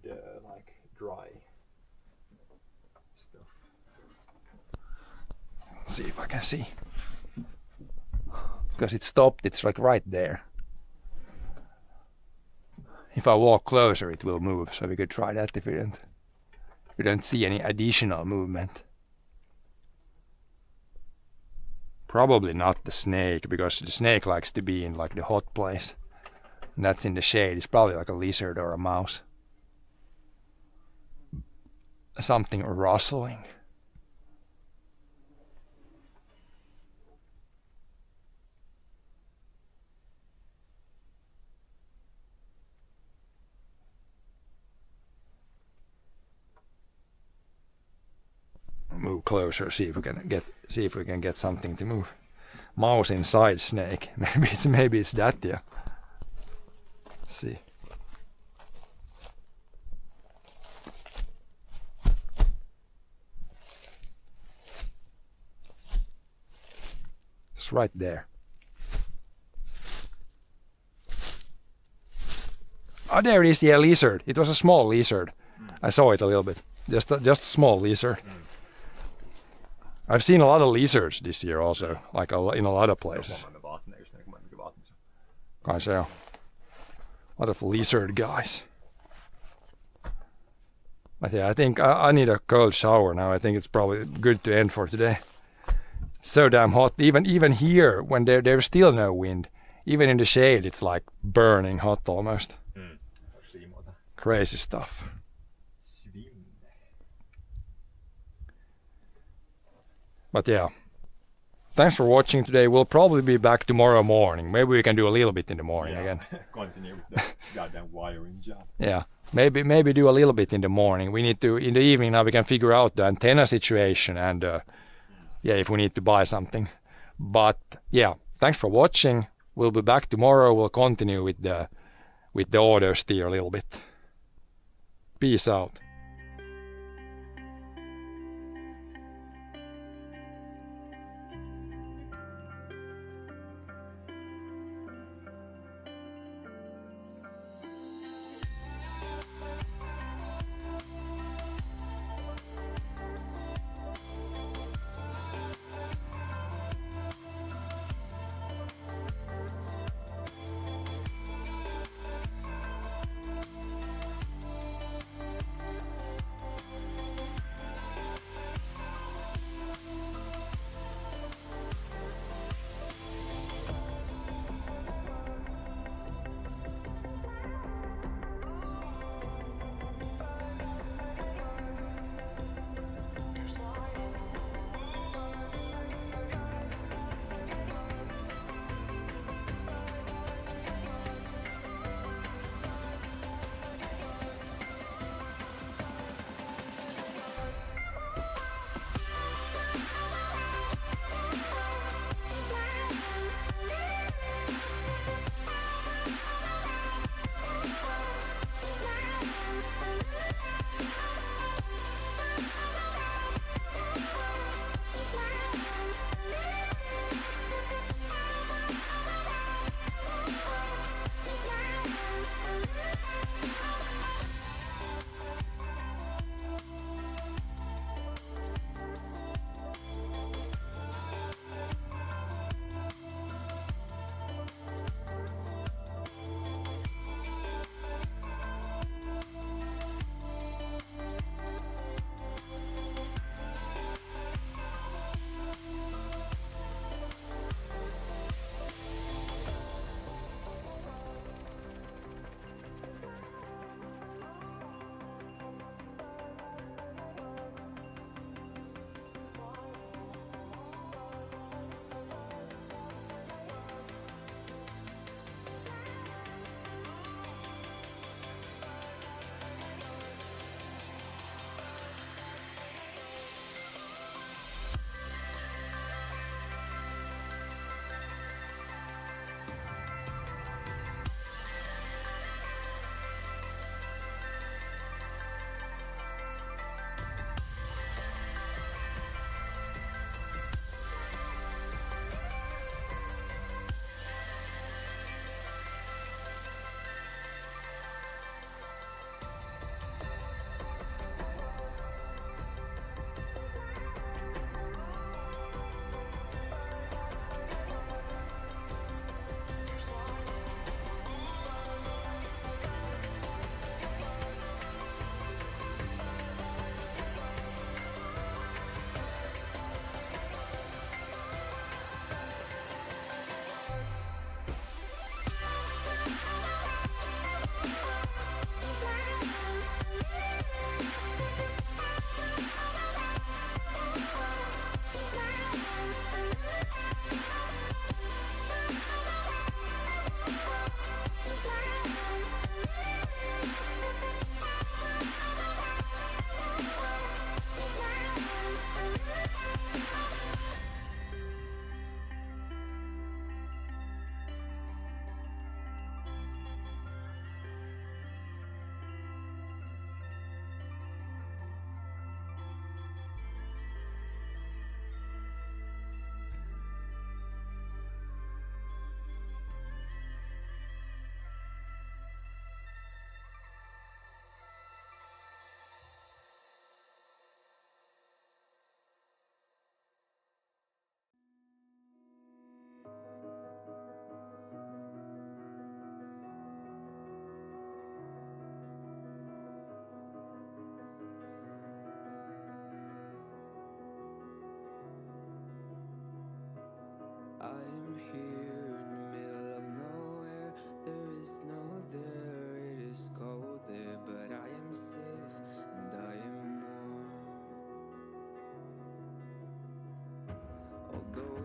the like dry stuff. See if I can see. Because it stopped, it's like right there. If I walk closer, it will move, so we could try that if we don't see any additional movement. Probably not the snake, because the snake likes to be in like the hot place. And that's in the shade. It's probably like a lizard or a mouse. Something rustling. Move closer, see if we can get something to move. Mouse inside snake. Maybe it's that, yeah. Let's see. It's right there. Oh, there it is, yeah, lizard. It was a small lizard. I saw it a little bit. Just a small lizard. I've seen a lot of lizards this year also, like in a lot of places. Kanske joo. A lot of lizard guys. But yeah, I think I need a cold shower now. I think it's probably good to end for today. It's so damn hot. Even here, when there's still no wind, even in the shade, it's like burning hot almost. Crazy stuff. But yeah, thanks for watching today. We'll probably be back tomorrow morning. Maybe we can do a little bit in the morning again. Continue with the goddamn wiring job. Yeah, maybe do a little bit in the morning. We need to, in the evening now we can figure out the antenna situation and yeah, if we need to buy something. But yeah, thanks for watching. We'll be back tomorrow. We'll continue with the autosteer a little bit. Peace out.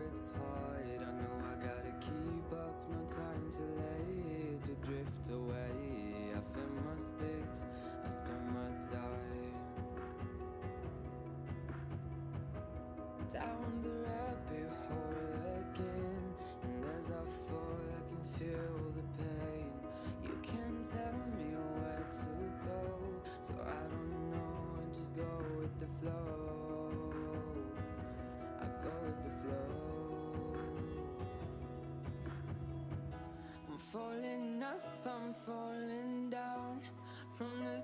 it's hard. I know I gotta keep up, no time to lay, to drift away. I fill my space, I spend my time down the rabbit hole again. And as I fall, I can feel the pain. You can't tell me where to go, so I don't know, I just go with the flow. I go with the flow. I'm falling up, I'm falling down from the